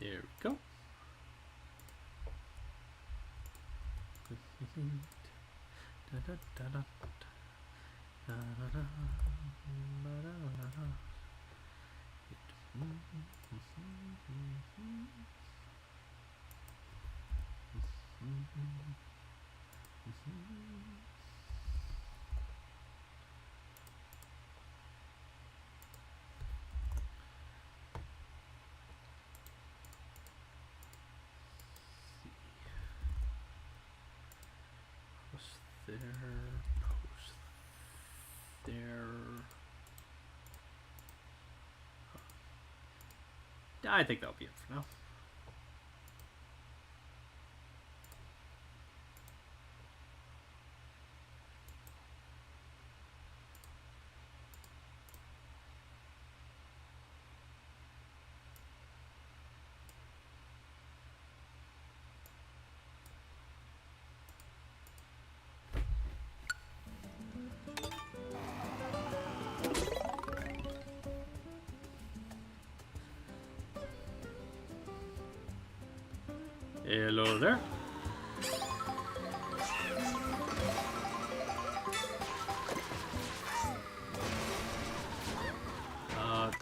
Here we go. There, post there. I think that'll be it for now. Hello there.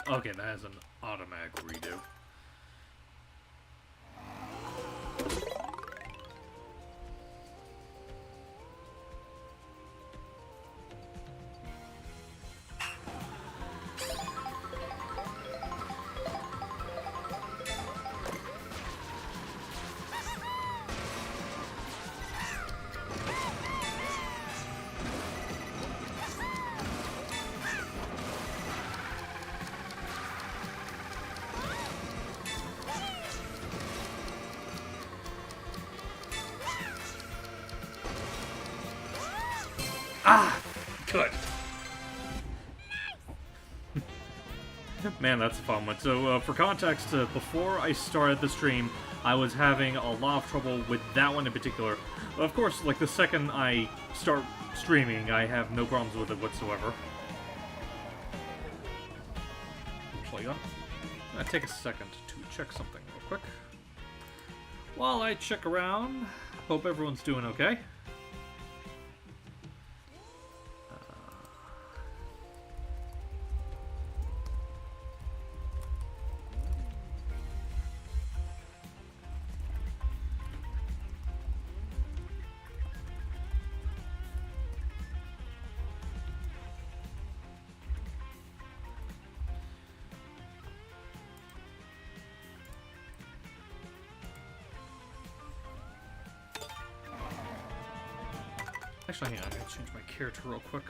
Okay, that has an automatic redo. Ah! Good. Man, that's a fun one. So, for context, before I started the stream, I was having a lot of trouble with that one in particular. Of course, like, the second I start streaming, I have no problems with it whatsoever. Actually, I'm gonna take a second to check something real quick. While I check around, hope everyone's doing okay. Actually, hang on, I gotta change my character real quick.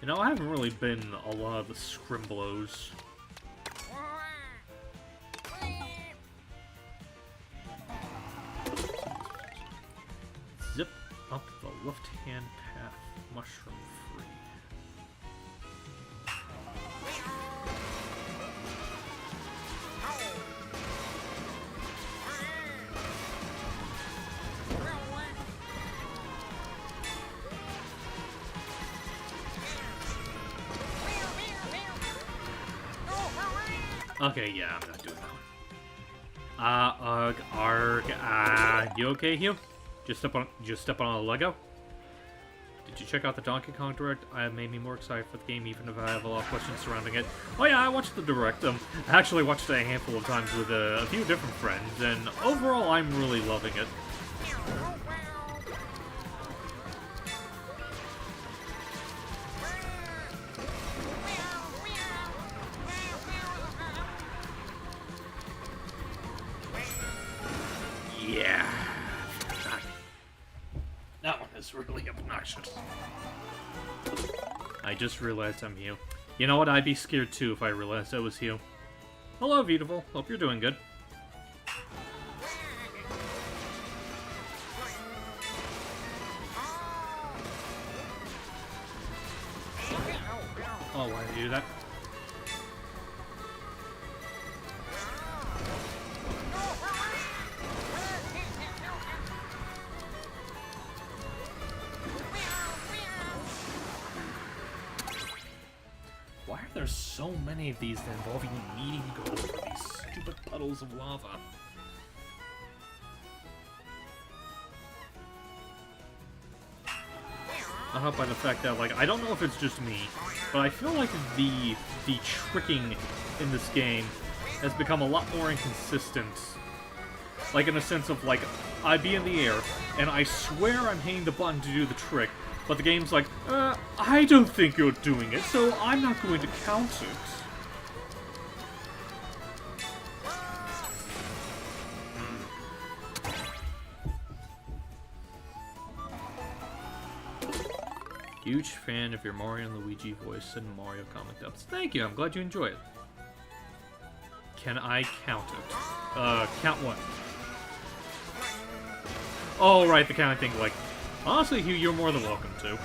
You know, I haven't really been a lot of the scrimblos. Zip up the left-hand path, mushroom free. Okay, yeah, I'm not doing that one. You okay, Hugh? Just step on a Lego? Did you check out the Donkey Kong Direct? It made me more excited for the game, even if I have a lot of questions surrounding it. Oh yeah, I watched the Direct. I actually watched it a handful of times with a few different friends, and overall, I'm really loving it. Yeah. That one is really obnoxious. I just realized I'm Hugh. You know what? I'd be scared too if I realized I was Hugh. Hello, beautiful. Hope you're doing good. Oh, why did you do that? there's so many of these that involve you needing to go over these stupid puddles of lava. I'll help by the fact that, like, I don't know if it's just me, but I feel like the tricking in this game has become a lot more inconsistent. Like, in a sense of, like, I'd be in the air, and I swear I'm hitting the button to do the trick, but the game's like, I don't think you're doing it, so I'm not going to count it. Huge fan of your Mario and Luigi voice and Mario comic dubs. Thank you, I'm glad you enjoy it. Can I count it? Count what? Oh, right, the counting thing, like... Honestly, Hugh, you're more than welcome to.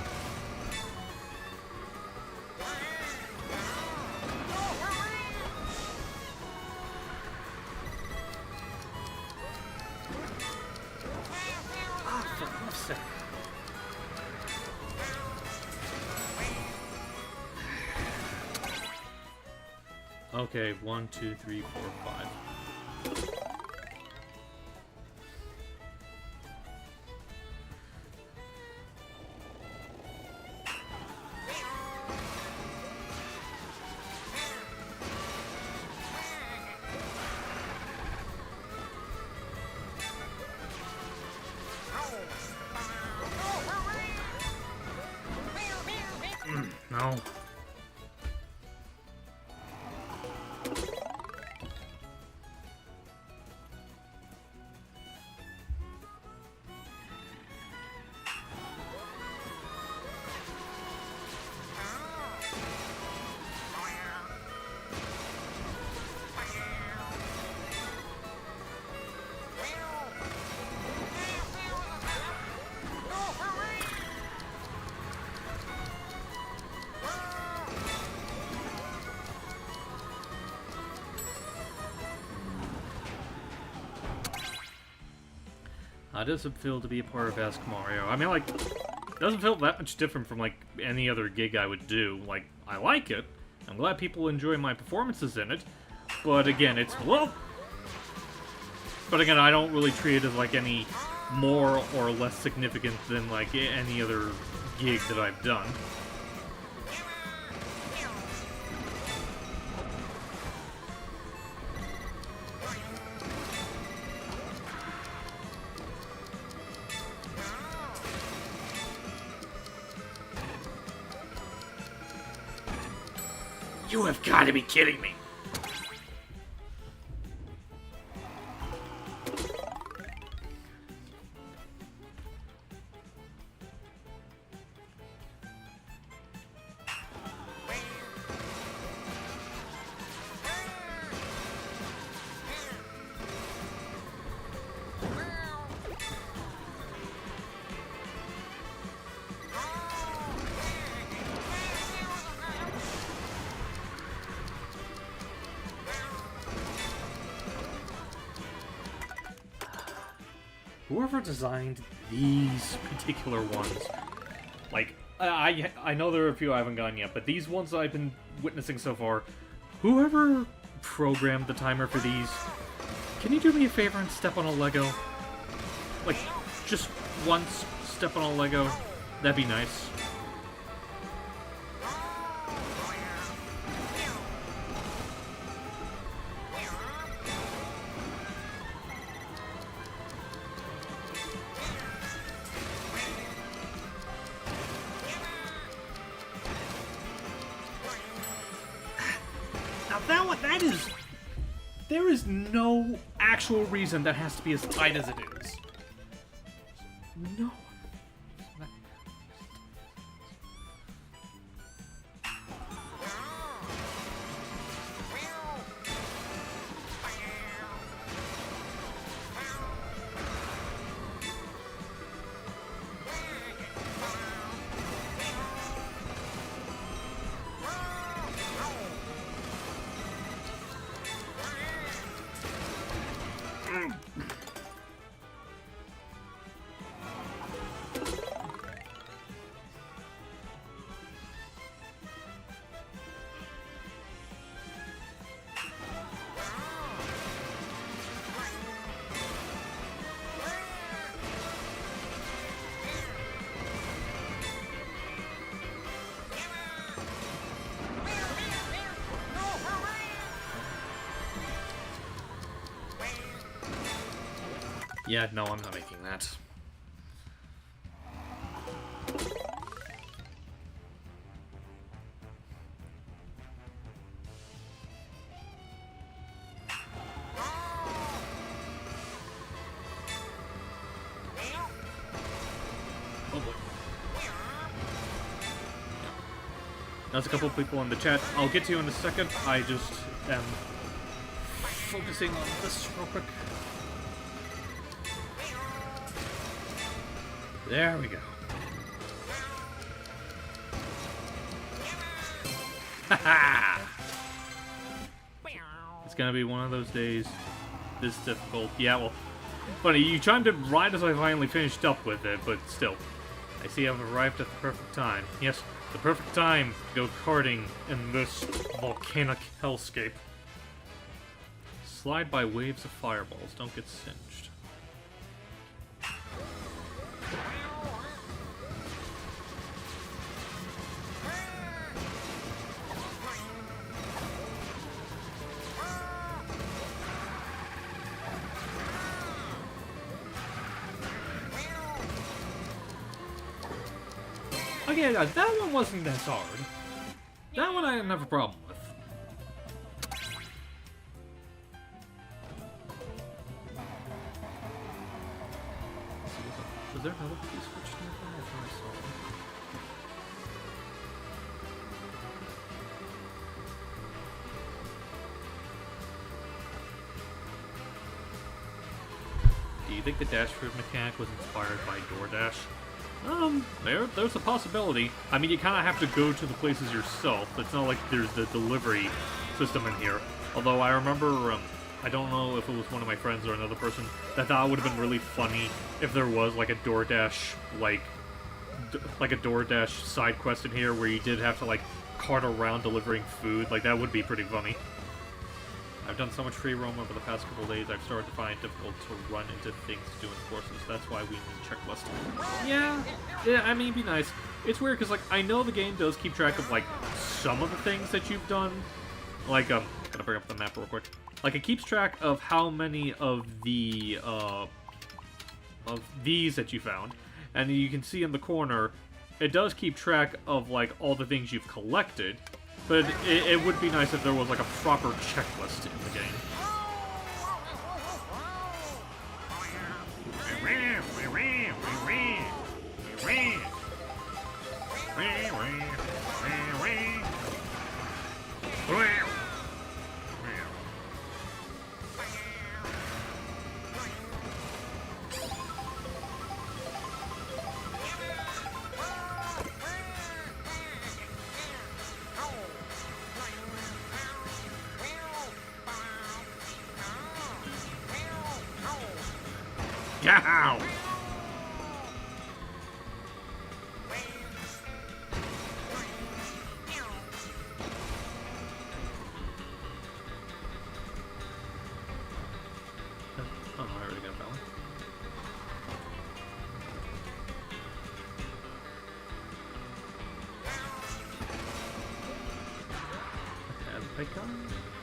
Ah, for God's sake. Okay, 1, 2, 3, 4, 5. No. How does it feel to be a part of Ask Mario? I mean, like, it doesn't feel that much different from, like, any other gig I would do. Like, I like it. I'm glad people enjoy my performances in it. But again, it's, well... But again, I don't really treat it as, like, any more or less significant than, like, any other gig that I've done. You have got to be kidding me! Whoever designed these particular ones, like, I know there are a few I haven't gotten yet, but these ones that I've been witnessing so far, whoever programmed the timer for these, can you do me a favor and step on a Lego? Like, just once, step on a Lego. That'd be nice. There is no actual reason that has to be as tight as it is. No. Yeah, no, I'm not making that. Oh boy. There's a couple of people in the chat. I'll get to you in a second. I just am focusing on this real quick. There we go. Haha! It's gonna be one of those days. This difficult. Yeah, well, funny, you chimed in right as I finally finished up with it, but still. I see I've arrived at the perfect time. Yes, the perfect time to go karting in this volcanic hellscape. Slide by waves of fireballs, don't get singed. Okay, that one wasn't that hard. That one I didn't have a problem with. Was there another piece switch nearby? I thought I saw one. Do you think the dash food mechanic was inspired by DoorDash? There's a possibility. I mean, you kind of have to go to the places yourself. It's not like there's the delivery system in here. Although I remember, I don't know if it was one of my friends or another person that thought it would have been really funny if there was like a DoorDash, like a DoorDash side quest in here where you did have to like cart around delivering food. Like that would be pretty funny. I've done so much free roam over the past couple of days, I've started to find it difficult to run into things to do in courses. That's why we need a checklist. Yeah, I mean, it'd be nice. It's weird, because, like, I know the game does keep track of, like, some of the things that you've done. Like, gotta bring up the map real quick. Like, it keeps track of how many of the, of these that you found. And you can see in the corner, it does keep track of, like, all the things you've collected. But it would be nice if there was, like, a proper checklist in the game. Yow! Oh, I already got that one.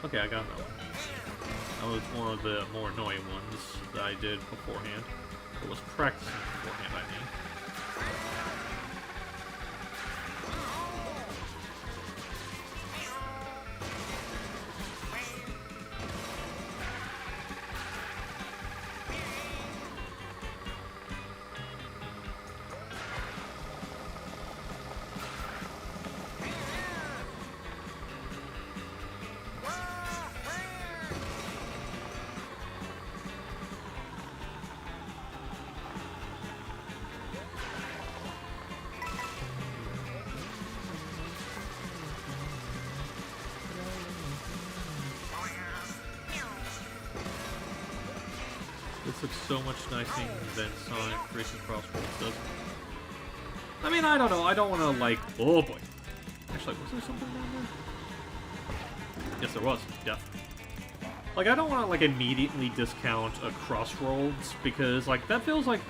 Okay, I got that one. That was one of the more annoying ones that I did beforehand. It was practicing beforehand, I mean. This looks so much nicer than Sonic Racing Crossroads does. I mean, I don't know. I don't want to, like... Oh, boy. Actually, was there something down there? Yes, there was. Definitely. Like, I don't want to, like, immediately discount a Crossroads, because, like, that feels like...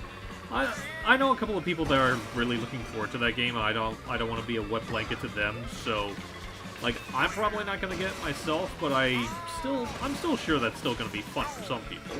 I know a couple of people that are really looking forward to that game. I don't want to be a wet blanket to them, so... Like, I'm probably not going to get it myself, but I'm still sure that's still going to be fun for some people.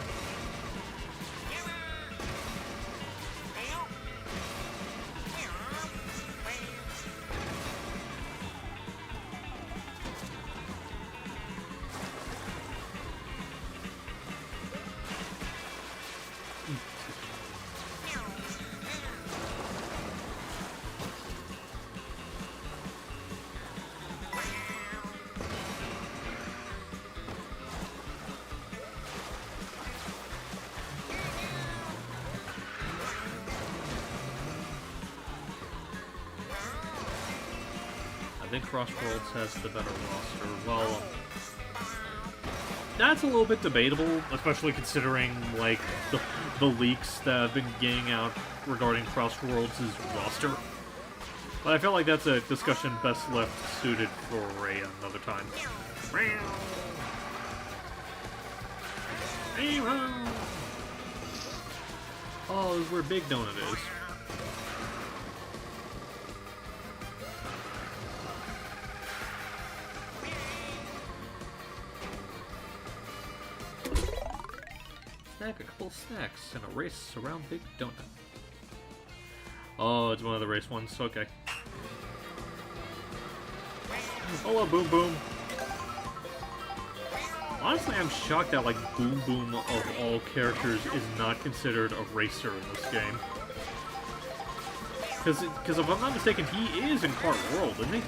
Crossworlds has the better roster. Well, that's a little bit debatable, especially considering, like, the leaks that have been getting out regarding Crossworlds' roster. But I feel like that's a discussion best left suited for another time. Oh, this is where Big Donut is. Snack a couple snacks and a race around Big Donut. Oh, it's one of the race ones. Okay. Hello, Boom Boom. Honestly, I'm shocked that, like, Boom Boom of all characters is not considered a racer in this game. Because if I'm not mistaken, he is in Kart World, isn't he?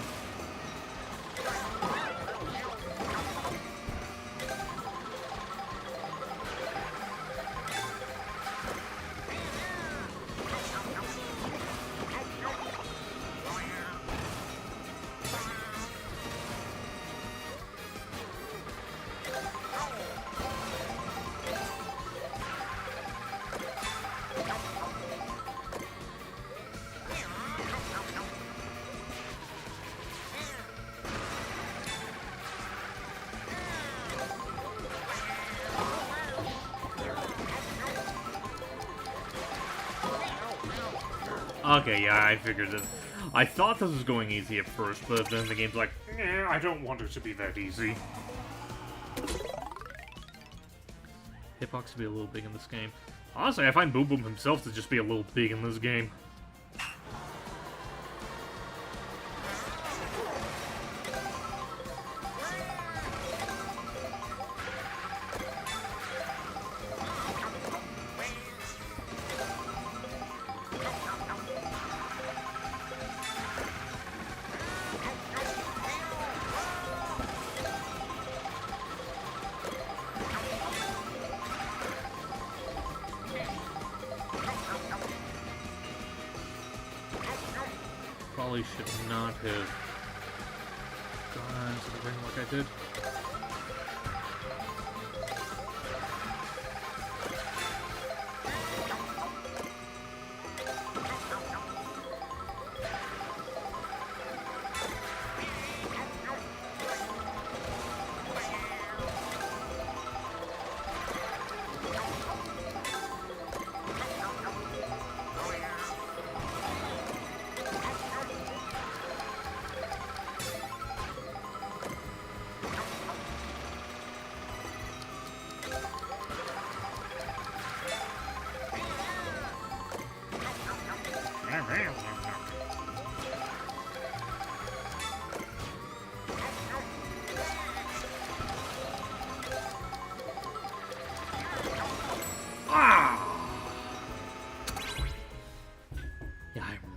Okay, yeah, I figured it. I thought this was going easy at first, but then the game's like, I don't want it to be that easy. Hitbox to be a little big in this game. Honestly, I find Boom Boom himself to just be a little big in this game. Probably should not have gone into the ring like I did.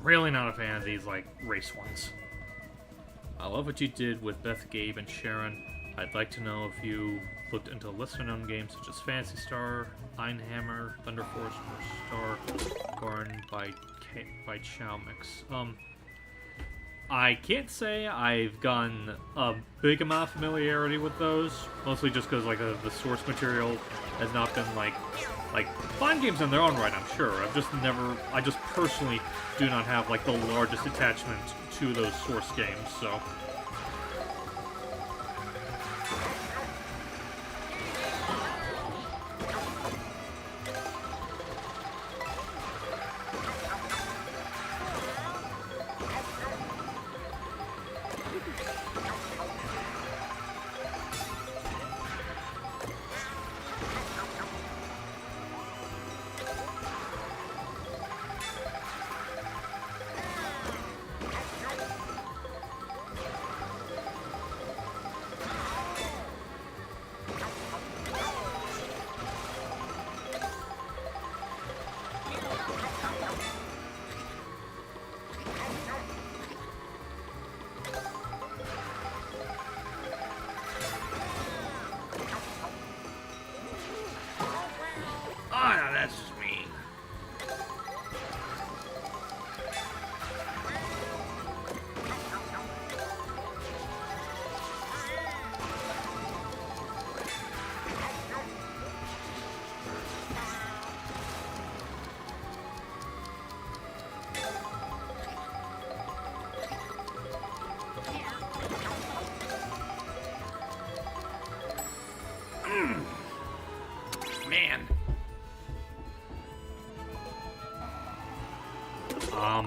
Really not a fan of these, like, race ones. I love what you did with Beth, Gabe, and Sharon. I'd like to know if you looked into lesser-known games such as Phantasy Star, Einhammer, Thunder Force, or Star Garden by Chow Mix. I can't say I've gotten a big amount of familiarity with those, mostly just because, like, the source material has not been, like, fun games in their own right, I'm sure. I just personally do not have, like, the largest attachment to those source games, so.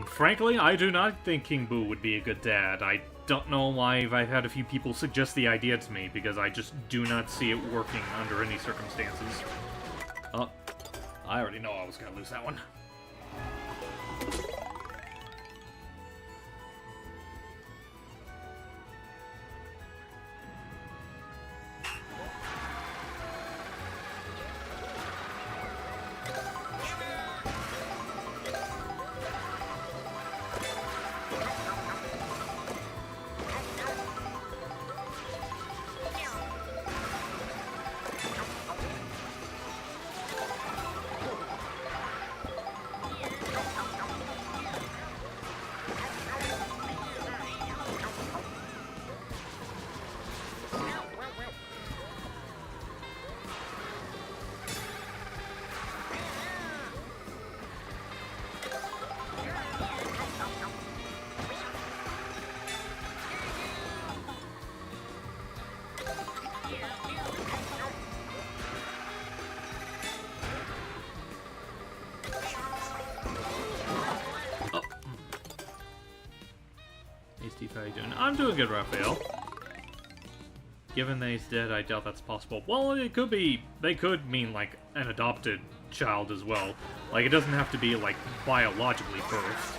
Frankly, I do not think King Boo would be a good dad. I don't know why I've had a few people suggest the idea to me, because I just do not see it working under any circumstances. Oh, I already know I was gonna lose that one. How you doing? I'm doing good, Raphael. Given that he's dead, I doubt that's possible. Well, it could be. They could mean, like, an adopted child as well. Like, it doesn't have to be, like, biologically birthed.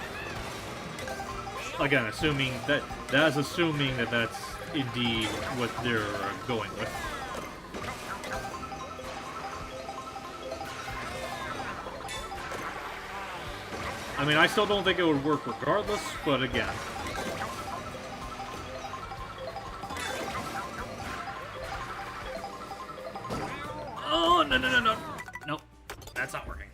Again, assuming that... That's assuming that that's indeed what they're going with. I mean, I still don't think it would work regardless, but again... Oh, no, no, no, no. Nope. That's not working.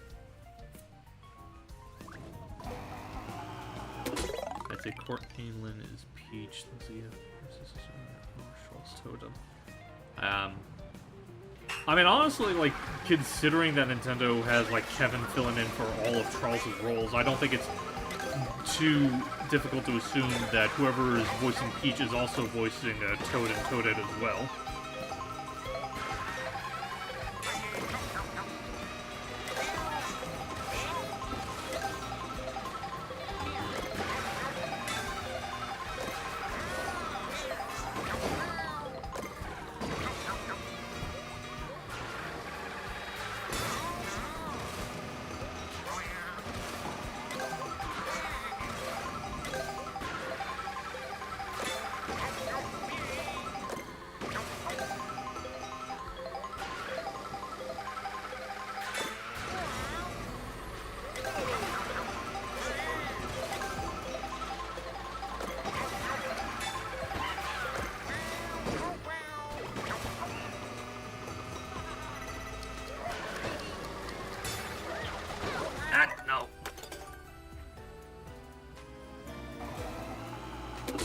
I'd say Courtney Lynn is Peach. Let's see if Schwartz Totem. I mean, honestly, like, considering that Nintendo has, like, Kevin filling in for all of Charles' roles, I don't think it's too difficult to assume that whoever is voicing Peach is also voicing Toad and Toadette as well.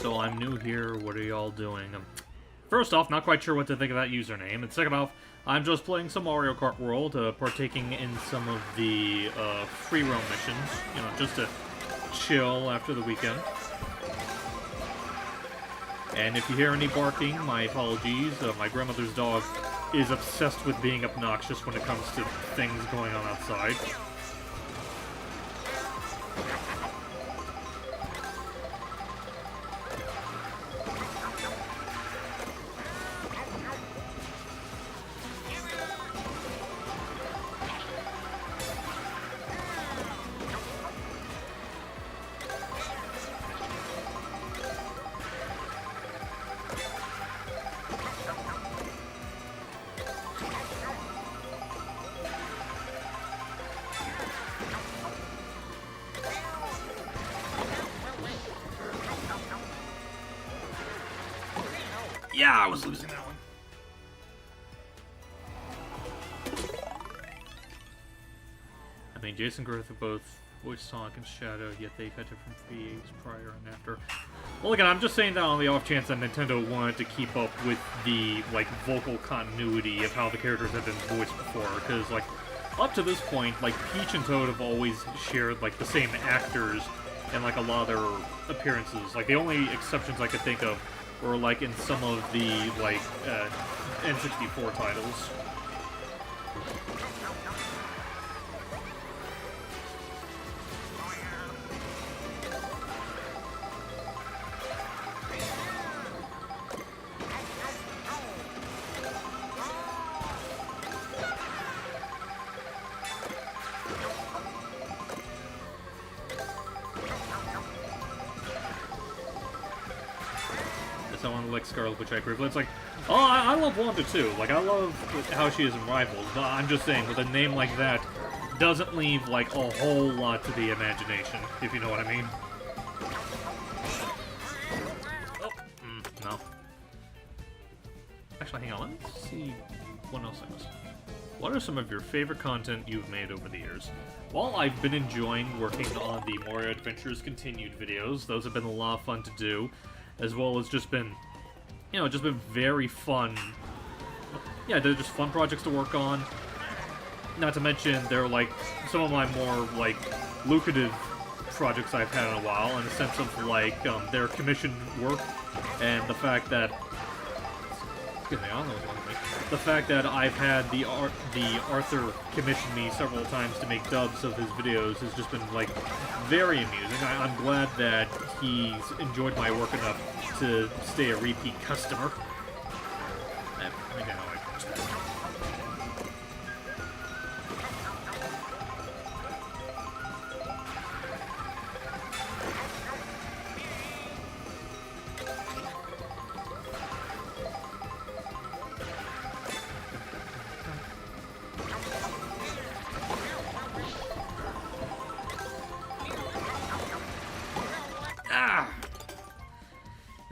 So I'm new here, what are y'all doing? First off, not quite sure what to think of that username, and second off, I'm just playing some Mario Kart World, partaking in some of the free roam missions, you know, just to chill after the weekend. And if you hear any barking, my apologies, my grandmother's dog is obsessed with being obnoxious when it comes to things going on outside. Yeah, I was losing that one. I mean, Jason Griffith both voiced Sonic and Shadow, yet they've had different VAs prior and after. Well, again, I'm just saying that on the off chance that Nintendo wanted to keep up with the, like, vocal continuity of how the characters have been voiced before, because, like, up to this point, like, Peach and Toad have always shared, like, the same actors in, like, a lot of their appearances. Like, the only exceptions I could think of were, like, in some of the, like, N64 titles. like Scarlet Witch, I agree. But it's like, oh, I love Wanda too. Like, I love how she is in Rivals. But I'm just saying, with a name like that, doesn't leave, like, a whole lot to the imagination, if you know what I mean. Oh, no. Actually, hang on, let me see what else I missed. What are some of your favorite content you've made over the years? Well, I've been enjoying working on the Mario Adventures Continued videos. Those have been a lot of fun to do, as well as just been, you know, just been very fun. Yeah, they're just fun projects to work on. Not to mention, they're, like, some of my more, like, lucrative projects I've had in a while, in the sense of, like, their commissioned work, and the fact that... Excuse me, I don't know what's wrong with me. The fact that I've had the Arthur commission me several times to make dubs of his videos has just been, like, very amusing. I'm glad that he's enjoyed my work enough to stay a repeat customer. I know I pushed that.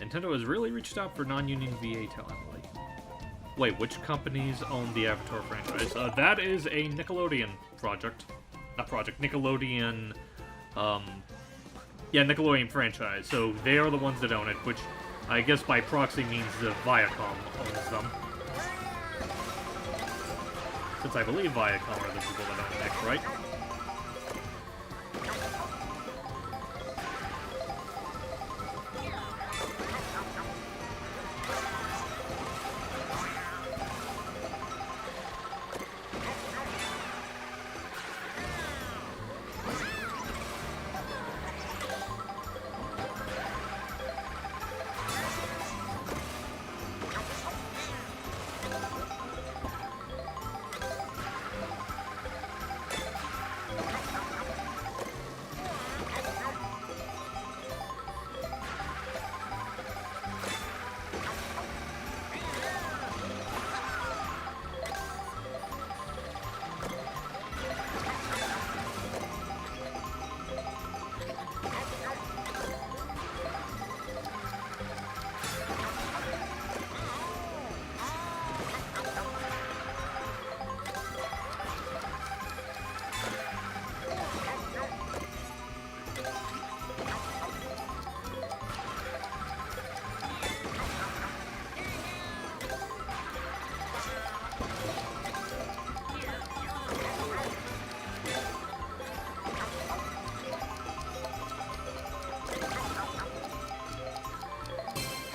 Nintendo has really reached out for non-union VA talent. Like, wait, which companies own the Avatar franchise? That is a Nickelodeon project. Not project, Nickelodeon, yeah, Nickelodeon franchise. So they are the ones that own it, which I guess by proxy means Viacom owns them. Since I believe Viacom are the people that own Nick, right?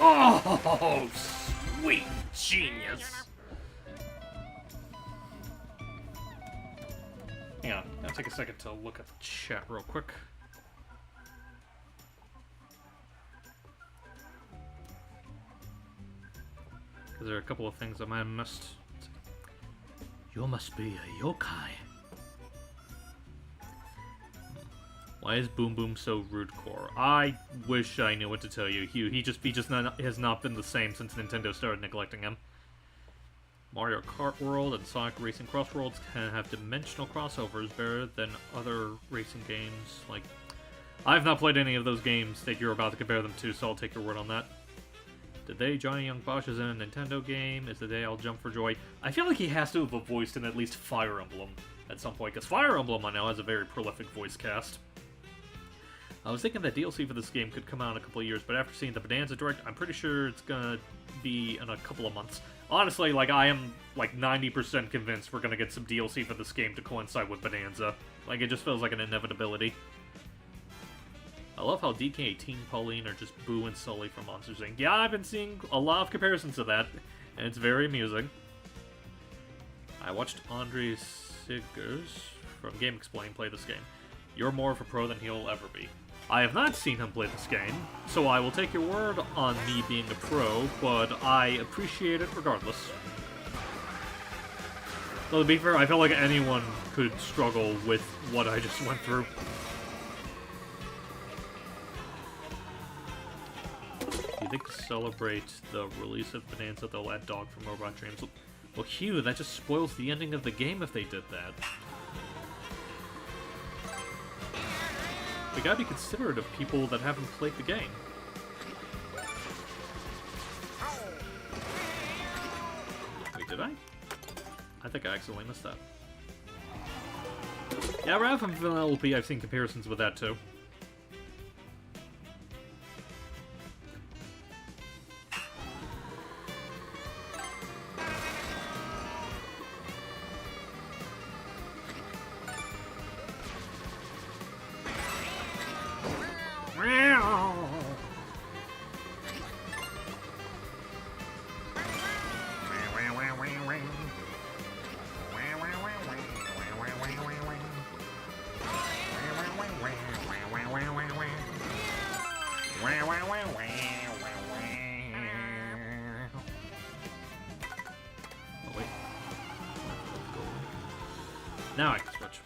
Oh, sweet genius! Hang on, I'll take a second to look at the chat real quick. Because there are a couple of things I might have missed. You must be a yokai. Why is Boom Boom so rude core? I wish I knew what to tell you, Hugh. He just has not been the same since Nintendo started neglecting him. Mario Kart World and Sonic Racing Crossworlds can have dimensional crossovers better than other racing games. Like, I've not played any of those games that you're about to compare them to, so I'll take your word on that. The day Johnny Young Bosch is in a Nintendo game is the day I'll jump for joy. I feel like he has to have voiced in at least Fire Emblem at some point, because Fire Emblem I know has a very prolific voice cast. I was thinking that DLC for this game could come out in a couple of years, but after seeing the Bonanza Direct, I'm pretty sure it's gonna be in a couple of months. Honestly, like, I am, like, 90% convinced we're gonna get some DLC for this game to coincide with Bonanza. Like, it just feels like an inevitability. I love how DK, Teen Pauline are just Boo and Celly from Monsters Inc. Yeah, I've been seeing a lot of comparisons to that, and it's very amusing. I watched Andre Siggers from Game Explain play this game. You're more of a pro than he'll ever be. I have not seen him play this game, so I will take your word on me being a pro, but I appreciate it regardless. Though, to be fair, I feel like anyone could struggle with what I just went through. Do you think to celebrate the release of Bonanza, they'll add Dog from Robot Dreams. Well, Hugh, that just spoils the ending of the game if they did that. We gotta be considerate of people that haven't played the game. Wait, did I? I think I accidentally missed that. Yeah, Raph and Vanellope, I've seen comparisons with that too. Now I can switch.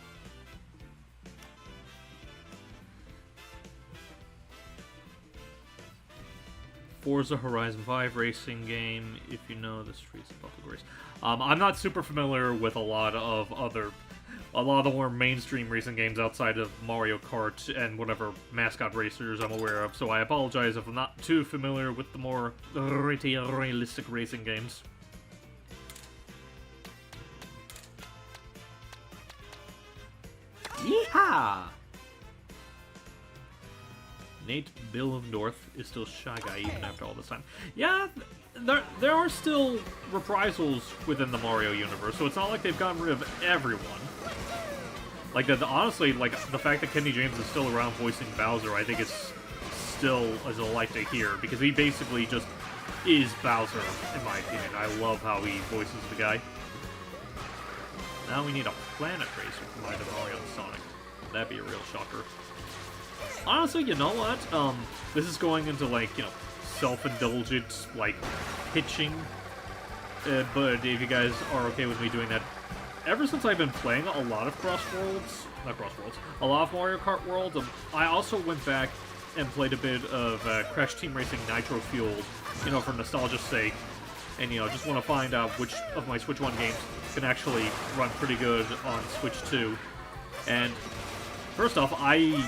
Forza Horizon 5 racing game, if you know the streets of public race. I'm not super familiar with a lot of the more mainstream racing games outside of Mario Kart and whatever mascot racers I'm aware of, so I apologize if I'm not too familiar with the more realistic racing games. Yeehaw! Nate Billendorf is still Shy Guy even after all this time. Yeah, there are still reprisals within the Mario universe, so it's not like they've gotten rid of everyone. Like, honestly, like, the fact that Kenny James is still around voicing Bowser, I think it's still a delight to hear, because he basically just is Bowser, in my opinion. I love how he voices the guy. Now we need a Planet Racer for either Mario and Sonic. That'd be a real shocker. Honestly, you know what? This is going into, like, you know, self-indulgent, like, pitching. But if you guys are okay with me doing that, ever since I've been playing a lot of a lot of Mario Kart World, I also went back and played a bit of Crash Team Racing Nitro Fueled, you know, for nostalgia's sake. And, you know, just want to find out which of my Switch 1 games can actually run pretty good on Switch 2. And first off, I'm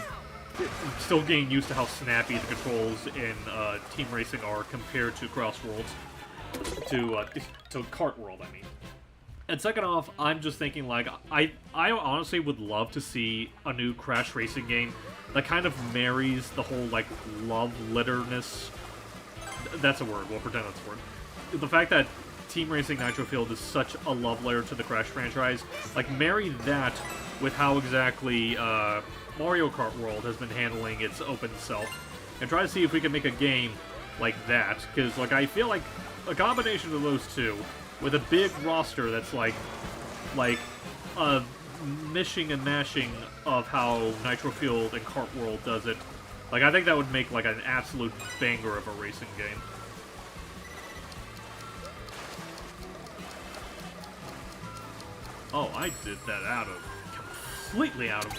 still getting used to how snappy the controls in Team Racing are compared to Cross Worlds, to Kart World, I mean. And second off, I'm just thinking, like, I honestly would love to see a new Crash Racing game that kind of marries the whole, like, love letterness. That's a word, we'll pretend that's a word. The fact that Team Racing Nitro Fueled is such a love letter to the Crash franchise, like, marry that with how exactly Mario Kart World has been handling its open self, and try to see if we can make a game like that, because, like, I feel like a combination of those two, with a big roster that's like a mishing and mashing of how Nitro Fueled and Kart World does it, like, I think that would make, like, an absolute banger of a racing game. Oh, I did that completely out of...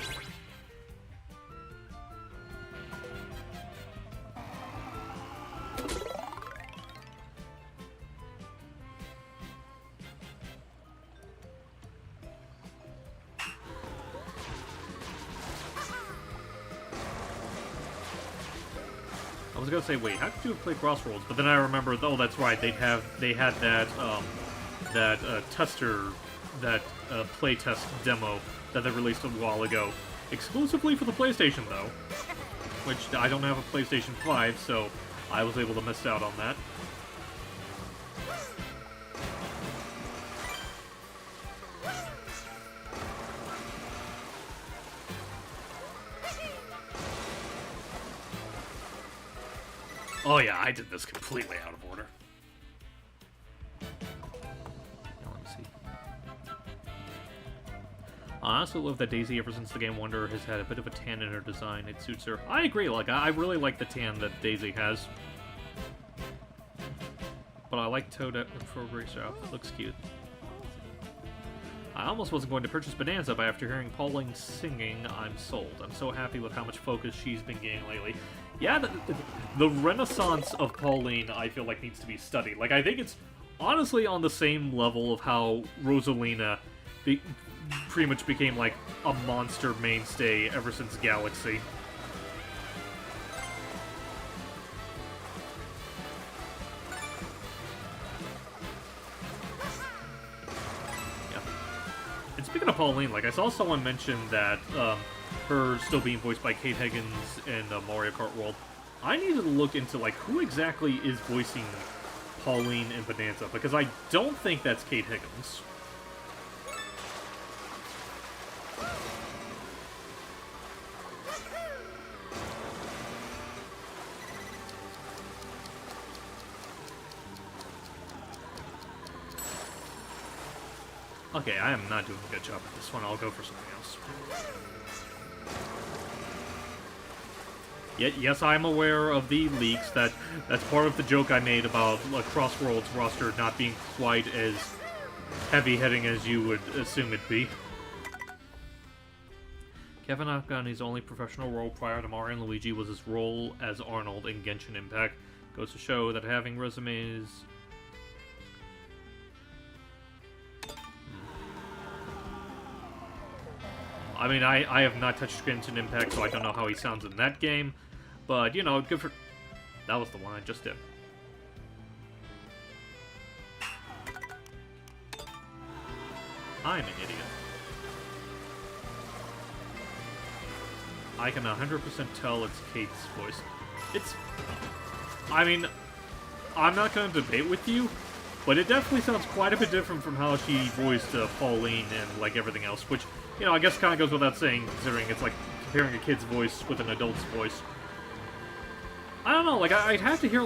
I was gonna say, wait, how could you play Crossroads? But then I remembered, oh, that's right, they had that tester, that playtest demo that they released a while ago, exclusively for the PlayStation, though. Which I don't have a PlayStation 5, so I was able to miss out on that. Oh yeah, I did this completely out of order. Let me see. I also love that Daisy, ever since the game Wonder, has had a bit of a tan in her design. It suits her. I agree, like, I really like the tan that Daisy has. But I like Toad for Racer outfit. Looks cute. I almost wasn't going to purchase Bonanza, but after hearing Pauline singing, I'm sold. I'm so happy with how much focus she's been getting lately. Yeah, the renaissance of Pauline, I feel like, needs to be studied. Like, I think it's honestly on the same level of how Rosalina pretty much became, like, a monster mainstay ever since Galaxy. Yeah. And speaking of Pauline, like, I saw someone mention that, her still being voiced by Kate Higgins in Mario Kart World. I need to look into, like, who exactly is voicing Pauline in Bonanza, because I don't think that's Kate Higgins. Okay, I am not doing a good job at this one. I'll go for something else. Yes, I'm aware of the leaks. That's part of the joke I made about Crossworld's roster not being quite as heavy-hitting as you would assume it'd be. Kevin Afghani's only professional role prior to Mario and Luigi was his role as Arnold in Genshin Impact. Goes to show that having resumes... I mean, I have not touched Genshin Impact, so I don't know how he sounds in that game. But, you know, good for... That was the one I just did. I'm an idiot. I can 100% tell it's Kate's voice. It's... I mean, I'm not going to debate with you, but it definitely sounds quite a bit different from how she voiced Pauline and, like, everything else, which, you know, I guess kind of goes without saying, considering it's, like, comparing a kid's voice with an adult's voice. I don't know, like, I'd have to hear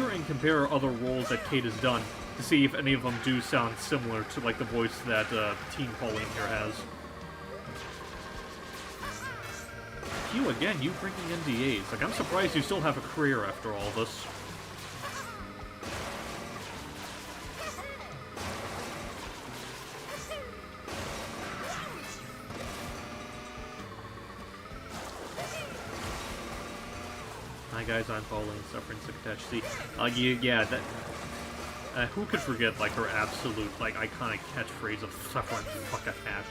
and compare other roles that Kate has done to see if any of them do sound similar to, like, the voice that Teen Pauline here has. You again, you breaking NDAs. Like, I'm surprised you still have a career after all this. Hi guys, I'm Pauline, suffering succotash. See, yeah, that... who could forget, like, her absolute, like, iconic catchphrase of suffering succotash?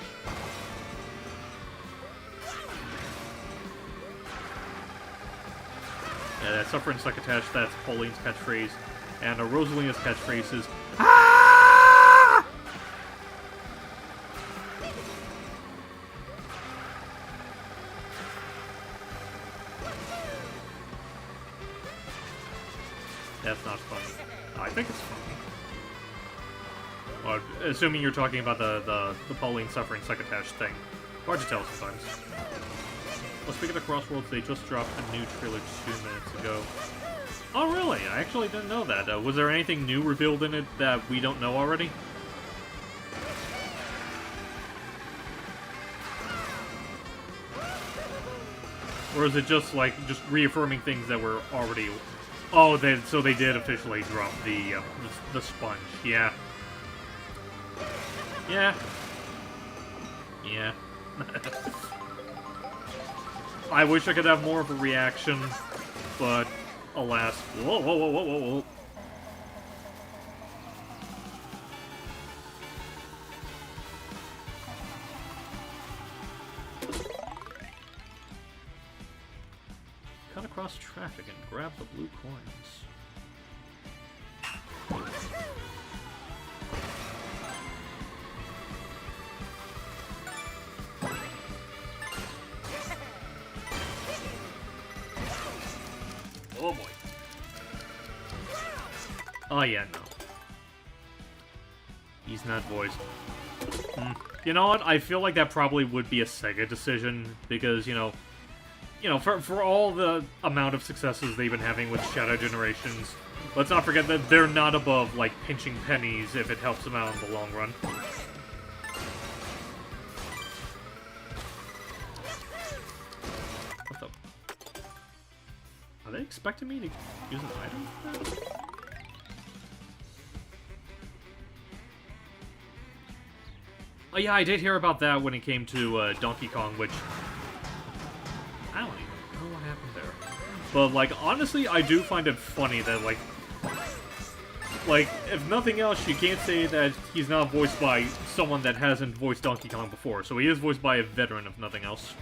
Yeah, that suffering succotash, that's Pauline's catchphrase. And Rosalina's catchphrase is... Ah! That's not funny. I think it's funny. Well, assuming you're talking about the Pauline suffering succotash thing. Hard to tell sometimes. Well, speaking of Crossworlds, they just dropped a new trailer 2 minutes ago. Oh, really? I actually didn't know that. Was there anything new revealed in it that we don't know already? Or is it just, like, just reaffirming things that were already... Oh, so they did officially drop the sponge. Yeah. Yeah. Yeah. I wish I could have more of a reaction, but alas. Whoa, whoa, whoa, whoa, whoa, whoa. Cut across traffic and grab the blue coins. Oh boy. Oh yeah, no. He's not voiced. You know what? I feel like that probably would be a Sega decision, because, you know, for all the amount of successes they've been having with Shadow Generations, let's not forget that they're not above, like, pinching pennies if it helps them out in the long run. What the... Are they expecting me to use an item? Oh yeah, I did hear about that when it came to Donkey Kong, which... I don't even know what happened there. But, like, honestly, I do find it funny that, like, if nothing else, you can't say that he's not voiced by someone that hasn't voiced Donkey Kong before. So he is voiced by a veteran, if nothing else.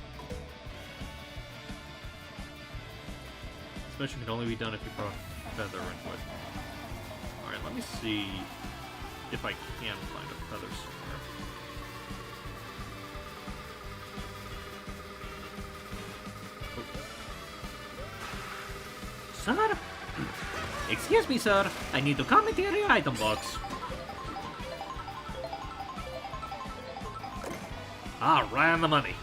This mission can only be done if you put a feather into it. Alright, let me see if I can find a feather somewhere. Sir? Excuse me, sir. I need to comment in your item box. Ah, right on the money.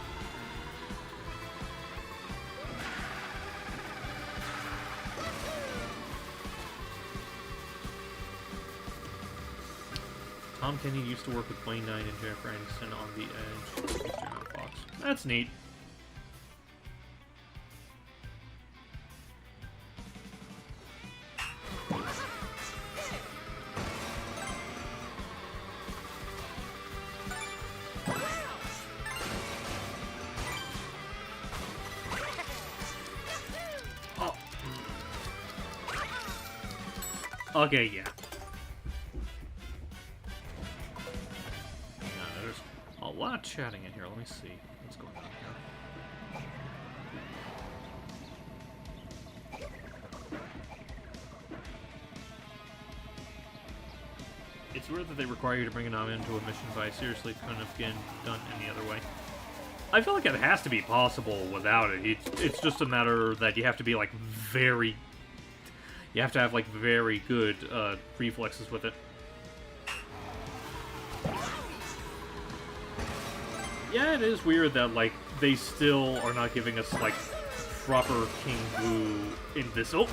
Tom Kenny used to work with Wayne Knight and Jennifer Aniston on The Edge. Fox. That's neat. Okay, yeah. There's a lot of chatting in here. Let me see what's going on here. It's weird that they require you to bring an Nami into a mission, but I seriously couldn't have been done any other way. I feel like it has to be possible without it. It's just a matter that you have to be, like, very... You have to have, like, very good reflexes with it. Yeah, it is weird that, like, they still are not giving us, like, proper King Boo in this... Oh!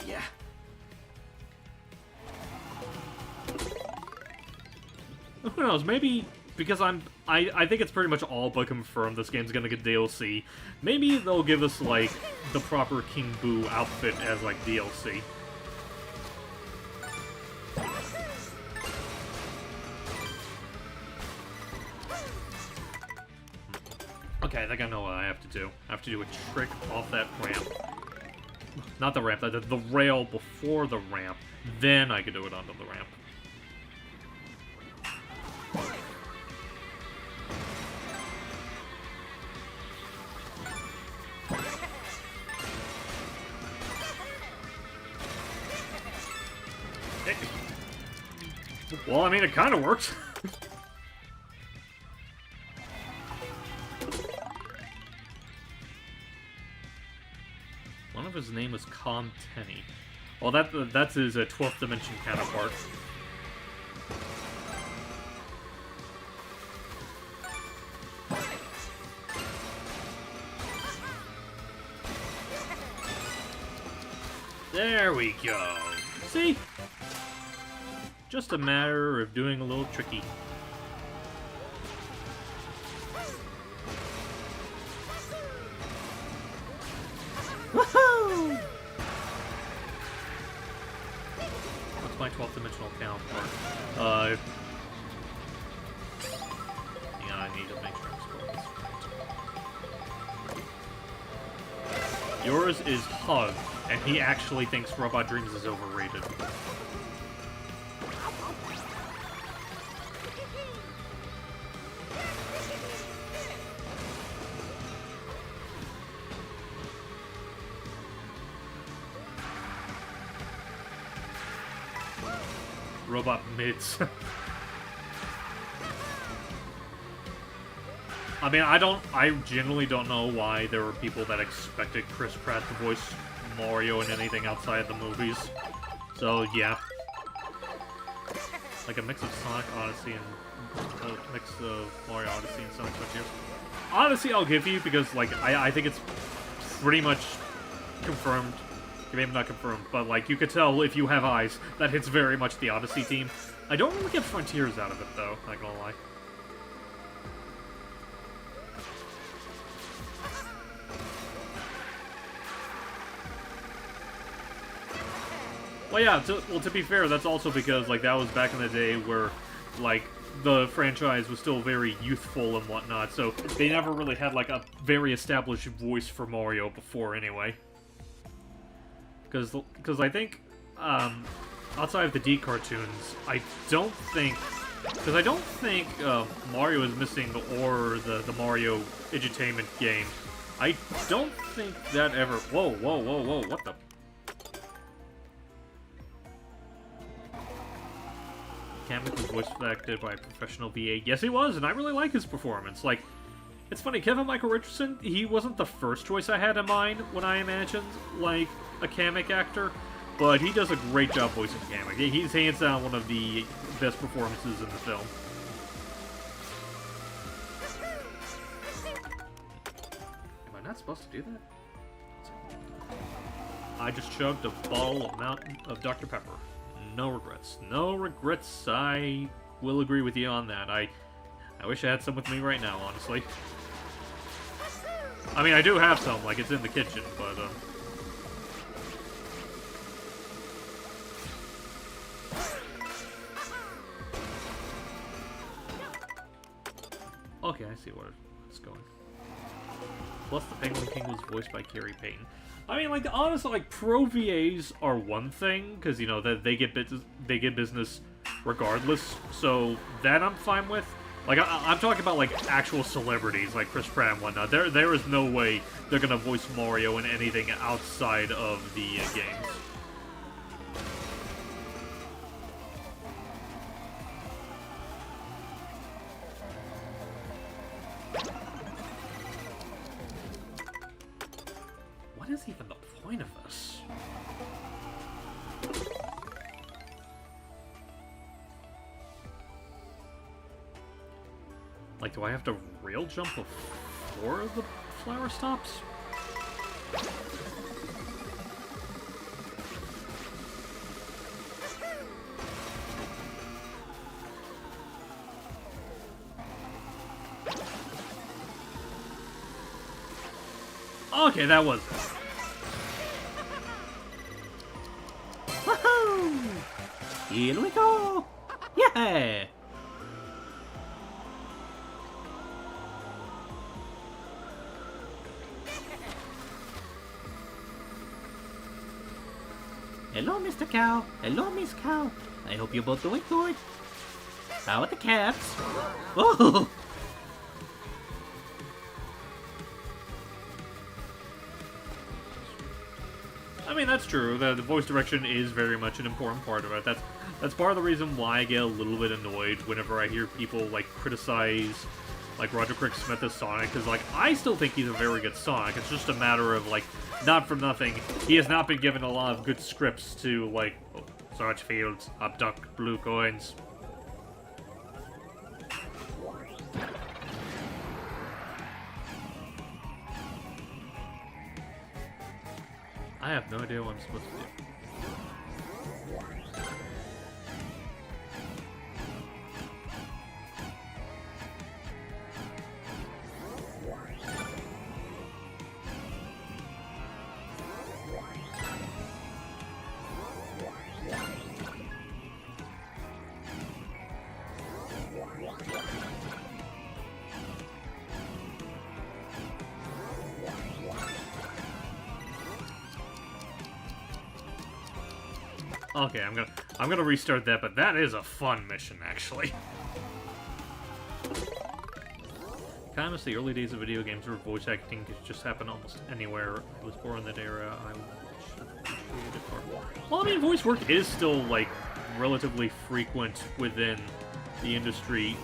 Yeah. Who knows, maybe... Because I think it's pretty much all but confirmed this game's gonna get DLC. Maybe they'll give us, like, the proper King Boo outfit as, like, DLC. Okay, I think I know what I have to do. I have to do a trick off that ramp. Not the ramp, the rail before the ramp. Then I can do it onto the ramp. Well, I mean, it kind of worked. One of his name was Calm Tenny. Well, that's his 12th dimension counterpart. There we go. See? Just a matter of doing a little tricky. Woohoo! What's my 12th dimensional counterpart? Yeah, I need to make sure I'm spelling this right. Yours is Hug, and he actually thinks Robot Dreams is overrated. Robot mids. I mean, I generally don't know why there were people that expected Chris Pratt to voice Mario in anything outside the movies. So, yeah. Like a mix of Sonic Odyssey and a mix of Mario Odyssey and Sonic Frontiers. Odyssey I'll give you because, like, I think it's pretty much confirmed. Maybe not confirmed, but, like, you could tell if you have eyes that it's very much the Odyssey team. I don't really get Frontiers out of it, though, not gonna lie. Well, yeah, to be fair, that's also because, like, that was back in the day where, like, the franchise was still very youthful and whatnot, so they never really had like a very established voice for Mario before anyway. Because I think, outside of the D cartoons, I don't think Mario is missing the Mario edutainment game. I don't think that ever... Whoa, what the... Kamek was voice acted by a professional VA. Yes, he was, and I really like his performance. Like, it's funny, Kevin Michael Richardson, he wasn't the first choice I had in mind when I imagined, like, a Kamek actor, but he does a great job voicing Kamek. He's hands down one of the best performances in the film. Am I not supposed to do that? I just chugged a bottle of Dr. Pepper. No regrets. No regrets. I will agree with you on that. I wish I had some with me right now, honestly. I mean, I do have some, like, it's in the kitchen, but, okay, I see where it's going. Plus, the Penguin King was voiced by Carrie Payton. I mean, like, honestly, like, pro VAs are one thing, because, you know, that they get business regardless, so that I'm fine with. Like, I'm talking about, like, actual celebrities, like Chris Pratt and whatnot. There is no way they're gonna voice Mario in anything outside of the games. What is even the point of this? Like, do I have to rail jump before the flower stops? Okay, that was it. Woohoo! Here we go! Yeah! Hello, Mr. Cow. Hello, Miss Cow. I hope you're both doing good. How are the cats? Oh! I mean, that's true. The voice direction is very much an important part of it. That's part of the reason why I get a little bit annoyed whenever I hear people, like, criticize, like, Roger Craig-Smith as Sonic, because, like, I still think he's a very good Sonic. It's just a matter of, like, not for nothing, he has not been given a lot of good scripts to, like, search fields, abduct blue coins. I have no idea what I'm supposed to do. Okay, I'm gonna restart that, but that is a fun mission, actually. Kind of miss the early days of video games where voice acting could just happen almost anywhere. I was born in that era. I should appreciate it for. Well, I mean, voice work is still, like, relatively frequent within the industry.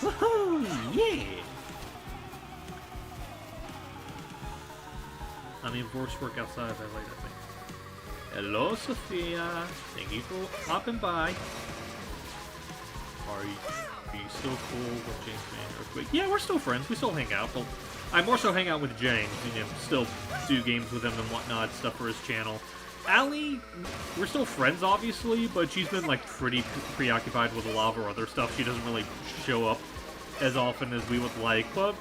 Woohoo! Yeah! I mean, voice work outside of LA, I think. Hello, Sophia. Thank you for hopping by. Are you still cool with James and Earthquake? Yeah, we're still friends. We still hang out. But I more so hang out with James. You know, still do games with him and whatnot, stuff for his channel. Allie, we're still friends, obviously, but she's been, like, pretty preoccupied with a lot of her other stuff. She doesn't really show up as often as we would like, but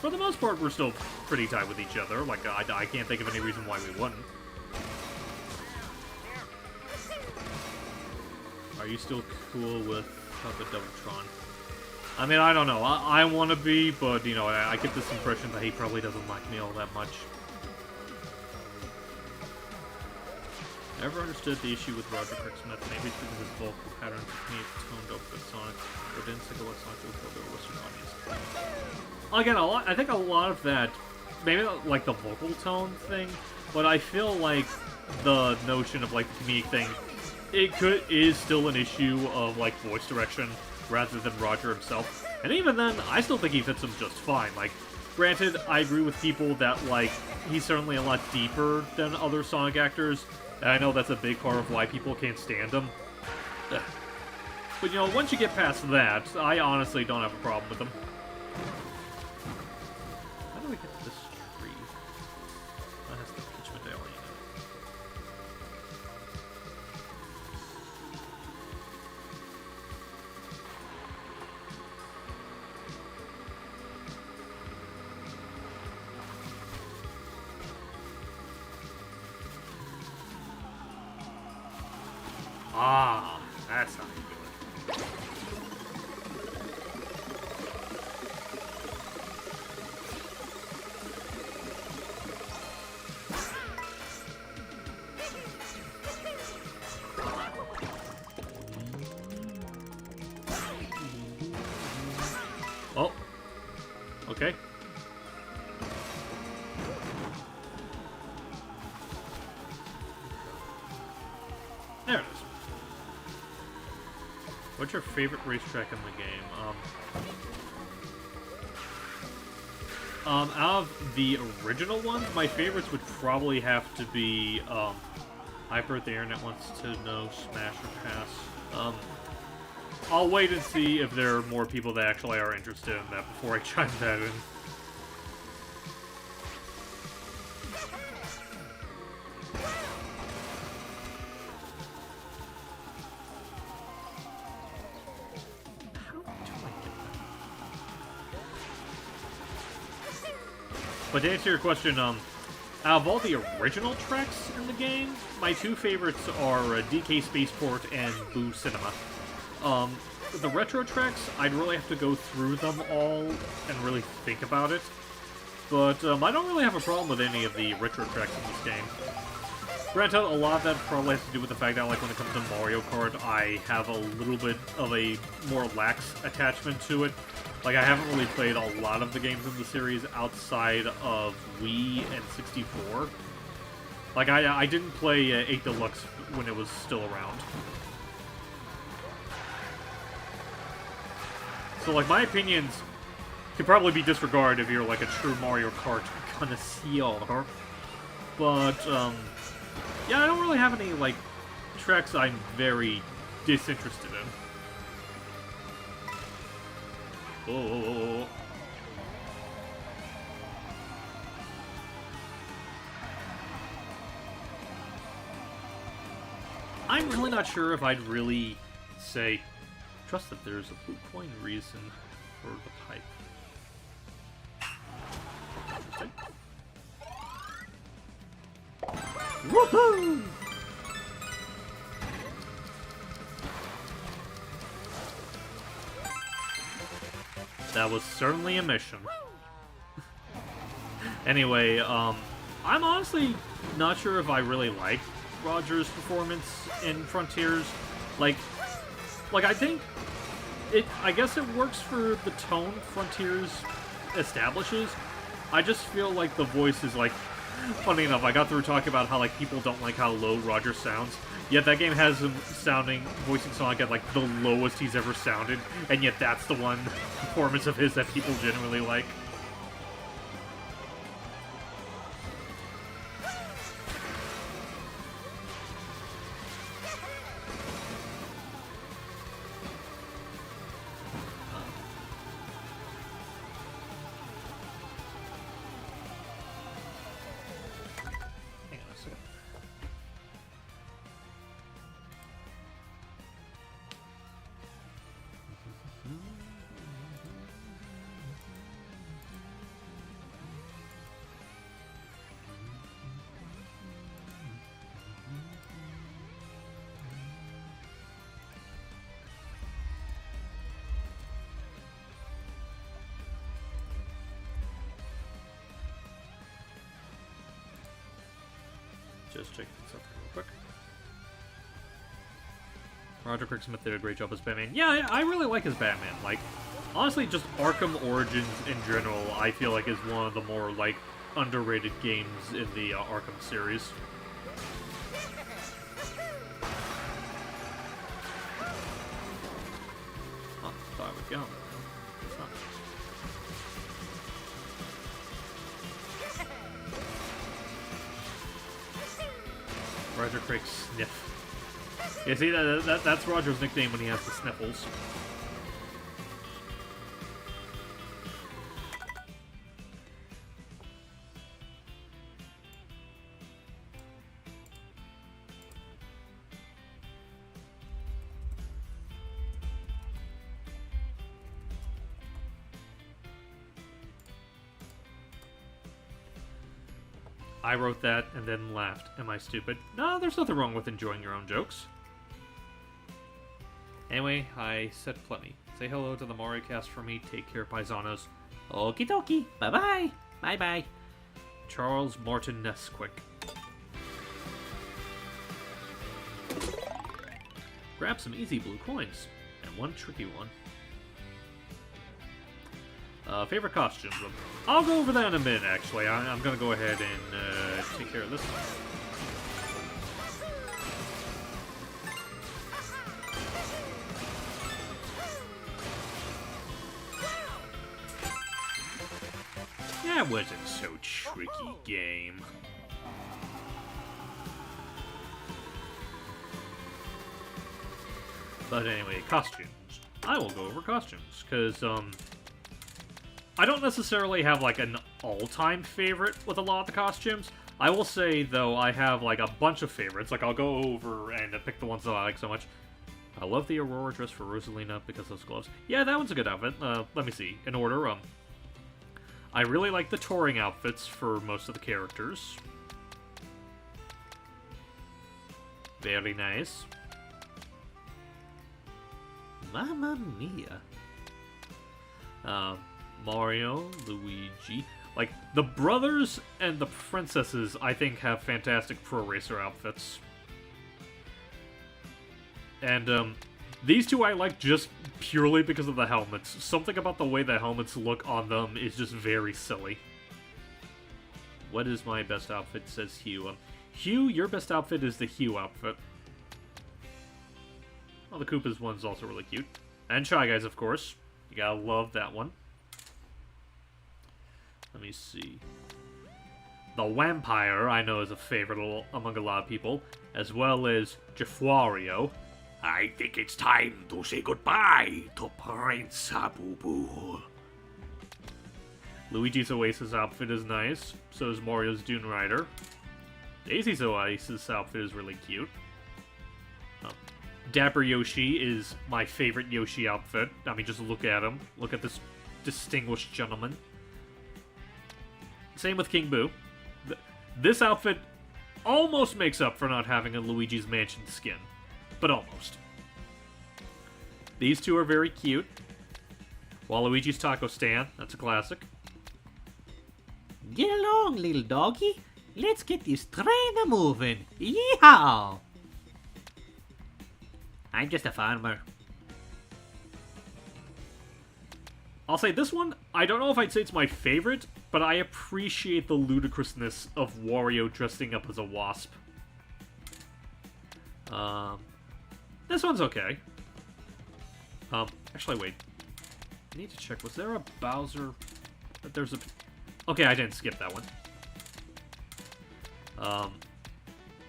for the most part, we're still pretty tight with each other. Like, I can't think of any reason why we wouldn't. Are you still cool with the Doubletron? I mean, I don't know. I want to be, but, you know, I get this impression that he probably doesn't like me all that much. Never understood the issue with Roger Smith. Maybe it's because his vocal patterns to me toned up with Sonic, or didn't sing what Sonic would for the Western audience. Again, I think a lot of that, maybe like the vocal tone thing, but I feel like the notion of like the comedic thing, is still an issue of like voice direction rather than Roger himself. And even then, I still think he fits him just fine. Like, granted, I agree with people that like he's certainly a lot deeper than other Sonic actors. And I know that's a big part of why people can't stand him. But, you know, once you get past that, I honestly don't have a problem with him. How do we get to this tree? That has the Peach medallion in it. Ah, that's how you do it. Oh. Okay. There it is. What's your favorite racetrack in the game? Out of the original ones, my favorites would probably have to be, Hyper, the Internet wants to know, Smash or Pass. I'll wait and see if there are more people that actually are interested in that before I chime that in. But to answer your question, out of all the original tracks in the game, my two favorites are DK Spaceport and Boo Cinema. The retro tracks, I'd really have to go through them all and really think about it. But I don't really have a problem with any of the retro tracks in this game. Granted, a lot of that probably has to do with the fact that, like, when it comes to Mario Kart, I have a little bit of a more lax attachment to it. Like, I haven't really played a lot of the games in the series outside of Wii and 64. Like, I didn't play 8 Deluxe when it was still around. So, like, my opinions could probably be disregarded if you're, like, a true Mario Kart connoisseur. But, yeah, I don't really have any, like, tracks I'm very disinterested in. Oh. I'm really not sure if I'd really say, trust that there's a blue coin reason for the pipe. Okay. Woohoo! That was certainly a mission. Anyway, I'm honestly not sure if I really like Roger's performance in Frontiers. Like I think I guess it works for the tone Frontiers establishes. I just feel like the voice is, like, funny enough, I got through talking about how, like, people don't like how low Roger sounds. Yet that game has him voicing Sonic at, like, the lowest he's ever sounded, and yet that's the one performance of his that people genuinely like. Just check this out real quick. Roger Cricksmith did a great job as Batman. Yeah, I really like his Batman. Like, honestly, just Arkham Origins in general, I feel like is one of the more, like, underrated games in the Arkham series. Oh, thought I would go. It's not. Roger Craig Sniff. Yeah, see, that's Roger's nickname when he has the sniffles. I wrote that and then laughed. Am I stupid? No, there's nothing wrong with enjoying your own jokes. Anyway, I said plenty. Say hello to the Mario cast for me. Take care, paisanos. Okie dokie. Bye-bye. Bye-bye. Charles Martin Nesquik. Grab some easy blue coins. And one tricky one. Favorite costumes. I'll go over that in a minute, actually. I'm gonna go ahead and take care of this one. That wasn't so tricky, game. But anyway, costumes. I will go over costumes, because, I don't necessarily have, like, an all-time favorite with a lot of the costumes. I will say, though, I have, like, a bunch of favorites. Like, I'll go over and pick the ones that I like so much. I love the Aurora dress for Rosalina because of those gloves. Yeah, that one's a good outfit. Let me see. In order, I really like the touring outfits for most of the characters. Very nice. Mamma mia. Mario, Luigi. Like, the brothers and the princesses, I think, have fantastic Pro Racer outfits. And, these two I like just purely because of the helmets. Something about the way the helmets look on them is just very silly. What is my best outfit, says Hugh. Hugh, your best outfit is the Hugh outfit. Well, the Koopa's one's also really cute. And Shy Guys, of course. You gotta love that one. Let me see. The Vampire, I know, is a favorite among a lot of people, as well as Jafwario. I think it's time to say goodbye to Prince Boo. Luigi's Oasis outfit is nice, so is Mario's Dune Rider. Daisy's Oasis outfit is really cute. Dapper Yoshi is my favorite Yoshi outfit. I mean, just look at him. Look at this distinguished gentleman. Same with King Boo. This outfit almost makes up for not having a Luigi's Mansion skin. But almost. These two are very cute. Waluigi's Taco Stand, that's a classic. Get along, little doggy. Let's get this train moving. Yeehaw! I'm just a farmer. I'll say this one, I don't know if I'd say it's my favorite, but I appreciate the ludicrousness of Wario dressing up as a wasp. This one's okay. Actually, wait. I need to check. Was there a Bowser? There's a... Okay, I didn't skip that one.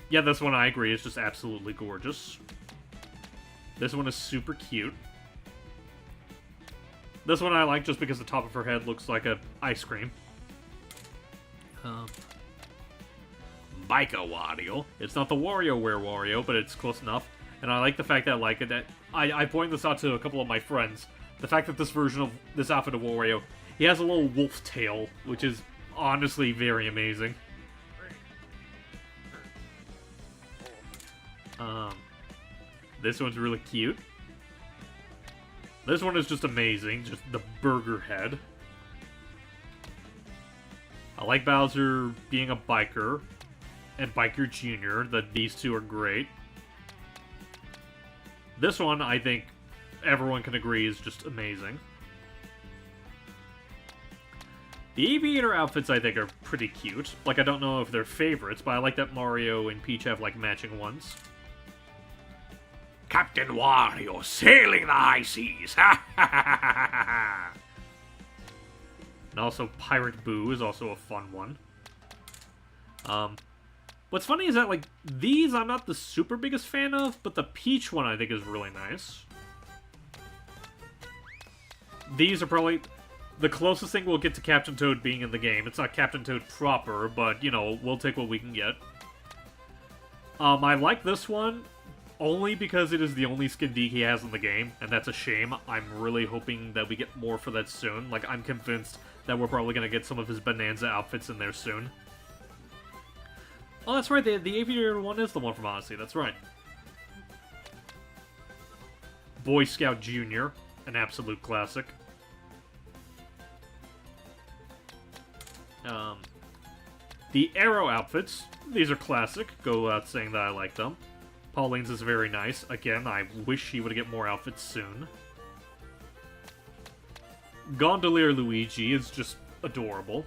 Yeah, this one I agree is just absolutely gorgeous. This one is super cute. This one I like just because the top of her head looks like a ice cream. Biker Wario. It's not the WarioWare Wario, but it's close enough. And I like the fact that, like, that I pointed this out to a couple of my friends. The fact that this version of this outfit of Wario, he has a little wolf tail, which is honestly very amazing. This one's really cute. This one is just amazing, just the burger head. I like Bowser being a biker. and Biker Jr. These two are great. This one, I think everyone can agree, is just amazing. The Aviator outfits, I think, are pretty cute. Like, I don't know if they're favorites, but I like that Mario and Peach have, like, matching ones. Captain Wario sailing the high seas! Ha ha ha ha ha! And also, Pirate Boo is also a fun one. What's funny is that, like, these I'm not the super biggest fan of, but the Peach one I think is really nice. These are probably the closest thing we'll get to Captain Toad being in the game. It's not Captain Toad proper, but, you know, we'll take what we can get. I like this one only because it is the only skin D he has in the game, and that's a shame. I'm really hoping that we get more for that soon. Like, I'm convinced that we're probably going to get some of his Bonanza outfits in there soon. Oh, that's right, the Aviator one is the one from Odyssey, that's right. Boy Scout Jr., an absolute classic. The Arrow outfits, these are classic, go without saying that I like them. Pauline's is very nice. Again, I wish she would get more outfits soon. Gondolier Luigi is just adorable.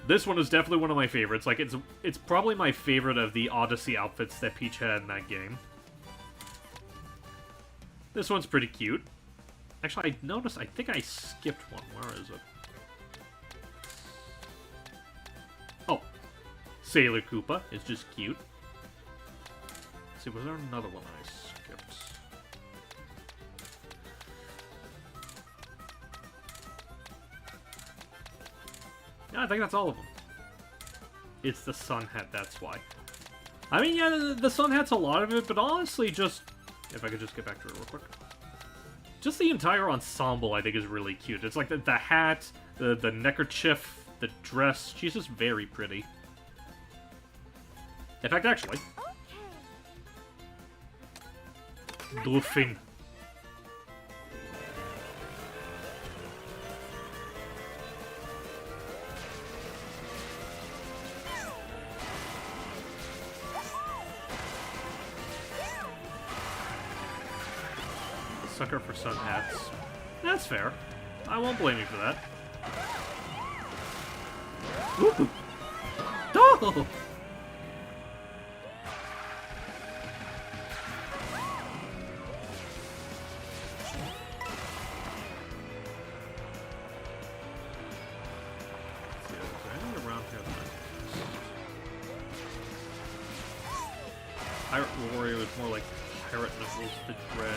This one is definitely one of my favorites. Like, it's probably my favorite of the Odyssey outfits that Peach had in that game. This one's pretty cute. Actually, I noticed, I think I skipped one. Where is it? Oh. Sailor Koopa is just cute. Let's see, was there another one I skipped? Yeah, I think that's all of them. It's the sun hat, that's why. I mean, yeah, the sun hat's a lot of it, but honestly, just... If I could just get back to it real quick. Just the entire ensemble, I think, is really cute. It's like the hat, the neckerchief, the dress. She's just very pretty. In fact, actually... Dolphin. Sucker for sun hats. That's fair. I won't blame you for that. Woo! Oh! Pirate Warrior is more like Pirate Nipples, the Dread,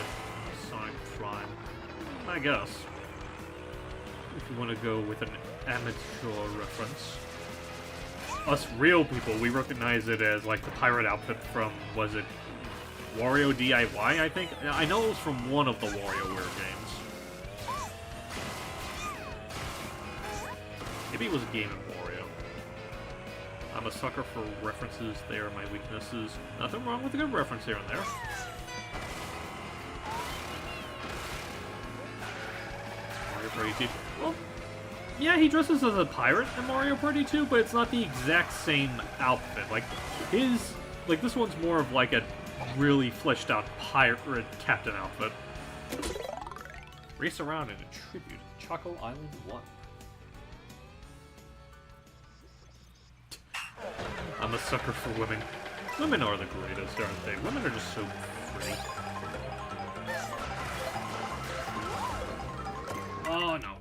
Sonic Prime. I guess. If you want to go with an amateur reference. Us real people, we recognize it as like the pirate outfit from, was it Wario DIY, I think? I know it was from one of the WarioWare games. Maybe it was a game of Wario. I'm a sucker for references, they are my weaknesses. Nothing wrong with a good reference here and there. Mario Party 2. Well, yeah, he dresses as a pirate in Mario Party 2, but it's not the exact same outfit. Like, this one's more of like a really fleshed out pirate captain outfit. Race around in a tribute to Choco Island 1. I'm a sucker for women. Women are the greatest, aren't they? Women are just so pretty. Oh no.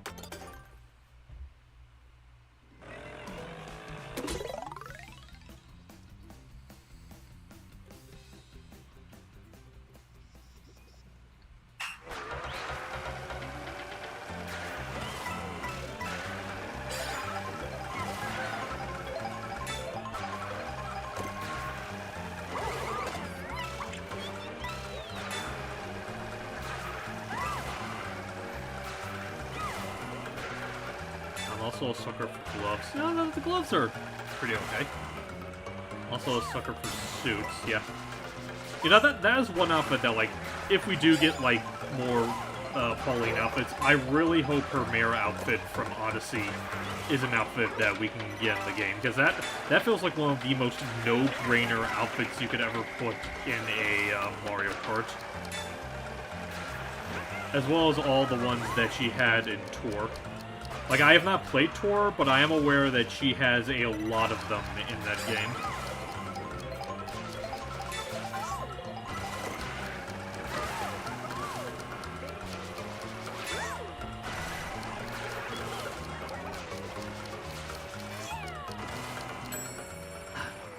Also a sucker for gloves. No, the gloves are pretty okay. Also a sucker for suits, yeah. You know, that is one outfit that, like, if we do get, like, more Pauline outfits. I really hope her Mare outfit from Odyssey is an outfit that we can get in the game, because that feels like one of the most no-brainer outfits you could ever put in a Mario Kart. As well as all the ones that she had in Tour. Like, I have not played Tour, but I am aware that she has a lot of them in that game.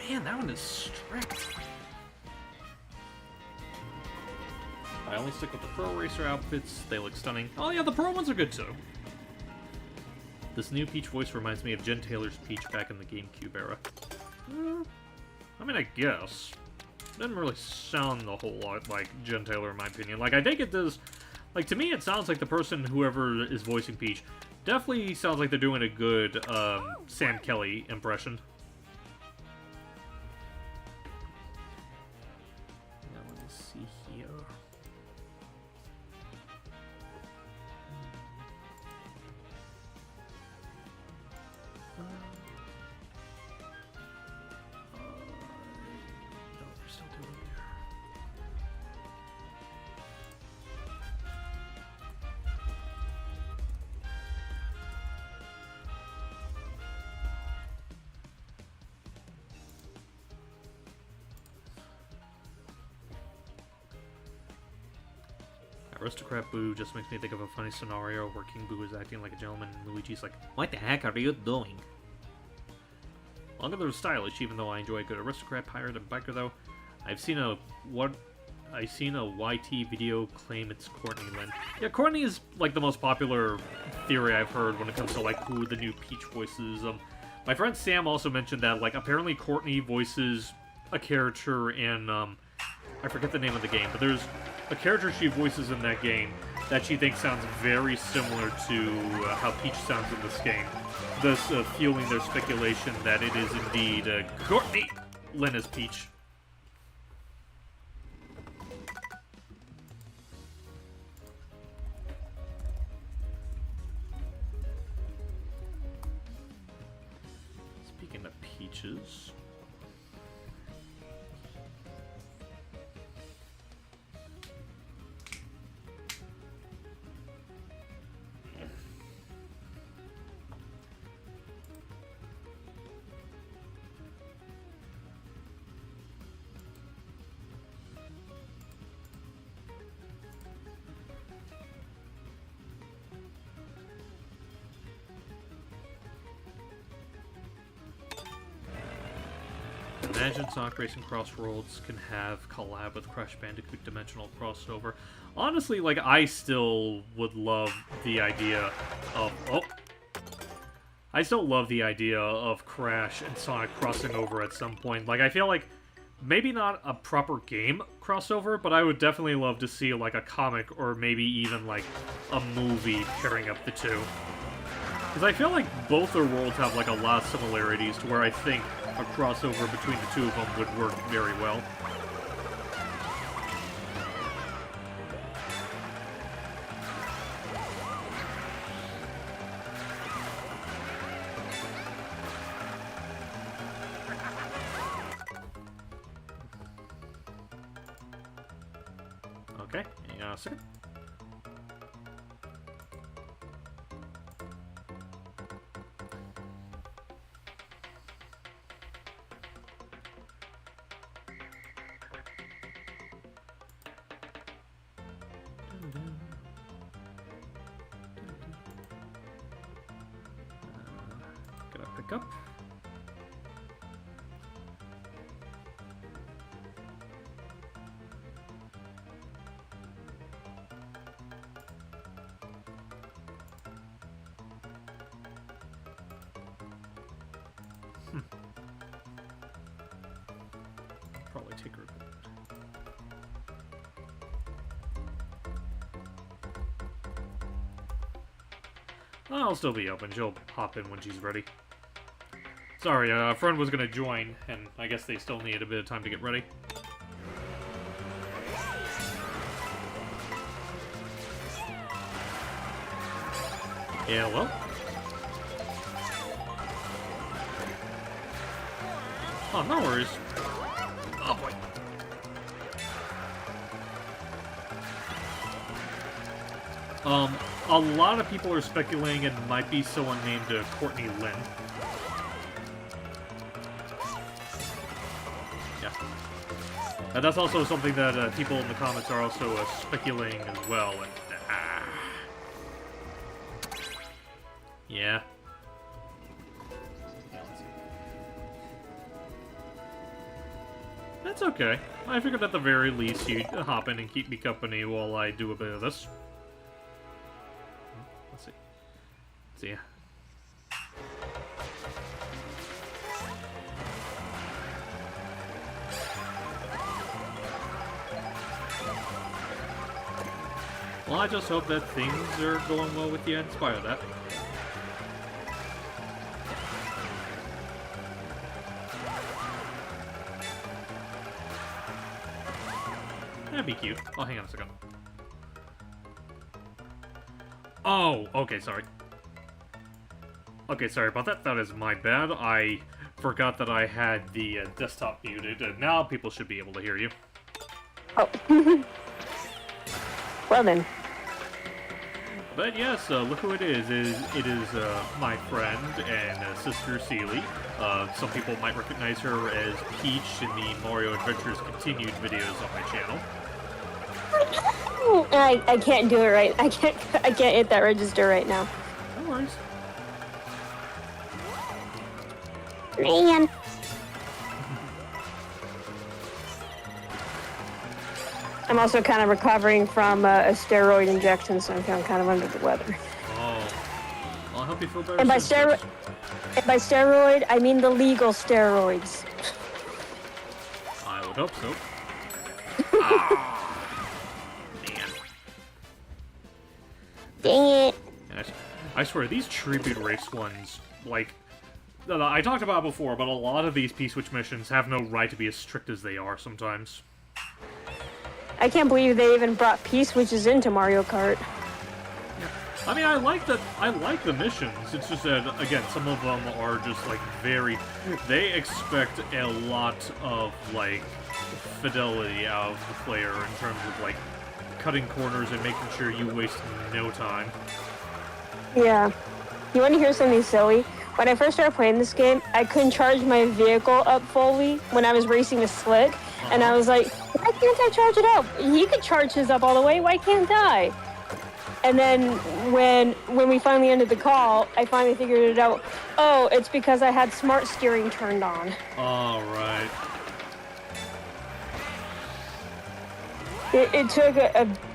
Man, that one is strict. I only stick with the Pro Racer outfits. They look stunning. Oh yeah, the Pro ones are good too. This new Peach voice reminds me of Jen Taylor's Peach back in the GameCube era. I mean, I guess. It doesn't really sound a whole lot like Jen Taylor, in my opinion. Like, I think it does... Like, to me, it sounds like the person, whoever is voicing Peach, definitely sounds like they're doing a good Sam Kelly impression. Now, let me see here. Aristocrat Boo just makes me think of a funny scenario where King Boo is acting like a gentleman and Luigi's like, "What the heck are you doing?" Long and they're stylish, even though I enjoy a good aristocrat, pirate, and biker though. I've seen a YT video claim it's Courtney Lynn. Yeah, Courtney is like the most popular theory I've heard when it comes to like who the new Peach voices. My friend Sam also mentioned that like apparently Courtney voices a character in I forget the name of the game, but there's a character she voices in that game that she thinks sounds very similar to how Peach sounds in this game. Thus fueling their speculation that it is indeed Courtney Lynn as Peach. Speaking of Peaches... Imagine Sonic Racing Cross Worlds can have collab with Crash Bandicoot Dimensional Crossover. Honestly, like, I still would love the idea of... Oh! I still love the idea of Crash and Sonic crossing over at some point. Like, I feel like maybe not a proper game crossover, but I would definitely love to see, like, a comic or maybe even, like, a movie pairing up the two. Because I feel like both their worlds have, like, a lot of similarities to where I think a crossover between the two of them would work very well. Okay, hang on a second. Gotta pick up. Probably take her. I'll still be open. She'll hop in when she's ready. Sorry, a friend was gonna join, and I guess they still need a bit of time to get ready. Yeah, well. Oh, no worries. Oh, boy. A lot of people are speculating it might be someone named Courtney Lynn. Yeah. And that's also something that people in the comments are also speculating as well. And, yeah. That's okay. I figured at the very least you'd hop in and keep me company while I do a bit of this. Let's see. See ya. Well, I just hope that things are going well with you in spite of that. That'd be cute. Oh, hang on a second. Oh, okay, sorry. Okay, sorry about that. That is my bad. I forgot that I had the desktop muted, and now people should be able to hear you. Oh. Well then. But yes, look who it is. It is my friend and sister Celely. Some people might recognize her as Peach in the Mario Adventures Continued videos on my channel. I can't do it right. I can't hit that register right now. No worries. Man. I'm also kind of recovering from a steroid injection, so I'm feeling kind of under the weather. Oh. Well, I hope you feel better. And by steroid, I mean the legal steroids. I would hope so. Ah. Man. Dang it. I swear, these tribute race ones, like, I talked about before, but a lot of these P-Switch missions have no right to be as strict as they are sometimes. I can't believe they even brought P-Switches into Mario Kart. Yeah. I mean, I like the missions. It's just that, again, some of them are just, like, they expect a lot of, like, fidelity out of the player in terms of, like, cutting corners and making sure you waste no time. Yeah. You want to hear something silly? When I first started playing this game, I couldn't charge my vehicle up fully when I was racing with Slick, and I was like, why can't I charge it up? He could charge his up all the way, why can't I? And then when we finally ended the call, I finally figured it out. Oh, it's because I had smart steering turned on. All right. It took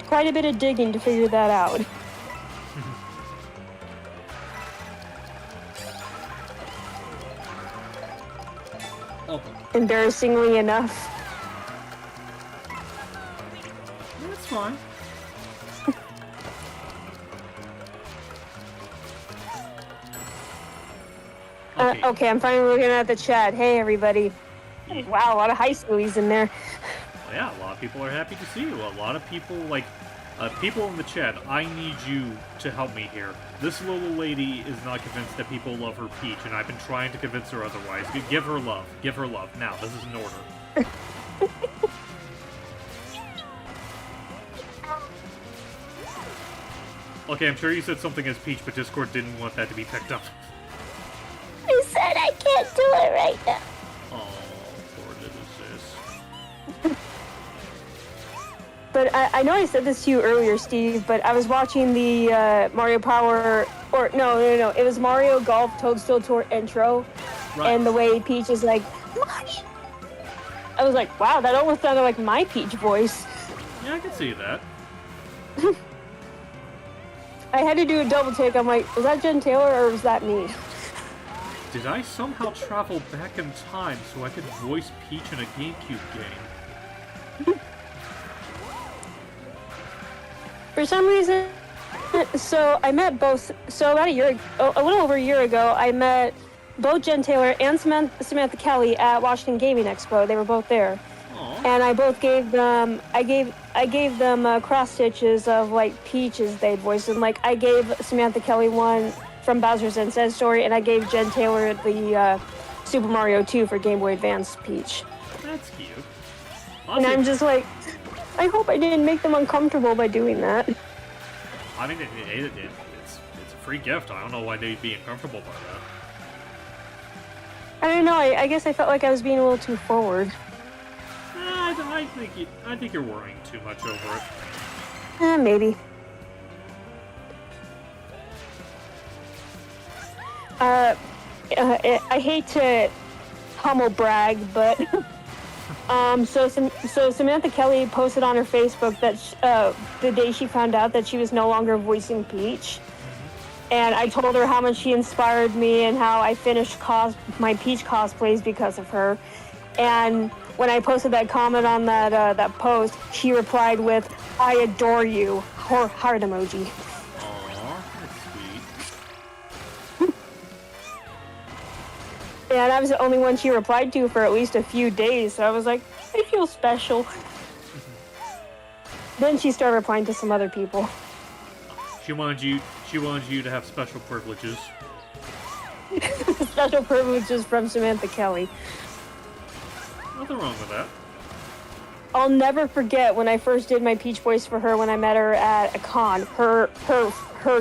quite a bit of digging to figure that out. Oh. Embarrassingly enough. That's fine. Okay, I'm finally looking at the chat. Hey, everybody. Yeah. Wow, a lot of high schoolies in there. Well, yeah, a lot of people are happy to see you. A lot of people, like, people in the chat, I need you to help me here. This little lady is not convinced that people love her Peach, and I've been trying to convince her otherwise. Give her love. Give her love. Now, this is an order. Okay, I'm sure you said something as Peach, but Discord didn't want that to be picked up. I said I can't do it right now. Oh, poor little sis. But I know I said this to you earlier, Steve, but I was watching the Mario Power, or no, it was Mario Golf Toadstool Tour intro, right. And the way Peach is like, Mommy! I was like, wow, that almost sounded like my Peach voice. Yeah, I can see that. I had to do a double take. I'm like, was that Jen Taylor or was that me? Did I somehow travel back in time so I could voice Peach in a GameCube game? For some reason, so I met both, so about a little over a year ago, I met both Jen Taylor and Samantha Kelly at Washington Gaming Expo. They were both there. Aww. And I both gave them, I gave them cross stitches of like Peaches they'd voiced, and like I gave Samantha Kelly one from Bowser's Inside Story, and I gave Jen Taylor the Super Mario 2 for Game Boy Advance Peach. That's cute. And I'm just like, I hope I didn't make them uncomfortable by doing that. I mean, it's a free gift. I don't know why they'd be uncomfortable by that. I don't know. I guess I felt like I was being a little too forward. I think you're worrying too much over it. Maybe. I hate to humble brag, but so Samantha Kelly posted on her Facebook that the day she found out that she was no longer voicing Peach, and I told her how much she inspired me and how I finished my Peach cosplays because of her. And when I posted that comment on that post, she replied with, "I adore you," heart emoji. Aww, that's sweet. And I was the only one she replied to for at least a few days, so I was like, I feel special. Then she started replying to some other people. She wanted you to have special privileges. Special privileges from Samantha Kelly. Nothing wrong with that. I'll never forget when I first did my Peach voice for her when I met her at a con. Her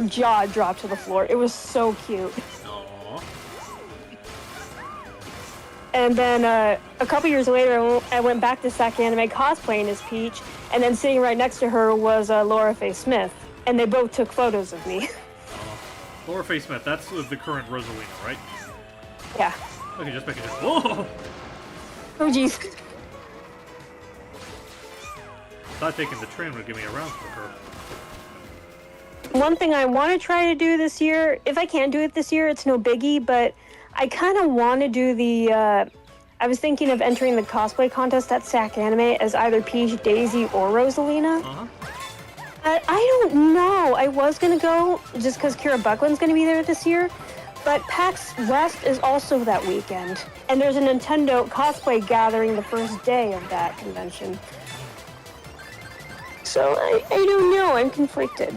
jaw dropped to the floor. It was so cute. Aww. And then a couple years later, I went back to SAC Anime cosplaying as Peach, and then sitting right next to her was Laura Faye Smith, and they both took photos of me. Laura Faye Smith, that's the current Rosalina, right? Yeah. Okay, just making sure. Whoa! Oh, jeez. Thought taking the train would give me a round for her. One thing I want to try to do this year, if I can't do it this year, it's no biggie, but I kind of want to do the, I was thinking of entering the cosplay contest at SAC Anime as either Peach, Daisy, or Rosalina. Uh-huh. I don't know. I was going to go just because Kira Buckland's going to be there this year, but PAX West is also that weekend, and there's a Nintendo cosplay gathering the first day of that convention. So I don't know. I'm conflicted.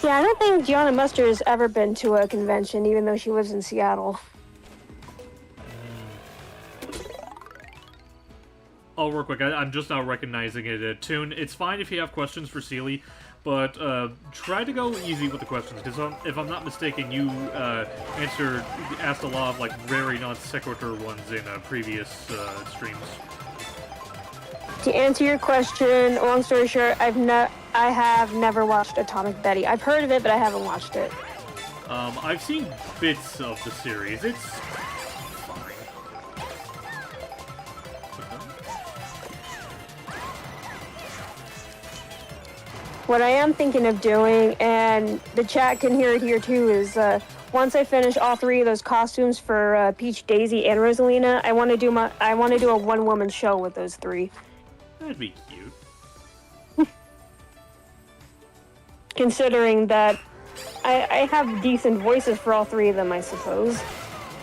Yeah, I don't think Gianna Muster has ever been to a convention, even though she lives in Seattle. Oh, real quick, I'm just now recognizing it. Toon, it's fine if you have questions for Celely, but try to go easy with the questions, because if I'm not mistaken, you asked a lot of like very non sequitur ones in previous streams. To answer your question, long story short, I have never watched Atomic Betty. I've heard of it, but I haven't watched it. I've seen bits of the series. It's fine. What I am thinking of doing, and the chat can hear it here too, is once I finish all three of those costumes for Peach, Daisy, and Rosalina, I want to do a one-woman show with those three. That'd be cute. Considering that I have decent voices for all three of them, I suppose.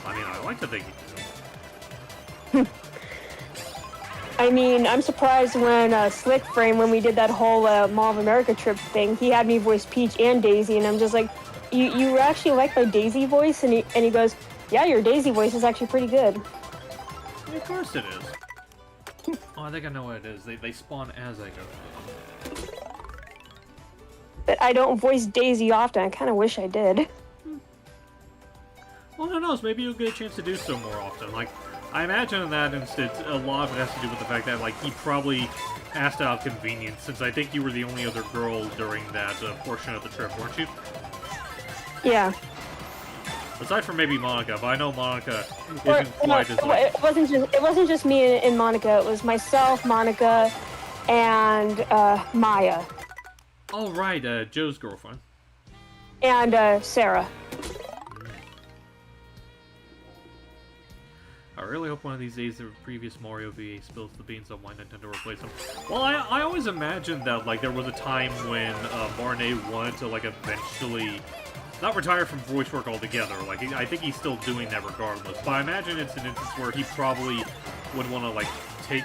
I mean, I like to think you do. I mean, I'm surprised when Slick Frame, when we did that whole Mall of America trip thing, he had me voice Peach and Daisy, and I'm just like, you actually like my Daisy voice? And he goes, yeah, your Daisy voice is actually pretty good. Yeah, of course it is. Oh, I think I know what it is. They spawn as I go. But I don't voice Daisy often. I kind of wish I did. Well, who knows? Maybe you'll get a chance to do so more often. Like, I imagine in that instance, a lot of it has to do with the fact that, like, he probably asked out of convenience, since I think you were the only other girl during that portion of the trip, weren't you? Yeah. Aside from maybe Monica, but I know Monica isn't quite as like... It wasn't just me and Monica. It was myself, Monica, and Maya. Oh, right, Joe's girlfriend. And Sarah. I really hope one of these days the previous Mario VA spills the beans on why Nintendo replaced them. Well, I always imagined that, like, there was a time when Marne wanted to, like, eventually not retire from voice work altogether. Like, I think he's still doing that regardless. But I imagine it's an instance where he probably would want to, like, take...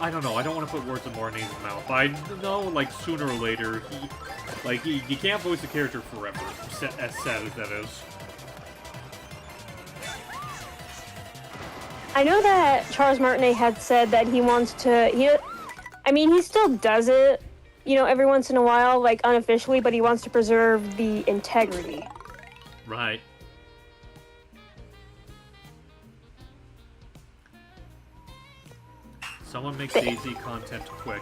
I don't know, I don't want to put words in Martin's mouth, but I know, like, sooner or later, you can't voice a character forever, as sad as that is. I know that Charles Martinet had said that he wants to, he still does it, every once in a while, like, unofficially, but he wants to preserve the integrity. Right. Someone makes Daisy content quick.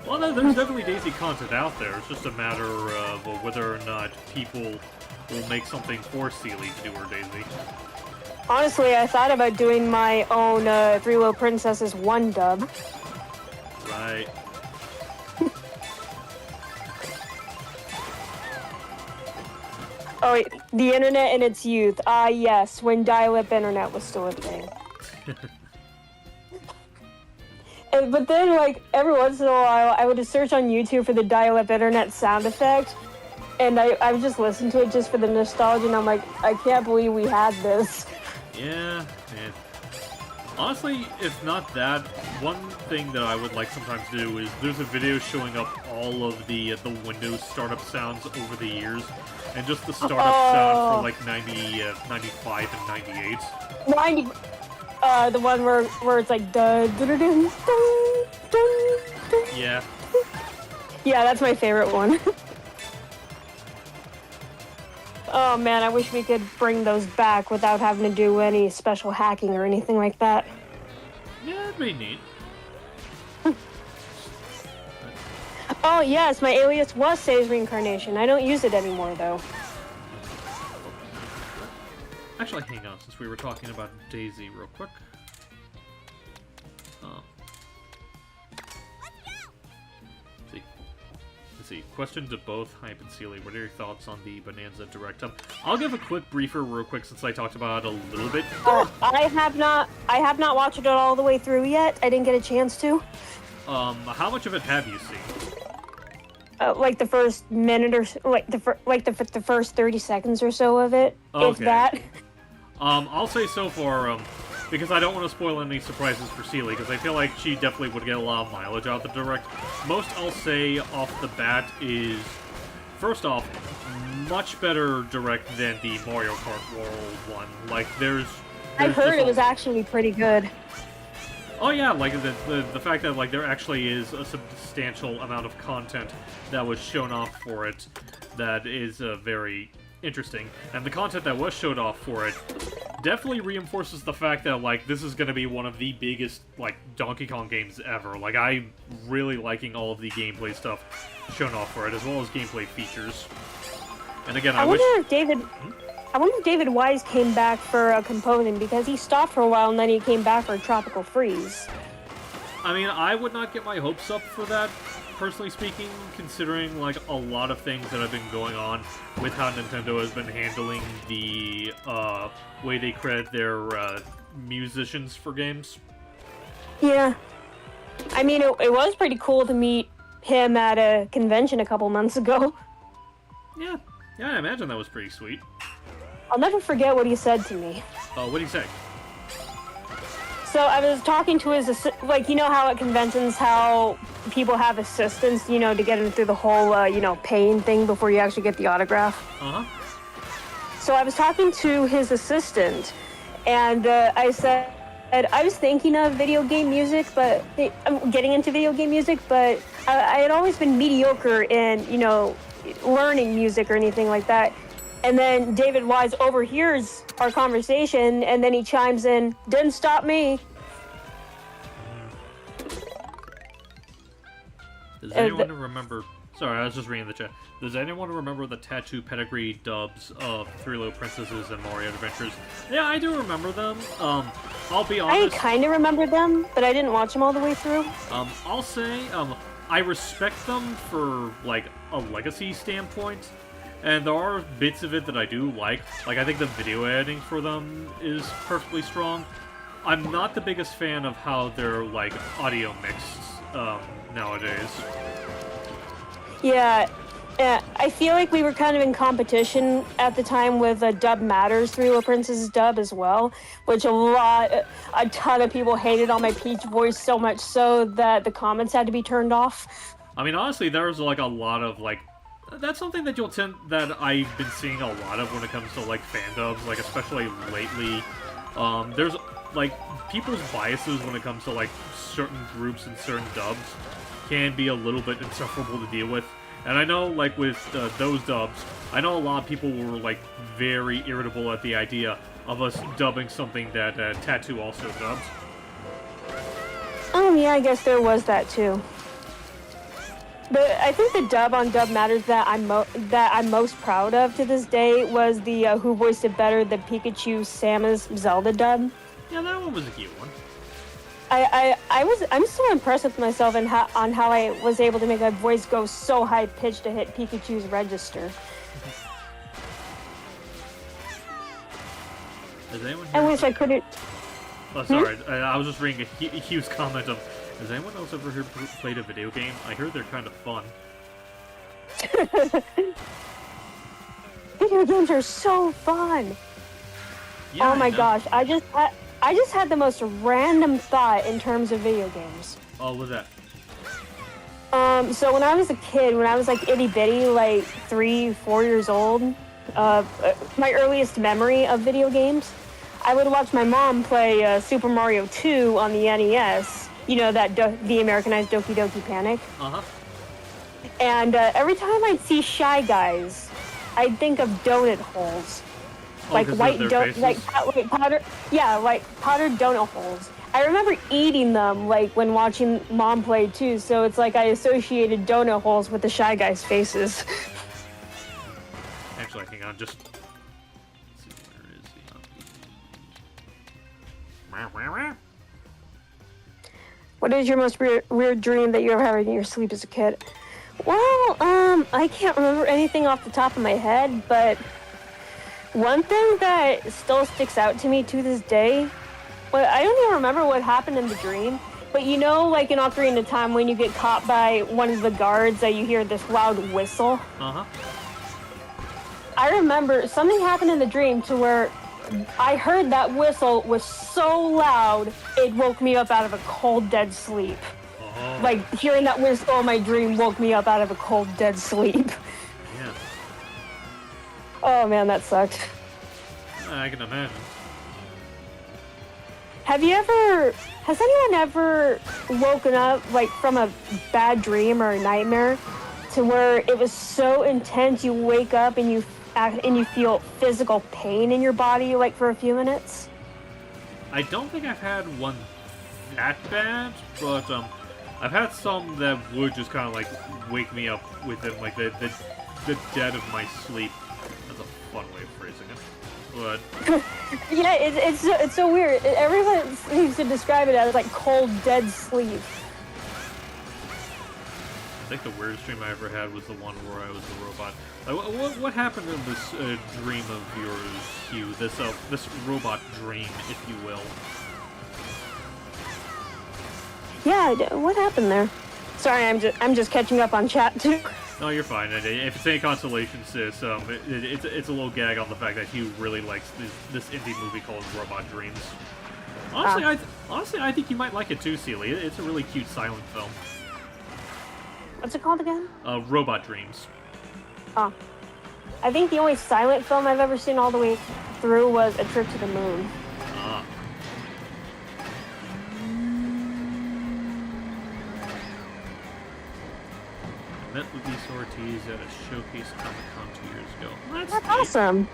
Well, no, there's definitely Daisy content out there. It's just a matter of whether or not people will make something for Celely to do her Daisy. Honestly, I thought about doing my own Three Little Princesses 1 dub. Right. Oh, wait, the internet in its youth. Ah, yes, when dial-up internet was still a thing. But then, like, every once in a while, I would just search on YouTube for the dial-up internet sound effect, and I would just listen to it just for the nostalgia, and I'm like, I can't believe we had this. Yeah, man. Honestly, if not that, one thing that I would like sometimes do is there's a video showing up all of the Windows startup sounds over the years, and just the startup sound for like 95 and 98. 90. The one where it's like dun dun dun dun dun dun. Yeah. Yeah, that's my favorite one. Oh man, I wish we could bring those back without having to do any special hacking or anything like that. Yeah, it'd be neat. Oh yes, my alias was Say's Reincarnation. I don't use it anymore though. Actually, hang on, since we were talking about Daisy real quick. Let's see. Question to both Hype and Celely. What are your thoughts on the Bonanza Direct? I'll give a quick briefer real quick since I talked about it a little bit. I have not watched it all the way through yet. I didn't get a chance to. How much of it have you seen? Like the first minute or so, the first 30 seconds or so of it, if that. I'll say so far, because I don't want to spoil any surprises for Celely, because I feel like she definitely would get a lot of mileage out of the Direct. Most I'll say off the bat is, first off, much better Direct than the Mario Kart World one. Like, there's I've heard it was actually pretty good. Oh yeah, like the fact that like there actually is a substantial amount of content that was shown off for it that is very interesting, and the content that was showed off for it definitely reinforces the fact that like this is going to be one of the biggest like Donkey Kong games ever. Like I'm really liking all of the gameplay stuff shown off for it, as well as gameplay features. And again, I wonder if David Wise came back for a component, because he stopped for a while and then he came back for Tropical Freeze. I mean, I would not get my hopes up for that, personally speaking, considering like a lot of things that have been going on with how Nintendo has been handling the way they credit their musicians for games. Yeah. I mean, it was pretty cool to meet him at a convention a couple months ago. Yeah, I imagine that was pretty sweet. I'll never forget what he said to me. What did he say? So I was talking to his, like, you know how at conventions, how people have assistants, to get him through the whole, paying thing before you actually get the autograph? Uh-huh. So I was talking to his assistant, and I said, I was thinking of video game music, but I'm getting into video game music, but I had always been mediocre in, learning music or anything like that. And then David Wise overhears our conversation, and then he chimes in, "Didn't stop me." Does anyone remember... Sorry, I was just reading the chat. Does anyone remember the Tattoo Pedigree dubs of Three Little Princesses and Mario Adventures? Yeah, I do remember them. I'll be honest... I kind of remember them, but I didn't watch them all the way through. I'll say, I respect them for, like, a legacy standpoint. And there are bits of it that I do like. Like, I think the video editing for them is perfectly strong. I'm not the biggest fan of how they're, like, audio mixed nowadays. Yeah, I feel like we were kind of in competition at the time with Dub Matters, Three Little Princesses dub as well, which a ton of people hated on my Peach voice, so much so that the comments had to be turned off. I mean, honestly, there's like a lot of like. That's something that that I've been seeing a lot of when it comes to like fan dubs, like especially lately. There's like people's biases when it comes to like certain groups and certain dubs can be a little bit insufferable to deal with. And I know, like, with those dubs, I know a lot of people were, like, very irritable at the idea of us dubbing something that Tattoo also dubs. Yeah, I guess there was that, too. But I think the dub on Dub Matters that I'm most proud of to this day was the Who Voiced It Better, the Pikachu Samus Zelda dub. Yeah, that one was a cute one. I'm so impressed with myself and on how I was able to make my voice go so high pitched to hit Pikachu's register. Has anyone I wish I couldn't. Oh, sorry. I was just reading a Hugh's comment of, has anyone else ever played a video game? I heard they're kind of fun. Video games are so fun. Yeah, oh my gosh, I just had the most random thought in terms of video games. Oh, what's that? So when I was a kid, when I was like itty bitty, like 3-4 years old, my earliest memory of video games, I would watch my mom play Super Mario 2 on the NES. You know, the Americanized Doki Doki Panic. Uh-huh. And every time I'd see Shy Guys, I'd think of donut holes. Like white powder, yeah, like powdered donut holes. I remember eating them like when watching Mom play too, so it's like I associated donut holes with the Shy Guys' faces. Actually, hang on, just... Let's see, where is he? What is your most weird dream that you ever had in your sleep as a kid? Well, I can't remember anything off the top of my head, but one thing that still sticks out to me to this day, well, I don't even remember what happened in the dream, but you know, like in Ocarina of Time, when you get caught by one of the guards, that you hear this loud whistle? Uh-huh. I remember something happened in the dream to where I heard that whistle was so loud, it woke me up out of a cold, dead sleep. Oh. Like, hearing that whistle in my dream woke me up out of a cold, dead sleep. Yeah. Oh man, that sucked. I can imagine. Has anyone ever woken up, like, from a bad dream or a nightmare to where it was so intense you wake up and you feel physical pain in your body, like, for a few minutes? I don't think I've had one that bad, but, I've had some that would just kind of, like, wake me up within, like, the dead of my sleep. That's a fun way of phrasing it. But... yeah, it's so weird. Everyone seems to describe it as, like, cold, dead sleep. I think the weirdest dream I ever had was the one where I was a robot. What happened in this dream of yours, Hugh? This robot dream, if you will. Yeah, what happened there? Sorry, I'm just catching up on chat too. No, you're fine. If it's any consolation, sis, it's a little gag on the fact that Hugh really likes this indie movie called Robot Dreams. Honestly, I think you might like it too, Celely. It's a really cute silent film. What's it called again? Robot Dreams. Oh. I think the only silent film I've ever seen all the way through was A Trip to the Moon. Ah. Met Luis Ortiz at a showcase Comic-Con 2 years ago. That's neat. Awesome.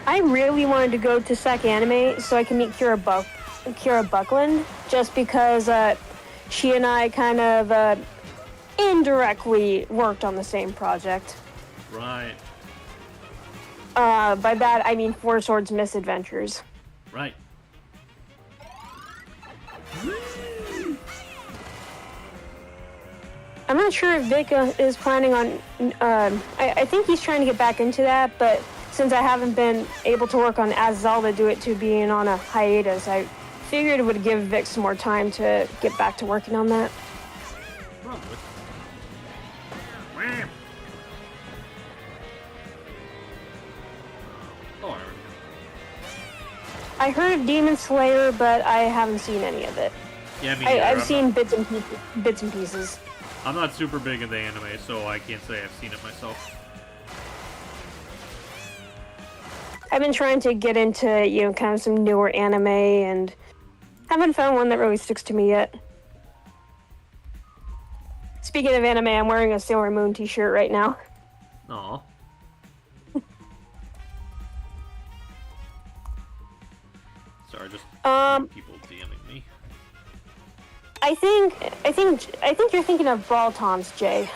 I really wanted to go to SAC Anime so I can meet Kira Buckland, just because she and I kind of indirectly worked on the same project. Right. By that, I mean Four Swords Misadventures. Right. I'm not sure if Vic is planning on... I think he's trying to get back into that, but since I haven't been able to work on As Zelda due to being on a hiatus, I figured it would give Vic some more time to get back to working on that. I heard of Demon Slayer, but I haven't seen any of it. Yeah, me neither. I've seen bits and pieces. I'm not super big into anime, so I can't say I've seen it myself. I've been trying to get into, kind of some newer anime, and haven't found one that really sticks to me yet. Speaking of anime, I'm wearing a Sailor Moon t-shirt right now. Aw. Sorry, just people DMing me. I think you're thinking of Brawl Taunts, Jay.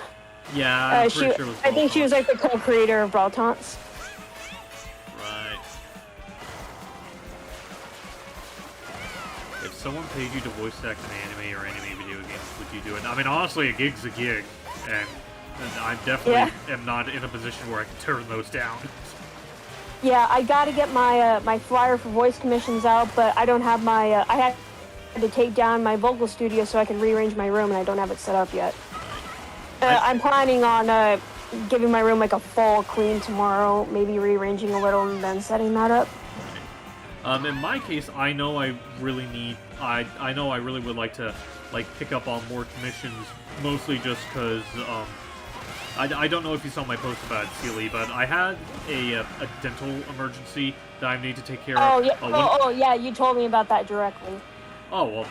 Yeah, I'm pretty sure it was I think she was like the co-creator of Brawl Taunts. Right. If someone paid you to voice act an anime or anime video games, would you do it? I mean, honestly, a gig's a gig, and I definitely am not in a position where I can turn those down. Yeah, I gotta get my my flyer for voice commissions out, but I don't have my. I had to take down my vocal studio so I can rearrange my room, and I don't have it set up yet. I'm planning on giving my room like a full clean tomorrow, maybe rearranging a little and then setting that up. In my case, I know I really need. I know I really would like to pick up on more commissions, mostly just because I don't know if you saw my post about Celely, but I had a dental emergency that I need to take care of. Yeah, you told me about that directly. Oh, well,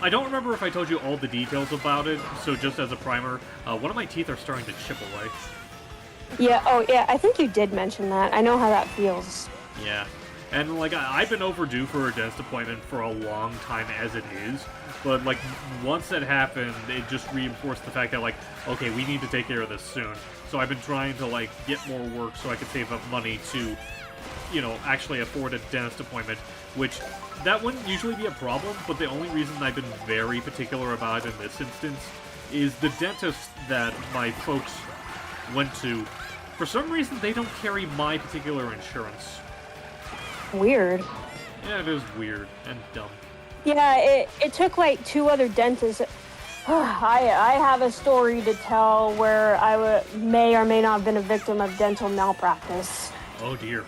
I don't remember if I told you all the details about it, so just as a primer, one of my teeth are starting to chip away. Yeah, I think you did mention that. I know how that feels. Yeah, and, I've been overdue for a dentist appointment for a long time as it is, but, once that happened, it just reinforced the fact that, okay, we need to take care of this soon. So I've been trying to, get more work so I could save up money to, actually afford a dentist appointment, which that wouldn't usually be a problem, but the only reason I've been very particular about it in this instance is the dentist that my folks went to, for some reason, they don't carry my particular insurance. Weird. Yeah, it is weird and dumb. Yeah, it took two other dentists. I have a story to tell where I may or may not have been a victim of dental malpractice. Oh dear.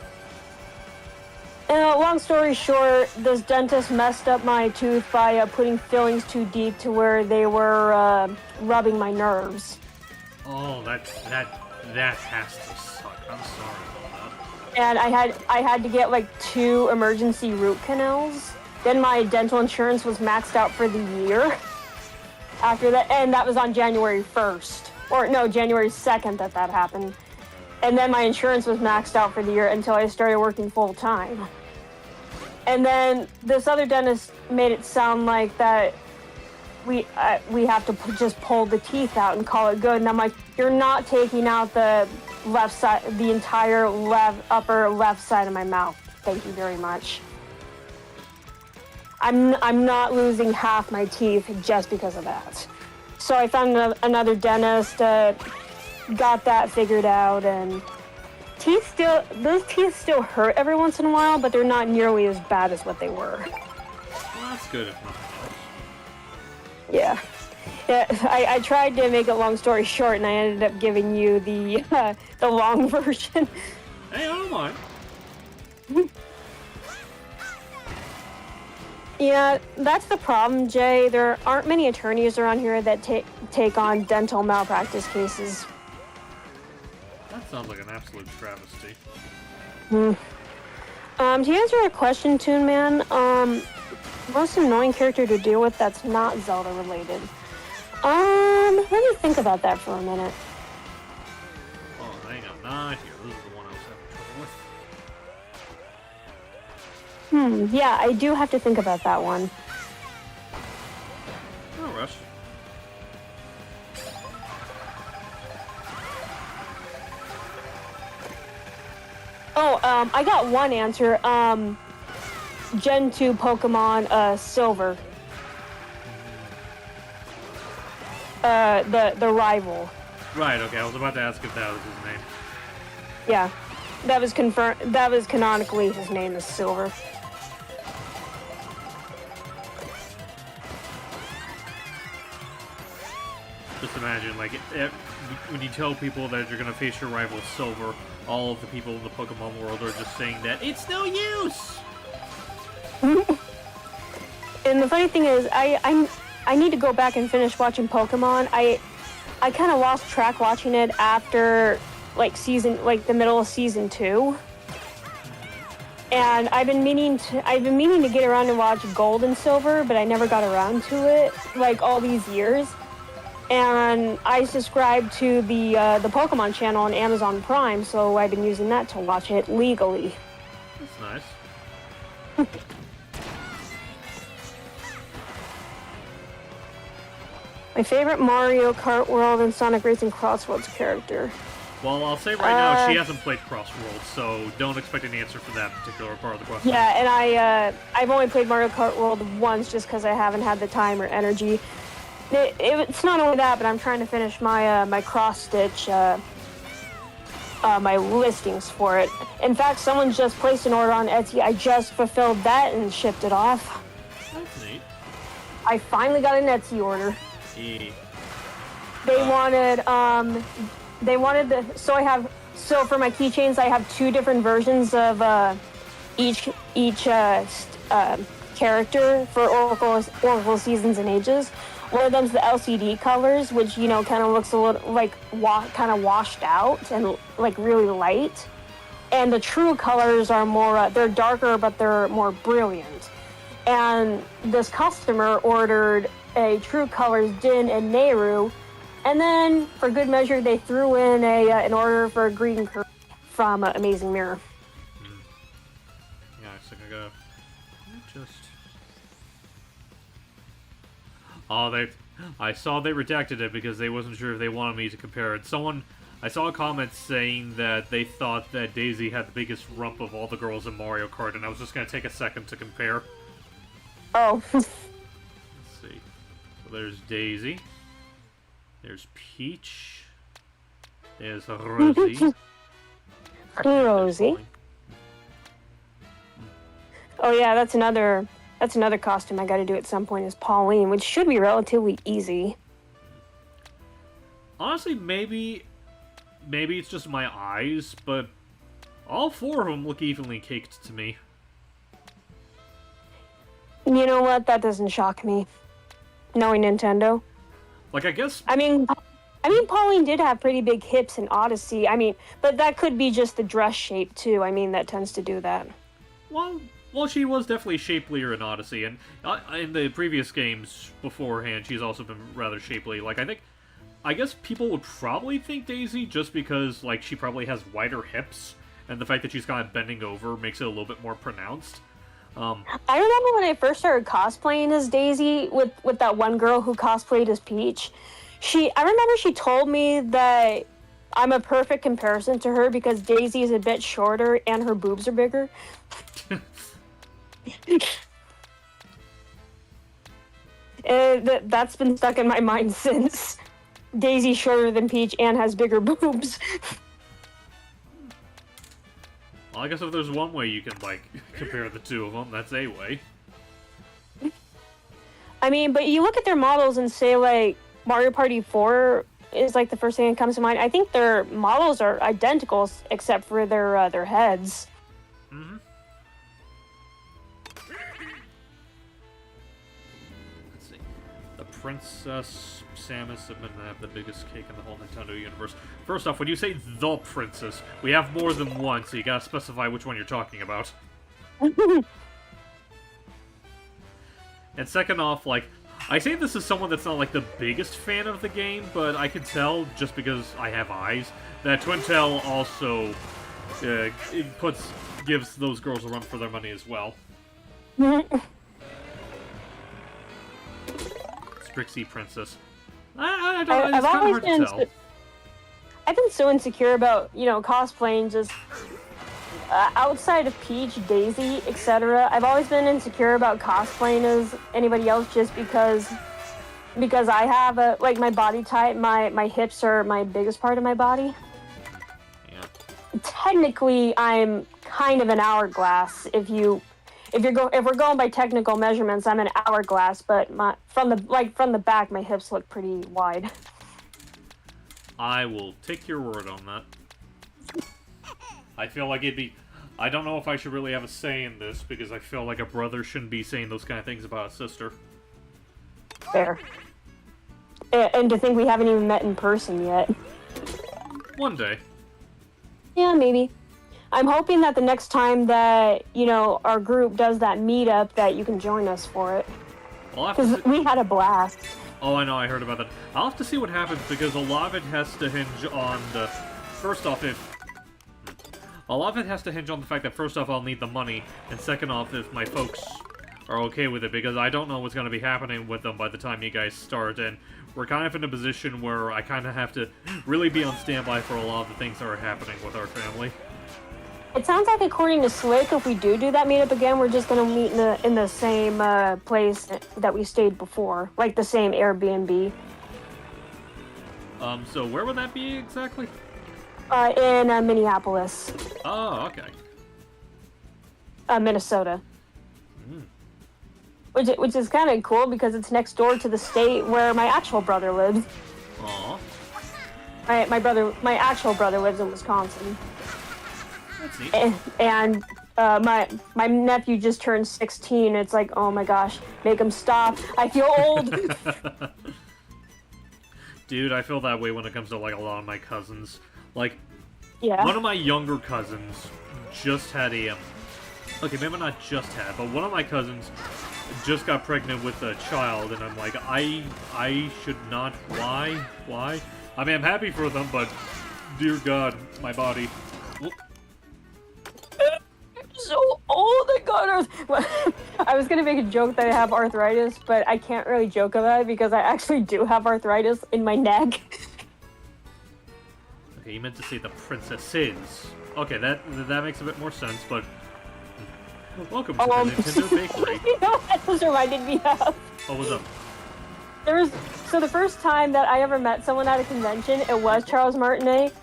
Long story short, this dentist messed up my tooth by putting fillings too deep to where they were rubbing my nerves. Oh, that has to suck. I'm sorry about that. And I had to get 2 emergency root canals. Then my dental insurance was maxed out for the year. After that, and that was on January 1st. Or no, January 2nd that happened. And then my insurance was maxed out for the year until I started working full time. And then this other dentist made it sound like that we have to just pull the teeth out and call it good. And I'm like, you're not taking out the left side, the entire upper left side of my mouth. Thank you very much. I'm not losing half my teeth just because of that. So I found another dentist, got that figured out, and those teeth still hurt every once in a while, but they're not nearly as bad as what they were. Well, that's good if nothing else. Yeah. I tried to make a long story short, and I ended up giving you the long version. Hey, I don't mind. Yeah, that's the problem, Jay. There aren't many attorneys around here that take on dental malpractice cases. That sounds like an absolute travesty. To answer your question, Toon Man, most annoying character to deal with that's not Zelda related. Let me think about that for a minute. Oh, hang on, not here. This is the one I was having trouble with. Yeah, I do have to think about that one. No rush. I got one answer. Gen 2 Pokemon, Silver. The rival. Right, okay, I was about to ask if that was his name. Yeah, that was confirmed. That was canonically his name is Silver. Just imagine, when you tell people that you're gonna face your rival Silver, all of the people in the Pokemon world are just saying that it's no use! And the funny thing is, I need to go back and finish watching Pokemon. I kind of lost track watching it after like the middle of season 2. And I've been meaning to get around and watch Gold and Silver, but I never got around to it like all these years. And I subscribed to the Pokemon channel on Amazon Prime, so I've been using that to watch it legally. That's nice. My favorite Mario Kart World and Sonic Racing Crossroads character. Well, I'll say right now, she hasn't played Crossworld, so don't expect an answer for that particular part of the question. Yeah, and I've only played Mario Kart World once just because I haven't had the time or energy. It's not only that, but I'm trying to finish my my cross-stitch, my listings for it. In fact, someone just placed an order on Etsy. I just fulfilled that and shipped it off. That's neat. I finally got an Etsy order. Yeah. They wanted so for my keychains I have 2 different versions of each character for Oracle Seasons and Ages. One of them's the LCD colors, which kind of looks a little like kind of washed out and like really light. And the true colors are more they're darker, but they're more brilliant. And this customer ordered a True Colors Din and Nehru. And then, for good measure, they threw in an order for a green curve from Amazing Mirror. Yeah, so I gotta just... Oh, I saw they redacted it because they wasn't sure if they wanted me to compare it. I saw a comment saying that they thought that Daisy had the biggest rump of all the girls in Mario Kart, and I was just gonna take a second to compare. Oh. Let's see. So there's Daisy. There's Peach. There's Rosie. Rosie. Oh yeah, that's another costume I got to do at some point is Pauline, which should be relatively easy. Honestly, maybe it's just my eyes, but all 4 of them look evenly caked to me. You know what? That doesn't shock me. Knowing Nintendo. Like, I guess... I mean, Pauline did have pretty big hips in Odyssey. I mean, but that could be just the dress shape, too. I mean, that tends to do that. Well, she was definitely shapelier in Odyssey, and in the previous games beforehand, she's also been rather shapely. Like, I guess people would probably think Daisy just because, like, she probably has wider hips, and the fact that she's kind of bending over makes it a little bit more pronounced. I remember when I first started cosplaying as Daisy with that one girl who cosplayed as Peach. I remember she told me that I'm a perfect comparison to her because Daisy is a bit shorter and her boobs are bigger. That's been stuck in my mind since. Daisy's shorter than Peach and has bigger boobs. Well, I guess if there's one way you can, like, compare the 2 of them, that's a way. I mean, but you look at their models and say, like, Mario Party 4 is, like, the first thing that comes to mind. I think their models are identical, except for their heads. Mm-hmm. Let's see. The Princess Samus are going to have the biggest cake in the whole Nintendo universe. First off, when you say the princess, we have more than one, so you gotta specify which one you're talking about. And second off, like, I say this as someone that's not, like, the biggest fan of the game, but I can tell, just because I have eyes, that Twintel also gives those girls a run for their money as well. Strixie Princess. I don't know, it's kind of hard to tell. I've been so insecure about, cosplaying just outside of Peach, Daisy, etc. I've always been insecure about cosplaying as anybody else just because I have my body type, my hips are my biggest part of my body. Yeah. Technically, I'm kind of an hourglass. If we're going by technical measurements, I'm an hourglass, but from the back, my hips look pretty wide. I will take your word on that. I feel like it'd be I don't know if I should really have a say in this, because I feel like a brother shouldn't be saying those kind of things about a sister. Fair. And to think we haven't even met in person yet. One day. Yeah, maybe. I'm hoping that the next time that, you know, our group does that meetup, that you can join us for it. Because we had a blast. Oh, I know, I heard about that. I'll have to see what happens, because a lot of it has to hinge on the... First off, a lot of it has to hinge on the fact that, first off, I'll need the money, and second off, if my folks are okay with it, because I don't know what's going to be happening with them by the time you guys start, and we're kind of in a position where I kind of have to really be on standby for a lot of the things that are happening with our family. It sounds like, according to Slick, if we do that meetup again, we're just going to meet in the same place that we stayed before, like the same Airbnb. So where would that be exactly? In Minneapolis. Oh, okay. Minnesota. Which is kind of cool because it's next door to the state where my actual brother lives. Aww. My actual brother lives in Wisconsin. That's neat. And my nephew just turned 16. It's like, oh my gosh, make him stop. I feel old. Dude, I feel that way when it comes to like a lot of my cousins. Like, yeah. One of my younger cousins just had a okay, maybe not just had, but one of my cousins just got pregnant with a child, and I'm like, I should not. Why? I mean, I'm happy for them, but dear God, my body. Whoop. So old, I was gonna make a joke that I have arthritis, but I can't really joke about it because I actually do have arthritis in my neck. Okay, you meant to say the princesses. Okay, that makes a bit more sense, but welcome to the Nintendo Bakery. You know what that just reminded me of? Oh, what's up? So the first time that I ever met someone at a convention, it was Charles Martinet.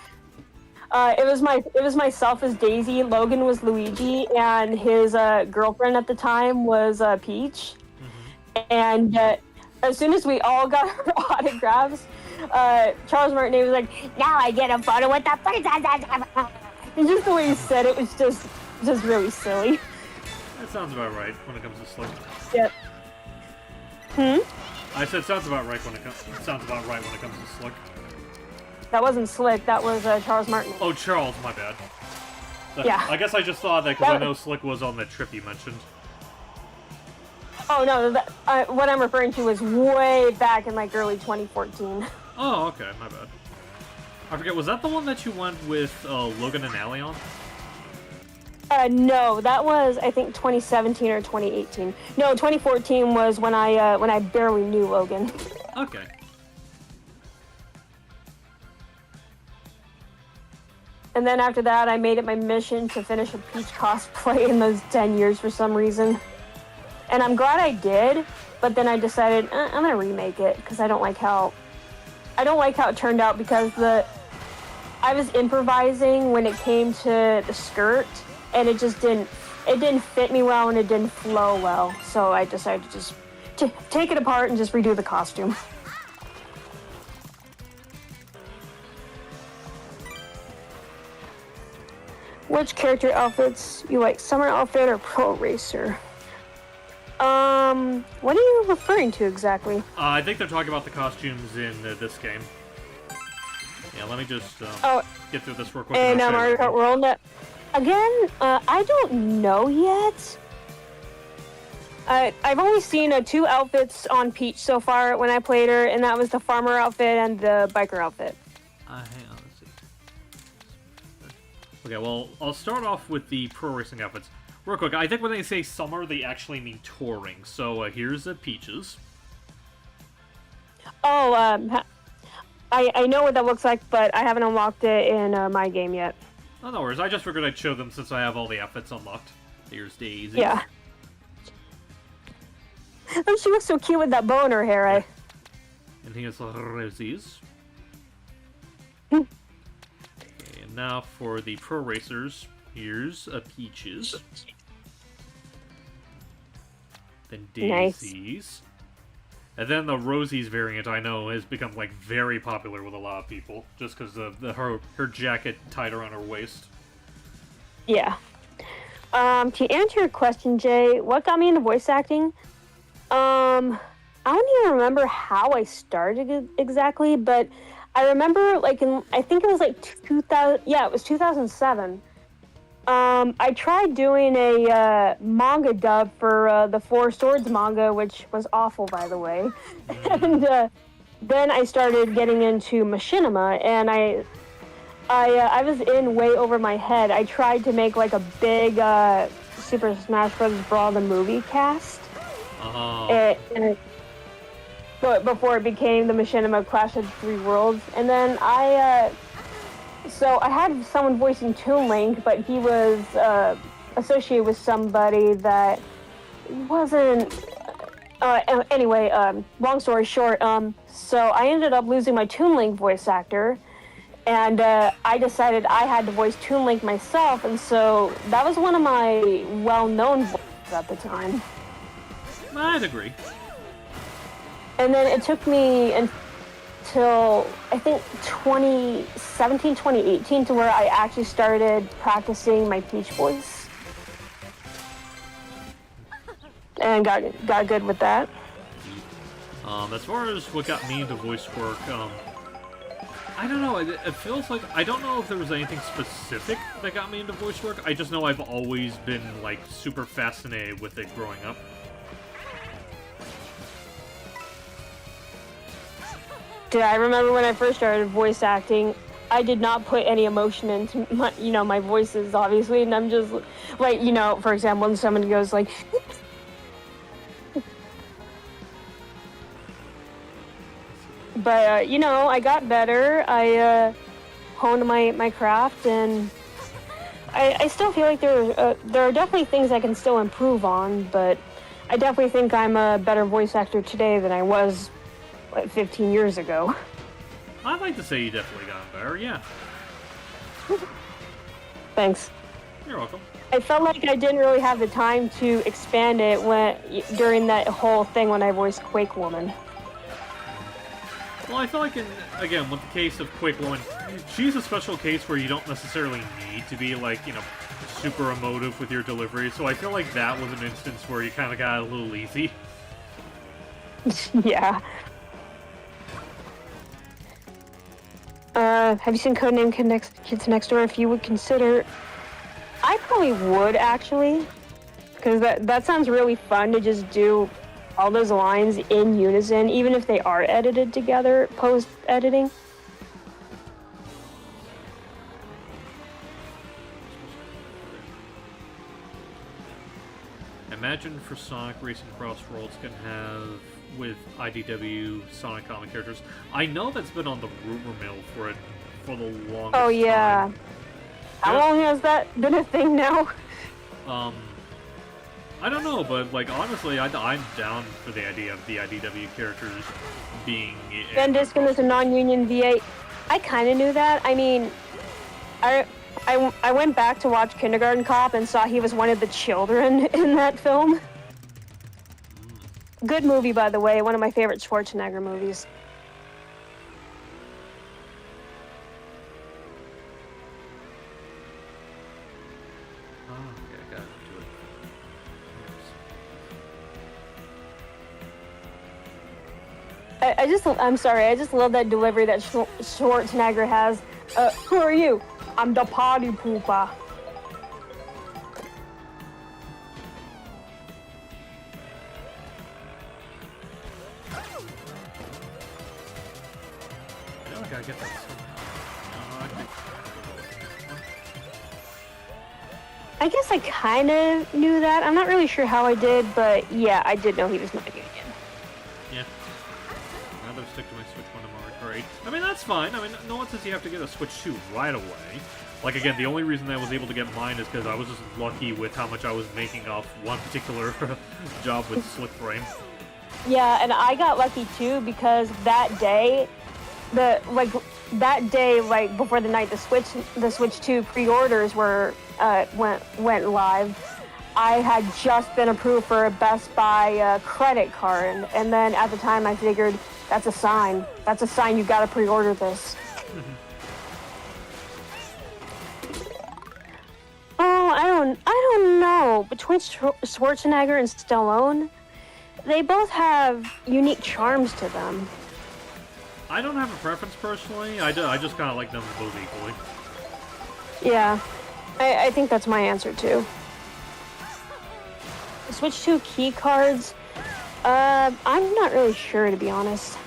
It was myself as Daisy, Logan was Luigi, and his girlfriend at the time was Peach. Mm-hmm. And as soon as we all got our autographs, Charles Martinet was like, "Now I get a photo with the princess." And just the way he said it was just really silly. That sounds about right when it comes to Slick. Yep. I said sounds about right when it comes to Slick. That wasn't Slick, that was Charles Martinet. Oh, Charles, my bad. Yeah. I guess I just thought that because I know Slick was on the trip you mentioned. Oh, no, what I'm referring to was way back in, like, early 2014. Oh, okay, my bad. I forget, was that the one that you went with Logan and Allie on? No, that was, I think, 2017 or 2018. No, 2014 was when I barely knew Logan. Okay. And then after that, I made it my mission to finish a Peach cosplay in those 10 years for some reason. And I'm glad I did, but then I decided I'm gonna remake it because I don't like how it turned out because I was improvising when it came to the skirt, and it just didn't fit me well and it didn't flow well. So I decided to just take it apart and just redo the costume. Which character outfits you like, summer outfit or pro racer? What are you referring to exactly? I think they're talking about the costumes in this game. Yeah, let me just get through this real quick. In Mario Kart World, again, I don't know yet. I've only seen 2 outfits on Peach so far when I played her, and that was the farmer outfit and the biker outfit. Hang on, let's see. Okay, well, I'll start off with the pro racing outfits. Real quick, I think when they say summer, they actually mean touring. So here's Peaches. Oh, I know what that looks like, but I haven't unlocked it in my game yet. Oh, no worries. I just figured I'd show them since I have all the outfits unlocked. Here's Daisy. Yeah. Oh, she looks so cute with that bow in her hair, eh? And here's Rosie's. Hmm. Okay, and now for the pro racers, here's Peaches. Then Daisy's. Nice. And then the Rosie's variant, I know, has become, like, very popular with a lot of people. Just because of her jacket tied around her waist. Yeah. To answer your question, Jay, what got me into voice acting? I don't even remember how I started exactly, but I remember like I think it was like 2000. Yeah, it was 2007. I tried doing a manga dub for the Four Swords manga, which was awful, by the way. And then I started getting into machinima, and I was in way over my head. I tried to make like a big Super Smash Bros. Brawl the movie cast. But before it became the Machinima Clash of the Three Worlds. And then so I had someone voicing Toon Link, but he was associated with somebody that wasn't. Anyway, long story short, so I ended up losing my Toon Link voice actor, and I decided I had to voice Toon Link myself, and so that was one of my well-known voices at the time. I'd agree. And then it took me until, I think, 2017, 2018 to where I actually started practicing my Peach voice. And got good with that. As far as what got me into voice work, I don't know, it feels like, I don't know if there was anything specific that got me into voice work. I just know I've always been, like, super fascinated with it growing up. Dude, I remember when I first started voice acting, I did not put any emotion into my voices, obviously, and I'm just, like, for example, when someone goes, like... But, I got better, I honed my craft, and I still feel like there are definitely things I can still improve on, but I definitely think I'm a better voice actor today than I was 15 years ago. I'd like to say you definitely got better, yeah. Thanks. You're welcome. I felt like I didn't really have the time to expand it during that whole thing when I voiced Quake Woman. Well, I feel like, again, with the case of Quake Woman, she's a special case where you don't necessarily need to be, like, super emotive with your delivery, so I feel like that was an instance where you kind of got a little easy. Yeah. Have you seen Codename Kids Next Door? If you would consider... I probably would, actually. Because that sounds really fun to just do all those lines in unison, even if they are edited together, post-editing. Imagine for Sonic Racing Cross Worlds can have with IDW Sonic comic characters. I know that's been on the rumor mill for the longest Oh yeah. time. How long has that been a thing now? I don't know, but like honestly, I'm down for the idea of the IDW characters being. Ben Diskin is a non-union VA. I kind of knew that. I mean, I went back to watch Kindergarten Cop and saw he was one of the children in that film. Good movie, by the way. One of my favorite Schwarzenegger movies. Oh, okay, I got to do it. I'm sorry, I just love that delivery that Schwarzenegger has. Who are you? I'm the party pooper. I know I gotta get that somehow. I guess I kind of knew that. I'm not really sure how I did, but yeah, I did know he was non-union. Yeah. I'd rather stick to my Switch 1 to Mario Kart 8. I mean, that's fine. I mean, no one says you have to get a Switch 2 right away. Like, again, the only reason I was able to get mine is because I was just lucky with how much I was making off one particular job with Slip Frame. Yeah, and I got lucky too because that day, before the night the Switch 2 pre-orders were went live, I had just been approved for a Best Buy credit card, and then at the time I figured that's a sign. That's a sign you gotta pre-order this. Oh, I don't between Schwarzenegger and Stallone, they both have unique charms to them. I don't have a preference personally. I just kind of like them both equally. Yeah, I think that's my answer too. Switch to key cards. I'm not really sure, to be honest.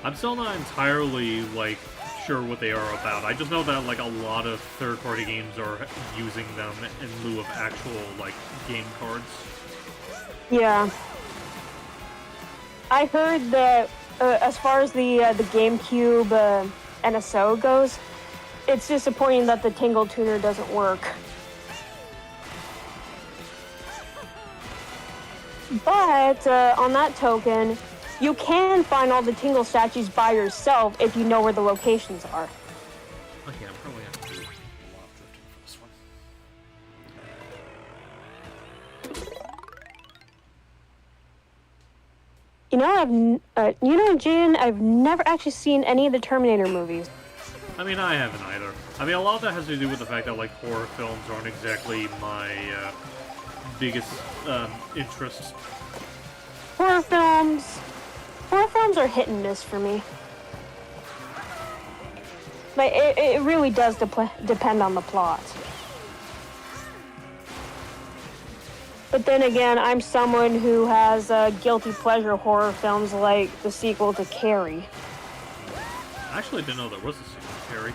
I'm still not entirely, like, sure what they are about. I just know that, like, a lot of third-party games are using them in lieu of actual, like, game cards. Yeah. I heard that as far as the GameCube NSO goes, it's disappointing that the Tingle Tuner doesn't work. But on that token, you can find all the Tingle statues by yourself if you know where the locations are. Okay, I'm probably have to do a lot of drifting for this one. You know, Jan, I've never actually seen any of the Terminator movies. I mean, I haven't either. I mean, a lot of that has to do with the fact that, like, horror films aren't exactly my biggest interests. Horror films are hit and miss for me. Like, it really does depend on the plot. But then again, I'm someone who has guilty pleasure horror films like the sequel to Carrie. I actually didn't know there was a sequel to Carrie.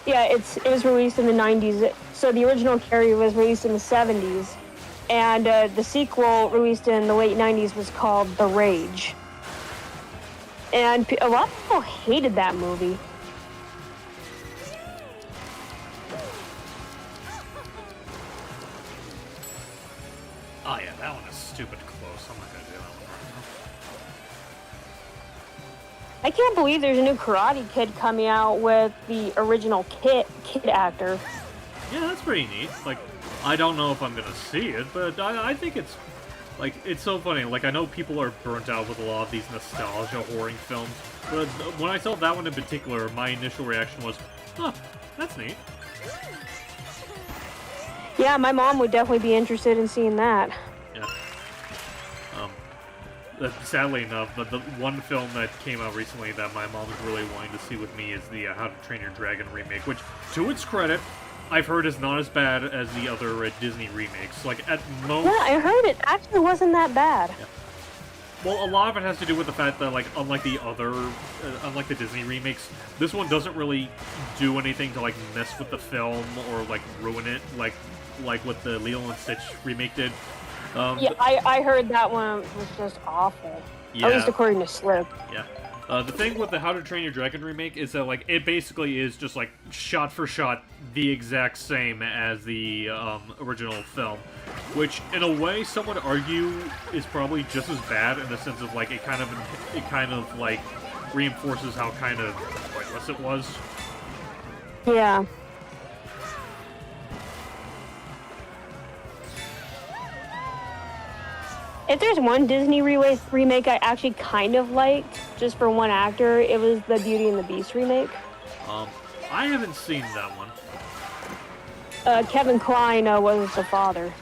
Yeah, it was released in the 90s. So the original Carrie was released in the 70s. And the sequel, released in the late 90s, was called The Rage. And a lot of people hated that movie. Oh yeah, that one is stupid close. I'm not gonna do that one right now. I can't believe there's a new Karate Kid coming out with the original kid actor. Yeah, that's pretty neat. Like, I don't know if I'm gonna see it, but I think it's, like, it's so funny. Like, I know people are burnt out with a lot of these nostalgia whoring films, but when I saw that one in particular, my initial reaction was, huh, that's neat. Yeah, my mom would definitely be interested in seeing that. Yeah. Sadly enough, the one film that came out recently that my mom is really wanting to see with me is the How to Train Your Dragon remake, which, to its credit, I've heard is not as bad as the other Disney remakes. Like, at most... Yeah, I heard it actually wasn't that bad. Yeah. Well, a lot of it has to do with the fact that, like, unlike the Disney remakes, this one doesn't really do anything to, like, mess with the film or, like, ruin it, like what the Lilo and Stitch remake did. Yeah, I heard that one was just awful. Yeah. At least according to Slip. Yeah. The thing with the How to Train Your Dragon remake is that, like, it basically is just, like, shot for shot the exact same as the original film, which, in a way, some would argue is probably just as bad in the sense of, like, it kind of like reinforces how kind of pointless it was. Yeah. If there's one Disney remake I actually kind of liked, just for one actor, it was the Beauty and the Beast remake. I haven't seen that one. Kevin Kline was the father.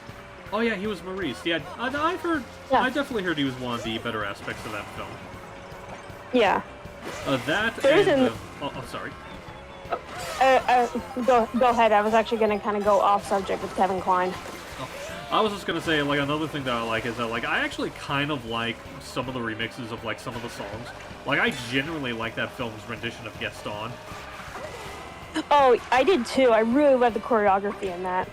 Oh yeah, he was Maurice. Yeah, I've heard. Yeah. I definitely heard he was one of the better aspects of that film. Yeah. That There's and... sorry. Go ahead. I was actually going to kind of go off subject with Kevin Kline. I was just gonna say, like, another thing that I like is that, like, I actually kind of like some of the remixes of, like, some of the songs. Like, I genuinely like that film's rendition of Gaston. Oh, I did too. I really love the choreography in that.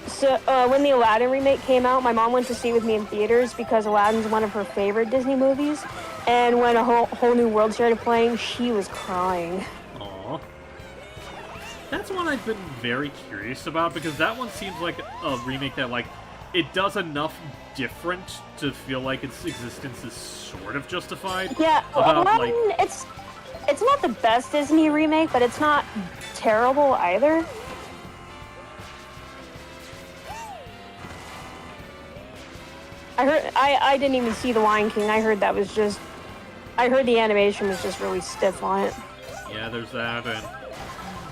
So, when the Aladdin remake came out, my mom went to see it with me in theaters because Aladdin's one of her favorite Disney movies. And when A Whole New World started playing, she was crying. Aww. That's one I've been very curious about, because that one seems like a remake that, like, it does enough different to feel like its existence is sort of justified. Yeah, about, Aladdin, like... it's not the best Disney remake, but it's not terrible either. I didn't even see The Lion King. I heard that was just I heard the animation was just really stiff on it. Yeah, there's that, and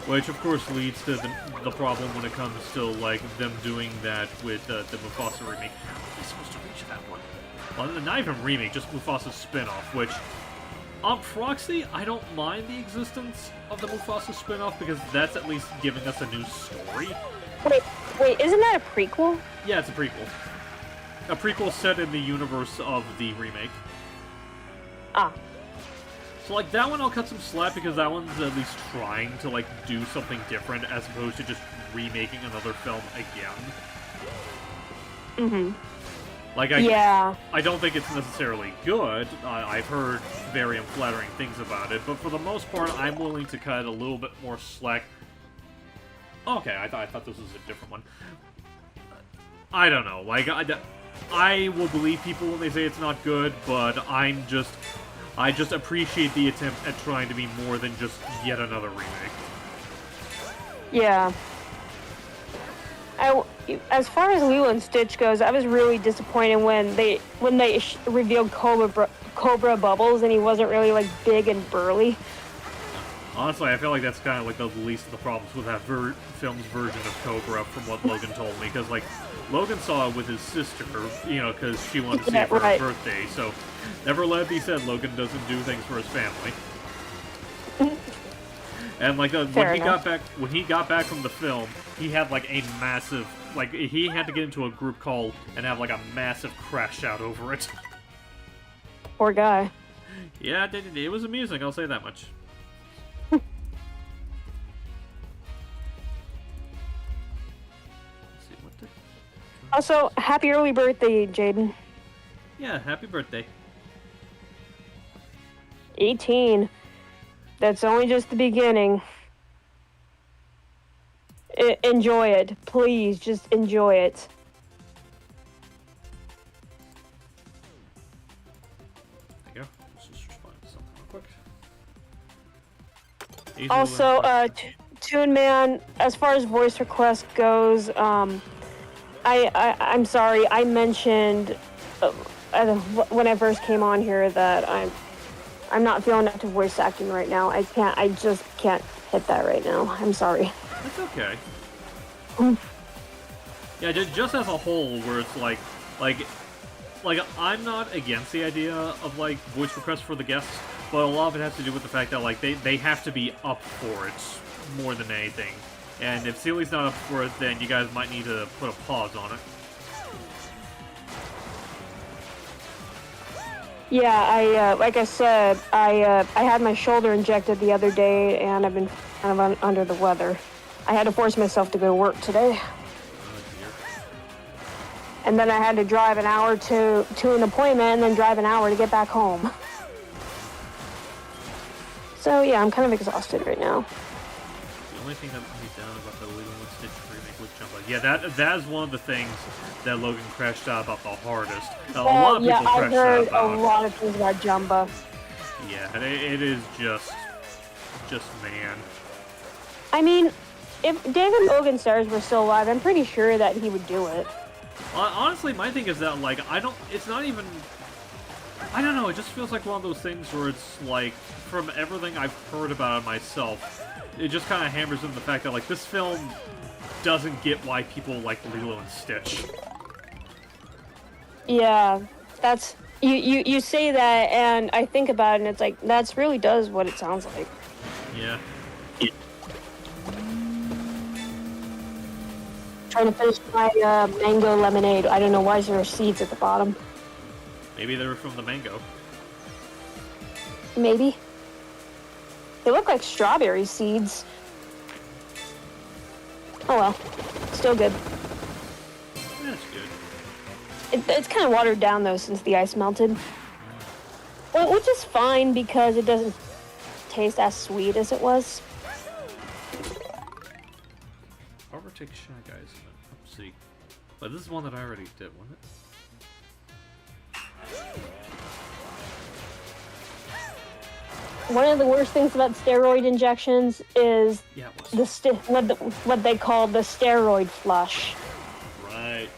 which of course leads to the problem when it comes to like them doing that with the Mufasa remake. How am I supposed to reach that one? Well, not even remake, just Mufasa's spin-off, which on proxy, I don't mind the existence of the Mufasa spin-off because that's at least giving us a new story. Wait, isn't that a prequel? Yeah, it's a prequel. A prequel set in the universe of the remake. Ah. So, like, that one I'll cut some slack because that one's at least trying to, like, do something different as opposed to just remaking another film again. Mm-hmm. Like, I don't think it's necessarily good. I've heard very unflattering things about it, but for the most part, I'm willing to cut a little bit more slack. Okay, I thought this was a different one. I don't know. Like, I will believe people when they say it's not good, but I just appreciate the attempt at trying to be more than just yet another remake. Yeah. As far as Lilo and Stitch goes, I was really disappointed when they revealed Cobra Bubbles and he wasn't really like big and burly. Honestly, I feel like that's kind of like the least of the problems with that film's version of Cobra from what Logan told me. Because, like, Logan saw it with his sister, you know, because she wanted to see it for her birthday. So, never let it be said Logan doesn't do things for his family. And, like, when he got back from the film, he had, like, a massive, like, he had to get into a group call and have, like, a massive crash out over it. Poor guy. Yeah, it was amusing, I'll say that much. Also, happy early birthday, Jaden. Yeah, happy birthday. 18. That's only just the beginning. Enjoy it. Please, just enjoy it. There you go. Let's just find something real quick. Also, Toon Man, as far as voice request goes, I'm sorry, I mentioned when I first came on here that I'm not feeling up to voice acting right now. I just can't hit that right now. I'm sorry. That's okay. Yeah, just as a whole, where it's like I'm not against the idea of like voice requests for the guests, but a lot of it has to do with the fact that like they have to be up for it more than anything. And if Celly's not up for it, then you guys might need to put a pause on it. Yeah, like I said, I had my shoulder injected the other day, and I've been kind of under the weather. I had to force myself to go to work today. And then I had to drive an hour to an appointment, and then drive an hour to get back home. So yeah, I'm kind of exhausted right now. The only thing that let me down about the Lilo and Stitch remake was Jumbo. Yeah, that is one of the things that Logan crashed out about the hardest. A lot of people crashed out about. Yeah, I heard a lot of things about Jumbo. Yeah, and it is just man. I mean, if David Logan stars were still alive, I'm pretty sure that he would do it. Honestly, my thing is that, like, it's not even, I don't know, it just feels like one of those things where it's, like, from everything I've heard about it myself, it just kind of hammers in the fact that, like, this film doesn't get why people like Lilo and Stitch. Yeah, that's, you say that, and I think about it, and it's like, that's really does what it sounds like. Yeah. Trying to finish my mango lemonade. I don't know why there are seeds at the bottom. Maybe they were from the mango. Maybe. They look like strawberry seeds. Oh well. Still good. That's good. It's kind of watered down though since the ice melted. Well, which is fine because it doesn't taste as sweet as it was. Overtake Shy Guys. Let's see. But this is one that I already did, wasn't it? One of the worst things about steroid injections is what they call the steroid flush. Right.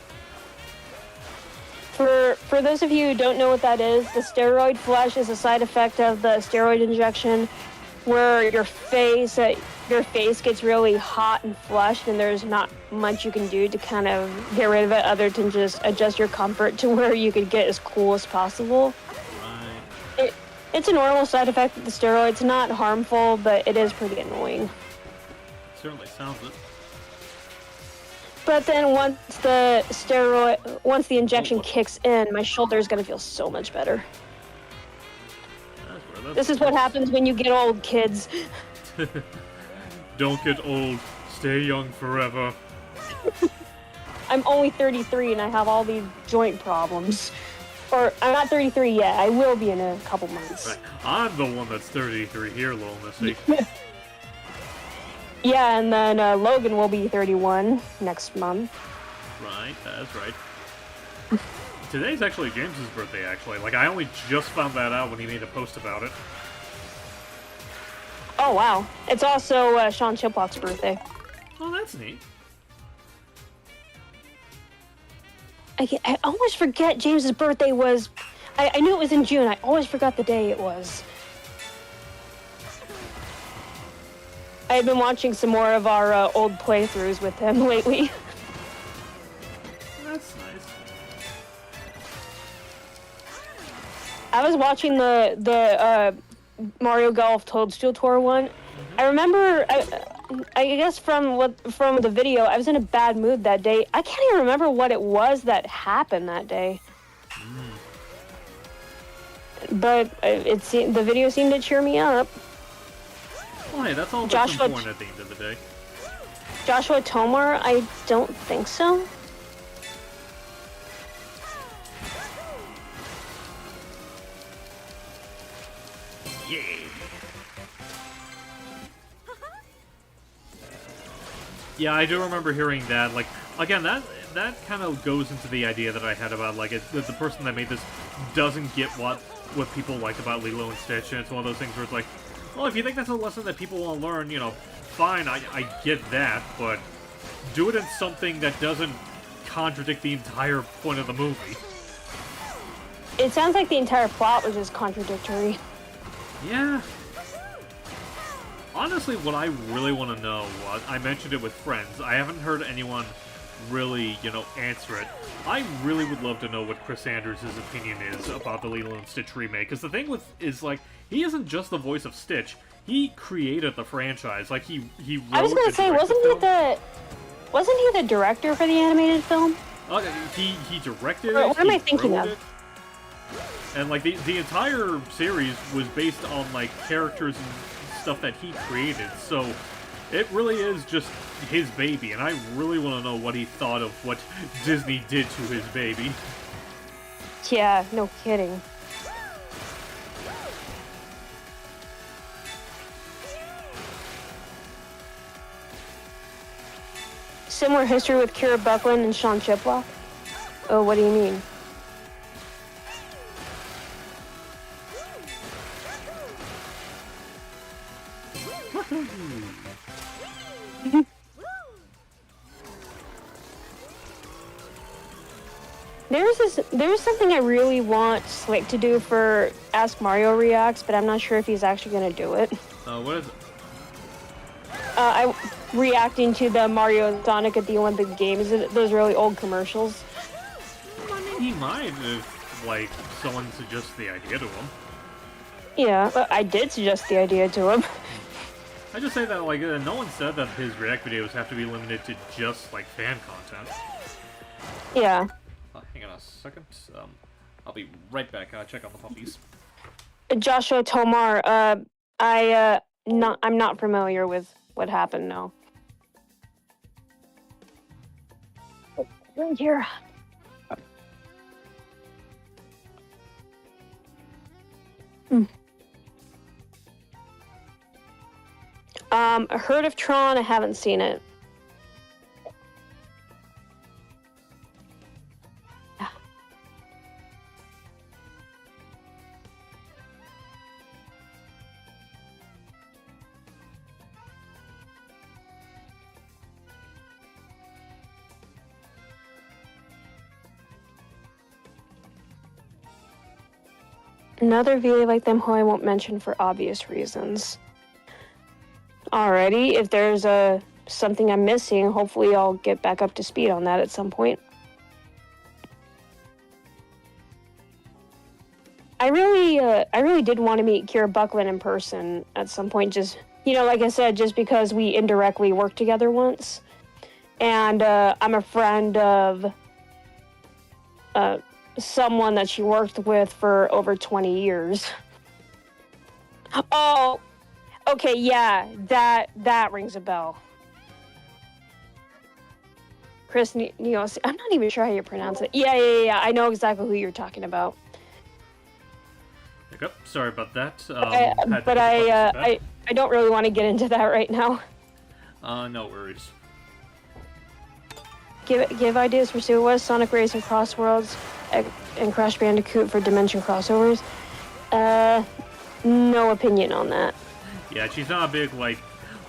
For those of you who don't know what that is, the steroid flush is a side effect of the steroid injection, where your face gets really hot and flushed, and there's not much you can do to kind of get rid of it other than just adjust your comfort to where you could get as cool as possible. Right. It's a normal side effect of the steroids, not harmful, but it is pretty annoying. It certainly sounds it. But then once the injection kicks in, my shoulder is gonna feel so much better. This is what happens when you get old, kids. Don't get old. Stay young forever. I'm only 33 and I have all these joint problems. Or, I'm not 33 yet. I will be in a couple months. Right. I'm the one that's 33 here, little missy. Yeah, and then Logan will be 31 next month. Right, that's right. Today's actually James's birthday, actually. Like, I only just found that out when he made a post about it. Oh, wow. It's also Sean Chiplock's birthday. Oh, that's neat. I always forget James's birthday was... I knew it was in June. I always forgot the day it was. I had been watching some more of our old playthroughs with him lately. That's nice. I was watching the Mario Golf Toadstool Tour one. I remember, I guess from the video, I was in a bad mood that day. I can't even remember what it was that happened that day. But the video seemed to cheer me up. Well, hey, that's all that's important at the end of the day. Joshua Tomar, I don't think so. Yeah. Yeah, I do remember hearing that. Like, again, that kind of goes into the idea that I had about, like, that the person that made this doesn't get what people like about Lilo and Stitch, and it's one of those things where it's like, well, if you think that's a lesson that people want to learn, you know, fine, I get that, but do it in something that doesn't contradict the entire point of the movie. It sounds like the entire plot was just contradictory. Yeah. Honestly, what I really want to know was, I mentioned it with friends, I haven't heard anyone really, you know, answer it. I really would love to know what Chris Sanders' opinion is about the Lilo and Stitch remake, because the thing is, like, he isn't just the voice of Stitch, he created the franchise. Like, he wrote... I was gonna say, wasn't he the director for the animated film? He directed it. What am I thinking of? And, like, the entire series was based on, like, characters and stuff that he created, so it really is just his baby, and I really want to know what he thought of what Disney did to his baby. Yeah, no kidding. Similar history with Kira Buckland and Sean Chiplock? Oh, what do you mean? There's something I really want Slick to do for Ask Mario Reacts, but I'm not sure if he's actually gonna do it. What is it? I'm reacting to the Mario and Sonic at the Olympic Games, those really old commercials. I mean, he might if, like, someone suggests the idea to him. Yeah, I did suggest the idea to him. I just say that, like, no one said that his React videos have to be limited to just, like, fan content. Yeah. Hang on a second. I'll be right back. Check on the puppies. Joshua Tomar, I'm not familiar with what happened, no. Right here. Heard of Tron, I haven't seen it. Another VA like them who I won't mention for obvious reasons. Alrighty, if there's something I'm missing, hopefully I'll get back up to speed on that at some point. I really did want to meet Kira Buckland in person at some point, just, like I said, just because we indirectly worked together once. And I'm a friend of someone that she worked with for over 20 years. Oh, okay, yeah, that rings a bell. Chris Neos, I'm not even sure how you pronounce it. Yeah, I know exactly who you're talking about. Yep, sorry about that. But I don't really want to get into that right now. No worries. Give ideas for Suicide, Sonic Race and Cross Worlds, and Crash Bandicoot for Dimension crossovers. No opinion on that. Yeah, she's not a big, like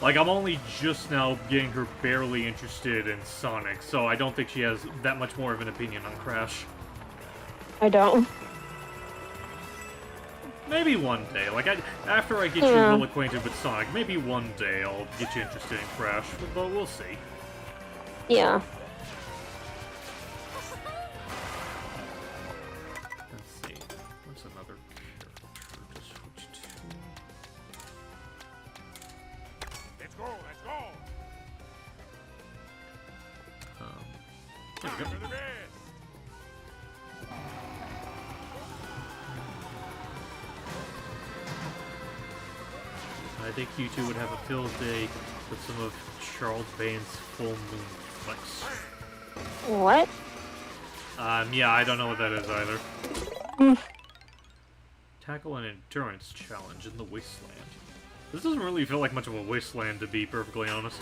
I'm only just now getting her barely interested in Sonic, so I don't think she has that much more of an opinion on Crash. I don't. Maybe one day, like, after I get you well acquainted with Sonic, maybe one day I'll get you interested in Crash, but we'll see. Yeah. Let's see, what's another character to switch to? Let's go! There we go. I think you two would have a field day with some of Charles Bain's full moon flicks. What? Yeah, I don't know what that is either. Tackle an endurance challenge in the wasteland. This doesn't really feel like much of a wasteland, to be perfectly honest.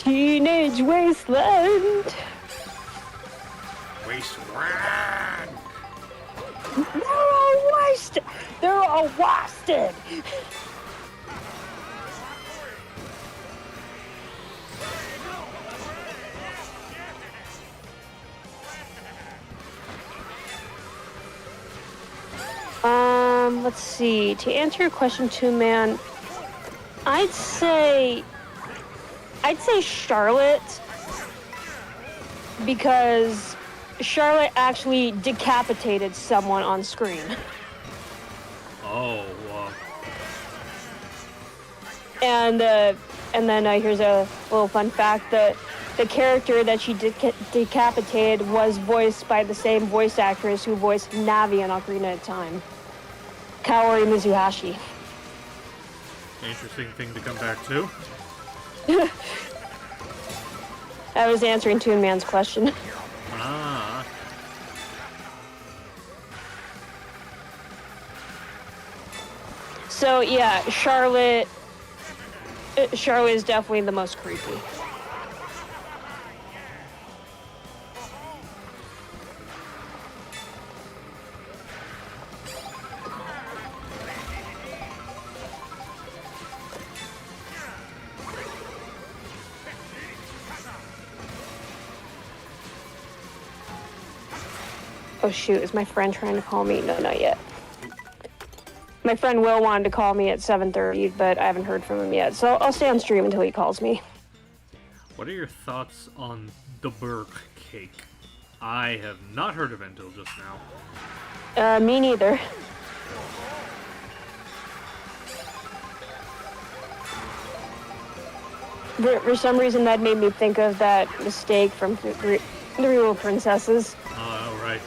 Teenage Wasteland! Wasteland! They're all wasted! They're all wasted! Let's see. To answer your question, man, I'd say Charlotte, because Charlotte actually decapitated someone on screen. Oh, wow. And then here's a little fun fact that the character that she decapitated was voiced by the same voice actress who voiced Navi in Ocarina of Time, Kaori Mizuhashi. Interesting thing to come back to. I was answering Toon Man's question. Ah. So yeah, Charlotte is definitely the most creepy. Oh shoot, is my friend trying to call me? No, not yet. My friend Will wanted to call me at 7:30, but I haven't heard from him yet, so I'll stay on stream until he calls me. What are your thoughts on the Burke cake? I have not heard of it until just now. Me neither. For some reason, that made me think of that mistake from the Real Princesses. Oh, right.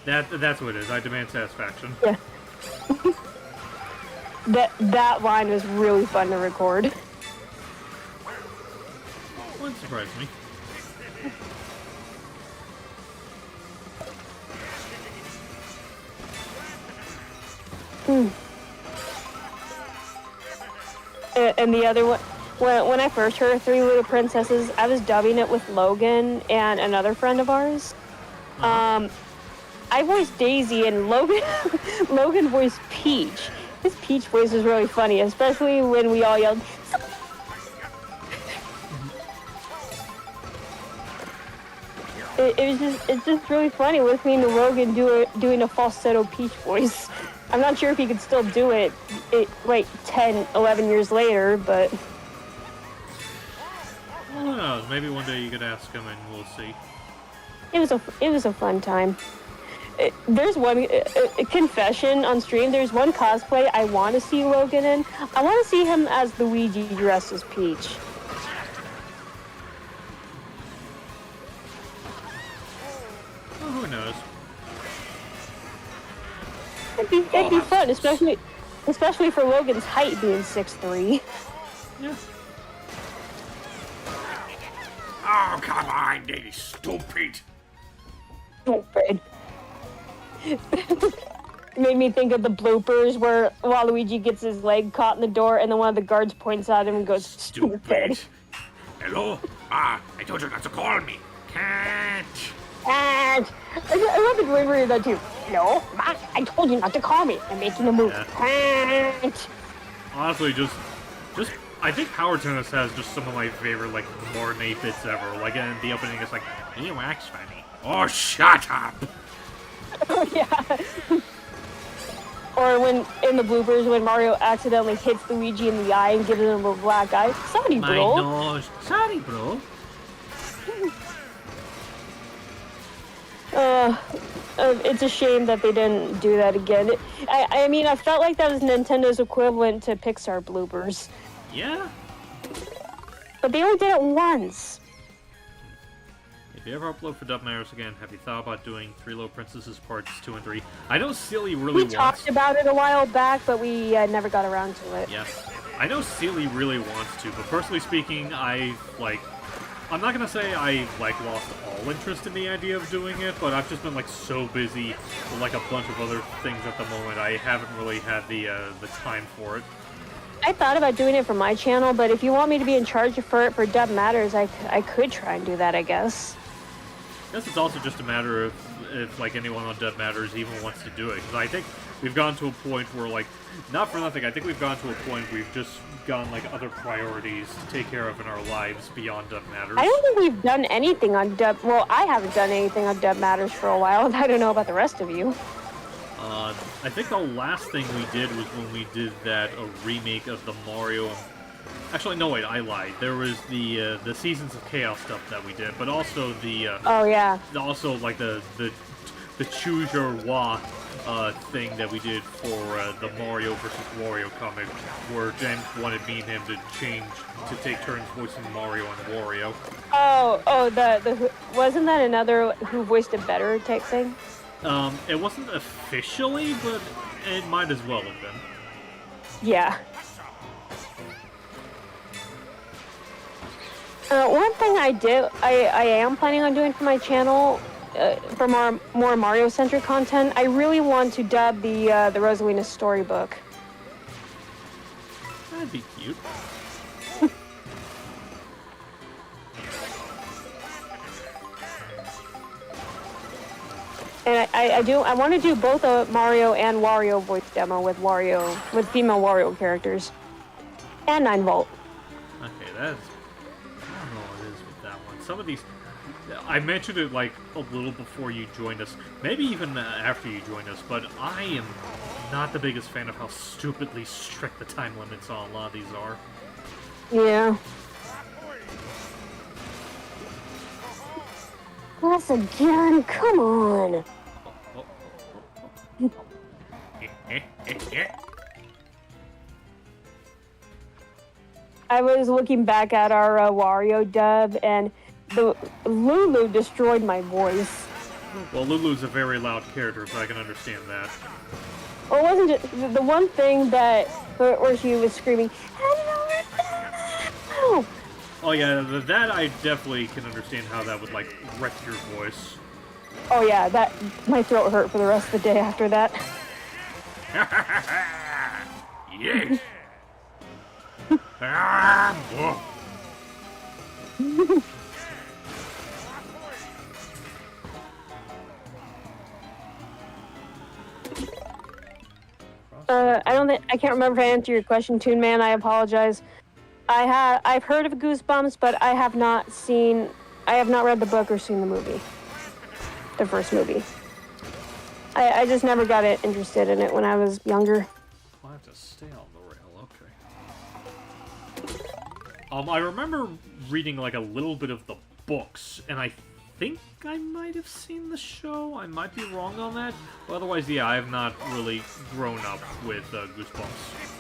That's what it is. I demand satisfaction. Yeah. that line was really fun to record. Wouldn't surprise me. And the other one, when I first heard Three Little Princesses, I was dubbing it with Logan and another friend of ours. I voiced Daisy and Logan voiced Peach. His Peach voice was really funny, especially when we all yelled. it's just really funny listening to Logan doing a falsetto Peach voice. I'm not sure if he could still do it like 10, 11 years later, but Well, who knows? Maybe one day you could ask him and we'll see. it was a fun time. There's one confession on stream. There's one cosplay I want to see Logan in. I want to see him as Luigi dressed as Peach. Well, who knows? It'd be fun, especially for Logan's height being 6'3". Yeah. Oh, come on, you stupid. Stupid. Made me think of the bloopers where Waluigi gets his leg caught in the door and then one of the guards points at him and goes, stupid. Hello? I told you not to call me. Can't. And I love the delivery of that too. No, Ma, I told you not to call me. I'm making a move. Can't. Honestly, just I think Power Tennis has just some of my favorite like modern 8-bits ever. Like in the opening, it's like, "You wax funny." Oh, shut up. Oh, yeah. Or when, in the bloopers, when Mario accidentally hits Luigi in the eye and gives him a black eye. Sorry, My bro. nose. Sorry, bro. It's a shame that they didn't do that again. I mean, I felt like that was Nintendo's equivalent to Pixar bloopers. Yeah. But they only did it once. If you ever upload for Dub Matters again, have you thought about doing Three Little Princesses Parts 2 and 3? I know Celly really We wants... talked about it a while back, but we never got around to it. Yeah. I know Celly really wants to, but personally speaking, I'm not gonna say I, lost all interest in the idea of doing it, but I've just been, so busy with, a bunch of other things at the moment. I haven't really had the time for it. I thought about doing it for my channel, but if you want me to be in charge for it for Dub Matters, I could try and do that, I guess. I guess it's also just a matter of if anyone on Dub Matters even wants to do it, because I think we've gotten to a point where, not for nothing, I think we've gotten to a point where we've just gotten, other priorities to take care of in our lives beyond Dub Matters. I don't think we've done anything on Dub... Well, I haven't done anything on Dub Matters for a while, and I don't know about the rest of you. I think the last thing we did was when we did a remake of the Mario... Actually, no, wait, I lied. There was the Seasons of Chaos stuff that we did, but also the... Oh, yeah. Also, the Choose Your Wa thing that we did for the Mario vs. Wario comic, where Jen wanted me and him to take turns voicing Mario and Wario. Oh, wasn't that another Who Voiced It Better type thing? It wasn't officially, but it might as well have been. Yeah. One thing I am planning on doing for my channel, for more Mario-centric content, I really want to dub the Rosalina storybook. That'd be cute. And I want to do both a Mario and Wario voice demo with female Wario characters. And 9-Volt. Okay, that's... I don't know what it is with that one. Some of these... I mentioned it, a little before you joined us. Maybe even after you joined us, but I am not the biggest fan of how stupidly strict the time limits on a lot of these are. Yeah. Once again, come on. I was looking back at our Wario dub, and the Lulu destroyed my voice. Well, Lulu's a very loud character, so I can understand that. Well, it wasn't just the one thing where she was screaming, "Hello!" Oh yeah, that I definitely can understand how that would, wreck your voice. Oh yeah, my throat hurt for the rest of the day after that. Yes. I can't remember if I answered your question, Toon Man. I apologize. I've heard of Goosebumps, but I have not read the book or seen the movie. the first movie. I just never got interested in it when I was younger. I'll have to stay on the rail, okay. I remember reading like a little bit of the books, and I think I might have seen the show. I might be wrong on that. But otherwise, yeah, I have not really grown up with Goosebumps.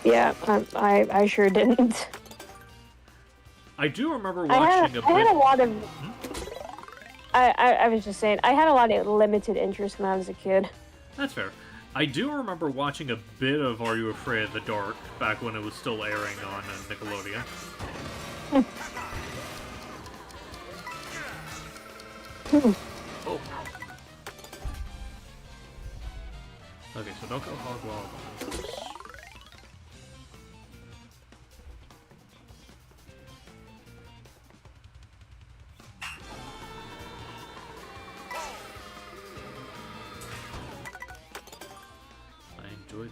Yeah, I sure didn't. I do remember watching I had a lot of... I was just saying, I had a lot of limited interest when I was a kid. That's fair. I do remember watching a bit of Are You Afraid of the Dark back when it was still airing on Nickelodeon. Oh. Okay, so don't go hog wild on this.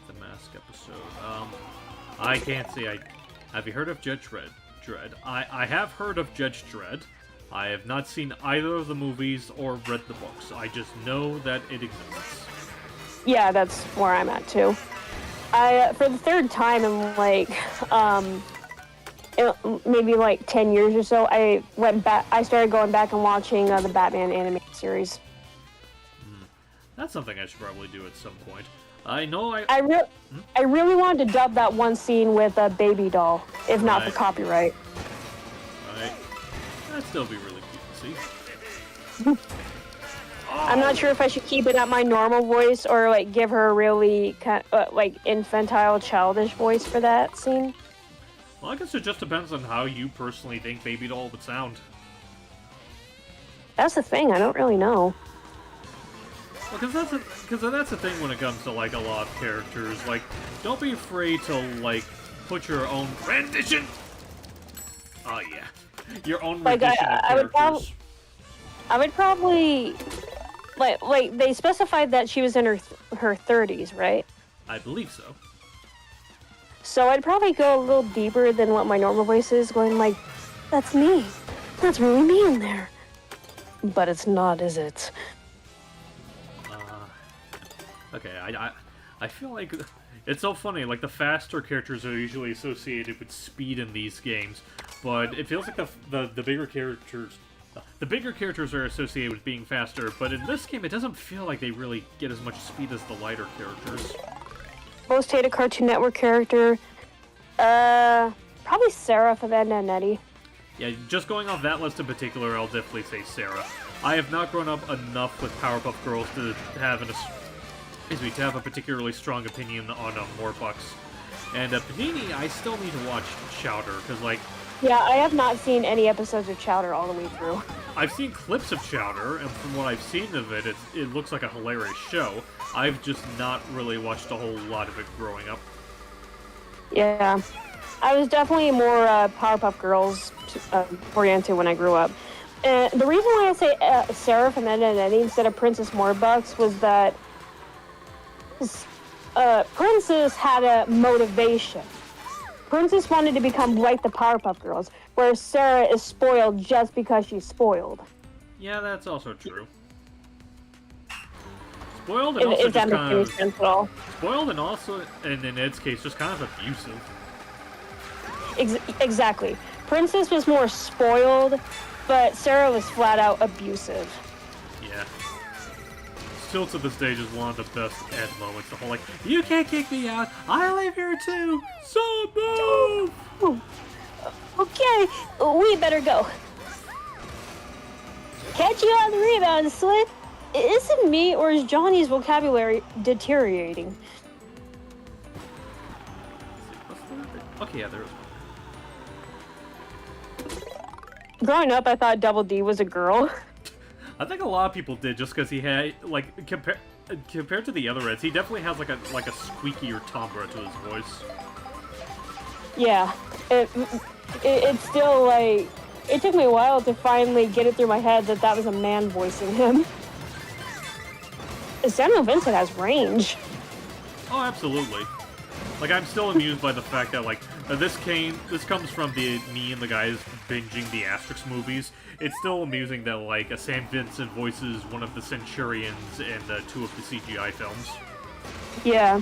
The Mask episode. I can't say have you heard of Judge Dredd? I have heard of Judge Dredd. I have not seen either of the movies or read the books. I just know that it exists. Yeah, that's where I'm at too. For the third time in like, maybe like 10 years or so, I started going back and watching the Batman animated series. That's something I should probably do at some point. I know I really wanted to dub that one scene with a baby doll, if not for copyright. Right. That'd still be really cute to see. I'm not sure if I should keep it at my normal voice or like give her a really like infantile, childish voice for that scene. Well, I guess it just depends on how you personally think baby doll would sound. That's the thing. I don't really know. Well, because that's the thing when it comes to like a lot of characters. Like, don't be afraid to like put your own rendition. Oh yeah, your own rendition of characters. I would probably like they specified that she was in her 30s, right? I believe so. So I'd probably go a little deeper than what my normal voice is, going like, "That's me. That's really me in there." But it's not, is it? Okay, I feel like it's so funny. Like the faster characters are usually associated with speed in these games, but it feels like the bigger characters are associated with being faster. But in this game, it doesn't feel like they really get as much speed as the lighter characters. Most hated Cartoon Network character, probably Sarah from Ed, Edd n Eddy. Yeah, just going off that list in particular, I'll definitely say Sarah. I have not grown up enough with Powerpuff Girls to have a particularly strong opinion on Morbucks. And Panini, I still need to watch Chowder, because, like... Yeah, I have not seen any episodes of Chowder all the way through. I've seen clips of Chowder, and from what I've seen of it, it looks like a hilarious show. I've just not really watched a whole lot of it growing up. Yeah. I was definitely more Powerpuff Girls oriented when I grew up. And the reason why I say Sarah from Ed, Edd n Eddy instead of Princess Morbucks was that Princess had a motivation. Princess wanted to become like the Powerpuff Girls, whereas Sarah is spoiled just because she's spoiled. Yeah, that's also true. Spoiled and also just kind of... sense at all. Spoiled and also, and in Ed's case, just kind of abusive. Exactly. Princess was more spoiled, but Sarah was flat out abusive. Yeah. Still to this day, just one of the best Ed moments. The whole like, you can't kick me out. I live here too. So move. Okay, we better go. Catch you on the rebound, Slick. Is it me or is Johnny's vocabulary deteriorating? Okay, yeah, there is one. Growing up, I thought Double D was a girl. I think a lot of people did, just because he had, like, compared to the other Reds, he definitely has, like a squeakier timbre to his voice. Yeah. It's still, like, it took me a while to finally get it through my head that was a man voicing him. Samuel Vincent has range. Oh, absolutely. Like, I'm still amused by the fact that, like, This comes from me and the guys binging the Asterix movies. It's still amusing that like a Sam Vincent voices one of the Centurions in 2 of the CGI films. Yeah.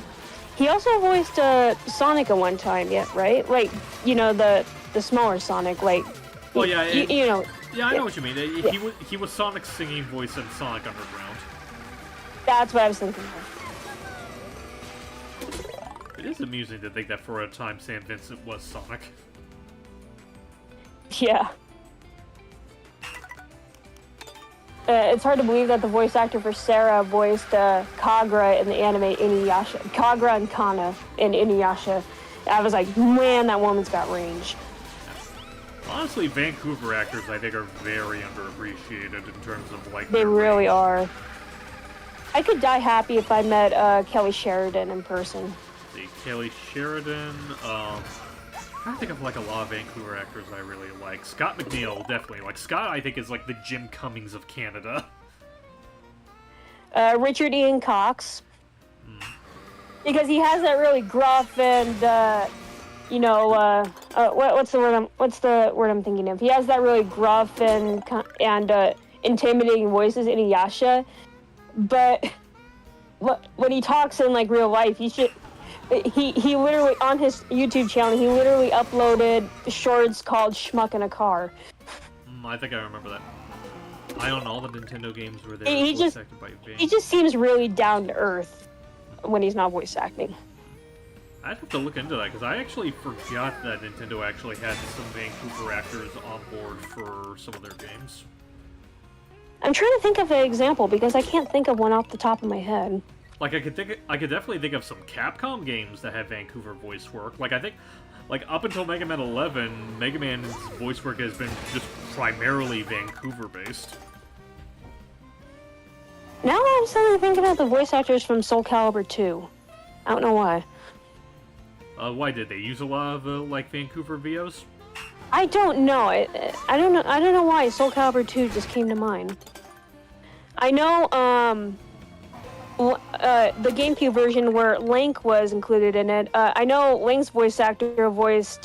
He also voiced Sonic at one time, yeah, right? Like, you know, the smaller Sonic, like... Well, yeah, you know... Yeah, I know what you mean. He was Sonic's singing voice in Sonic Underground. That's what I was thinking of. It is amusing to think that for a time Sam Vincent was Sonic. Yeah. It's hard to believe that the voice actor for Sarah voiced Kagra in the anime Inuyasha. Kagra and Kana in Inuyasha. I was like, man, that woman's got range. Honestly, Vancouver actors, I think, are very underappreciated in terms of, like... They really range. are. I could die happy if I met Kelly Sheridan in person. See, Kelly Sheridan, I'm trying to think of, like, a lot of Vancouver actors I really like. Scott McNeil, definitely. Like, Scott, I think, is, like, the Jim Cummings of Canada. Richard Ian Cox. Because he has that really gruff and, you know, what's the word I'm thinking of? He has that really gruff and intimidating voices in Inuyasha, but when he talks in like real life, he literally on his YouTube channel he literally uploaded shorts called "Schmuck in a Car." I think I remember that. I own all the Nintendo games where they He were just voice acted by Vance. he just seems really down to earth when he's not voice acting. I'd have to look into that, because I actually forgot that Nintendo actually had some Vancouver actors on board for some of their games. I'm trying to think of an example because I can't think of one off the top of my head. Like, I could definitely think of some Capcom games that have Vancouver voice work. Like, I think, like, up until Mega Man 11, Mega Man's voice work has been just primarily Vancouver-based. Now I'm suddenly thinking of the voice actors from Soul Calibur 2. I don't know why. Why did they use a lot of, like, Vancouver VOs? I don't know. I don't know. I don't know why Soul Calibur 2 just came to mind. I know, the GameCube version where Link was included in it. I know Link's voice actor voiced,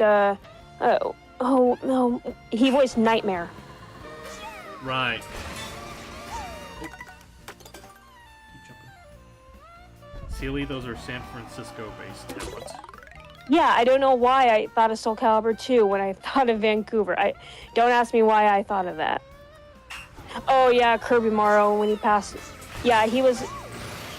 he voiced Nightmare. Right. Celely, those are San Francisco-based talents. Yeah, I don't know why I thought of Soul Calibur 2 when I thought of Vancouver. Don't ask me why I thought of that. Oh yeah, Kirby Morrow when he passed. Yeah, he was.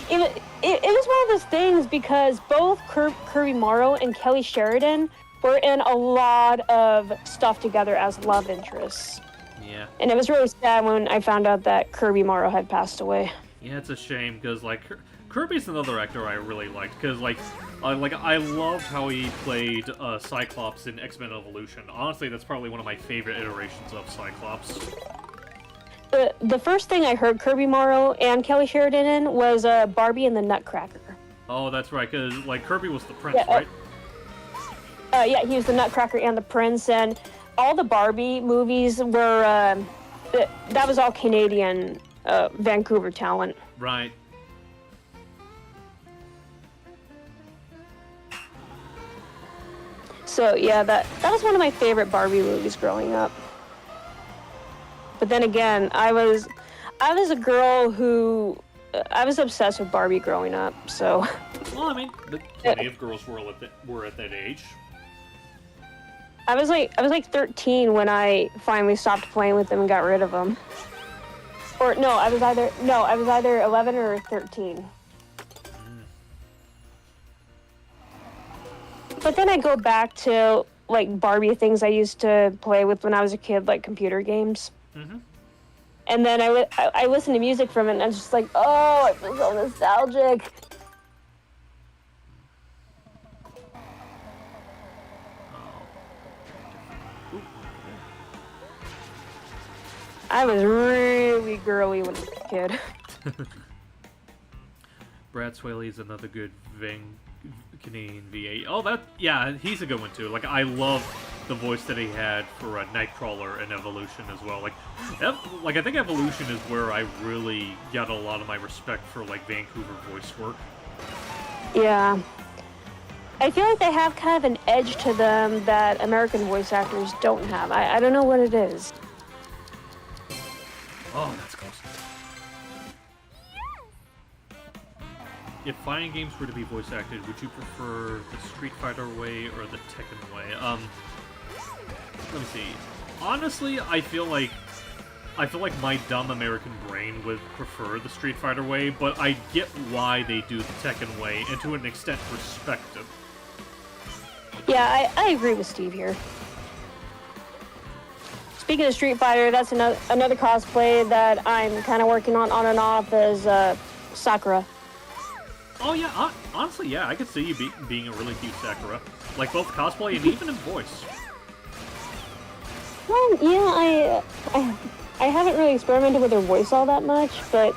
It was one of those things because both Kirby Morrow and Kelly Sheridan were in a lot of stuff together as love interests. Yeah. And it was really sad when I found out that Kirby Morrow had passed away. Yeah, it's a shame because like Kirby's another actor I really liked because like I loved how he played Cyclops in X-Men Evolution. Honestly, that's probably one of my favorite iterations of Cyclops. The first thing I heard Kirby Morrow and Kelly Sheridan in was Barbie and the Nutcracker. Oh, that's right, because like Kirby was the prince, right? Yeah, he was the Nutcracker and the prince, and all the Barbie movies were that was all Canadian Vancouver talent. Right. So yeah, that was one of my favorite Barbie movies growing up. But then again, I was a girl who I was obsessed with Barbie growing up. So. Well, I mean, plenty of girls were at that age. I was like 13 when I finally stopped playing with them and got rid of them. Or no, I was either 11 or 13. But then I go back to like Barbie things I used to play with when I was a kid, like computer games. Mm-hmm. And then I listen to music from it, and I'm just like, oh, I feel so nostalgic. I was really girly when I was a kid. Brad Swaley's another good Canadian VA. Oh, yeah, he's a good one too. Like, I love the voice that he had for Nightcrawler and Evolution as well. Like, I think Evolution is where I really got a lot of my respect for like Vancouver voice work. Yeah. I feel like they have kind of an edge to them that American voice actors don't have. I don't know what it is. Oh, that's close. If fighting games were to be voice acted, would you prefer the Street Fighter way or the Tekken way? Let me see. Honestly, I feel like my dumb American brain would prefer the Street Fighter way, but I get why they do the Tekken way, and to an extent respect it. Yeah, I agree with Steve here. Speaking of Street Fighter, that's another cosplay that I'm kind of working on and off is Sakura. Oh yeah, honestly, yeah, I could see you being a really cute Sakura. Like both cosplay and even in voice. Well, yeah, I haven't really experimented with her voice all that much, but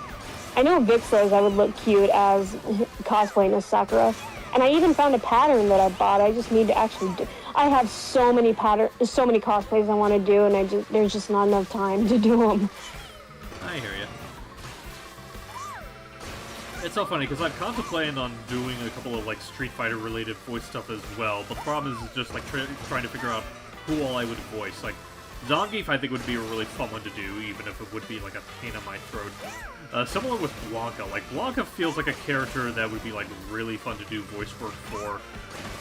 I know Vic says I would look cute as cosplaying as Sakura. And I even found a pattern that I bought. I just need to actually do. I have so many cosplays I want to do, and there's just not enough time to do them. I hear you. It's so funny because I'm contemplating on doing a couple of like Street Fighter related voice stuff as well. But the problem is just like trying to figure out who all I would voice. Like Zangief, I think would be a really fun one to do, even if it would be like a pain in my throat. Similar with Blanca. Like Blanca feels like a character that would be like really fun to do voice work for.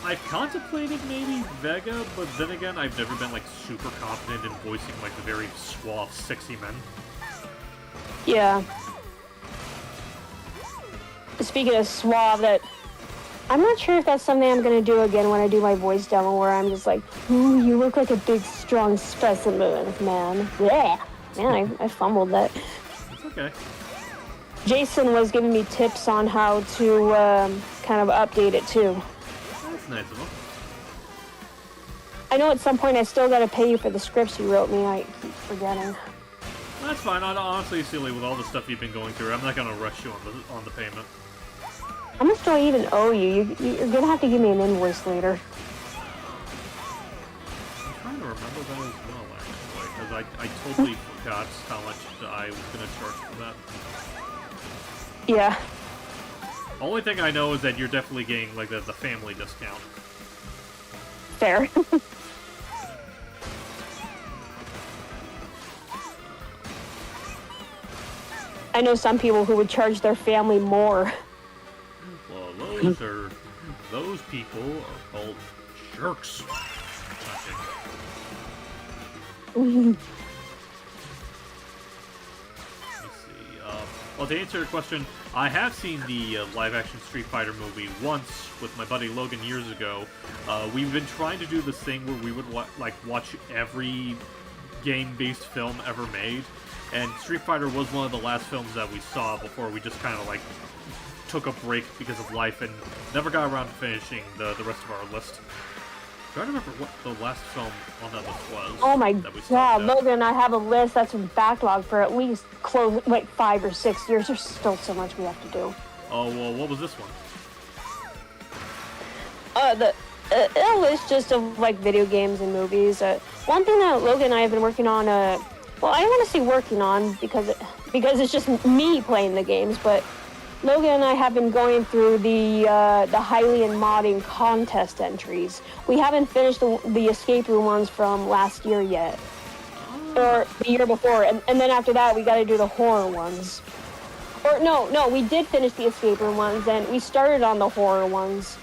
I've contemplated maybe Vega, but then again, I've never been like super confident in voicing like the very suave, sexy men. Yeah. Speaking of suave, I'm not sure if that's something I'm gonna do again when I do my voice demo, where I'm just like, ooh, you look like a big, strong specimen, man. Yeah. Man, I fumbled that. It's okay. Jason was giving me tips on how to kind of update it too. That's nice of him. I know at some point I still gotta pay you for the scripts you wrote me. I keep forgetting. That's fine. Honestly, Celly, with all the stuff you've been going through, I'm not gonna rush you on the payment. How much do I even owe you? You're gonna have to give me an invoice later. I'm trying to remember that as well, actually, because I totally forgot how much I was gonna charge for that. Yeah. Only thing I know is that you're definitely getting like the family discount. Fair. I know some people who would charge their family more. Well, those people are called jerks. Well, to answer your question, I have seen the live-action Street Fighter movie once with my buddy Logan years ago. We've been trying to do this thing where we would watch every game-based film ever made, and Street Fighter was one of the last films that we saw before we just kind of like took a break because of life and never got around to finishing the rest of our list. I'm trying to remember what the last film on that list was. Oh my god, Logan, I have a list that's in backlog for at least 5 or 6 years. There's still so much we have to do. Oh, well, what was this one? A list just of like video games and movies. One thing that Logan and I have been working on, well, I don't want to say working on because it's just me playing the games, but Logan and I have been going through the Hylian modding contest entries. We haven't finished the escape room ones from last year yet, or the year before, and then after that we got to do the horror ones. Or no, we did finish the escape room ones, and we started on the horror ones.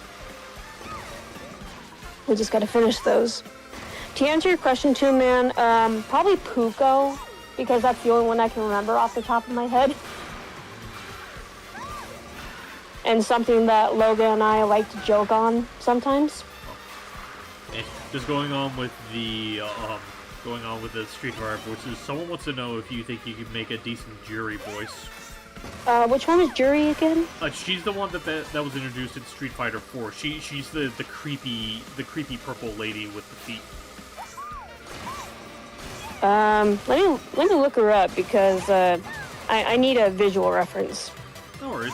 We just got to finish those. To answer your question too, man, probably Puko, because that's the only one I can remember off the top of my head. And something that Logan and I like to joke on sometimes. Just going on with the Street Fighter voices, someone wants to know if you think you could make a decent Jury voice. Which one is Jury again? She's the one that was introduced in Street Fighter 4. She's the creepy purple lady with the feet. Let me look her up because I need a visual reference. No worries.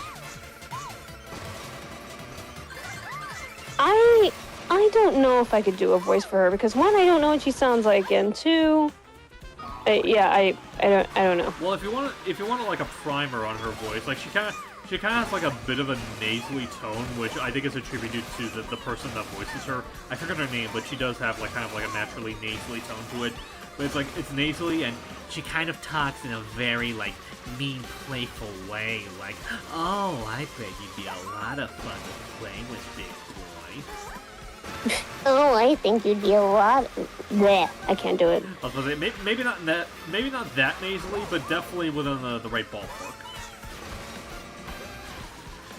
I don't know if I could do a voice for her because one, I don't know what she sounds like, and two, I don't know. Well, if you want like a primer on her voice, like she She kind of has like a bit of a nasally tone, which I think is attributed to the person that voices her. I forget her name, but she does have like kind of like a naturally nasally tone to it. But it's like, it's nasally, and she kind of talks in a very like mean, playful way. Like, oh, I bet you'd be a lot of fun to play with, big boy. Oh, I think you'd be a lot. Bleh, I can't do it. I was gonna say, maybe not that nasally, but definitely within the right ballpark.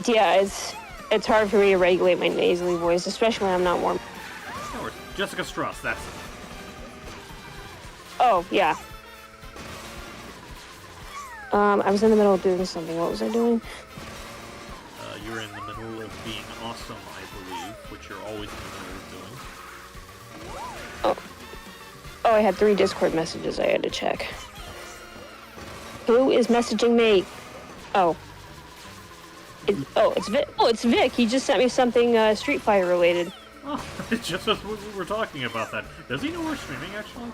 Yeah, it's hard for me to regulate my nasally voice, especially when I'm not warm. No worries. Jessica Strauss, that's it. Oh, yeah. I was in the middle of doing something. What was I doing? You're in the middle of being awesome, I believe, which you're always in the middle of doing. Oh, I had 3 Discord messages I had to check. Who is messaging me? Oh. It's Vic. Oh, it's Vic. He just sent me something Street Fighter related. Oh, just as we were talking about that. Does he know we're streaming, actually?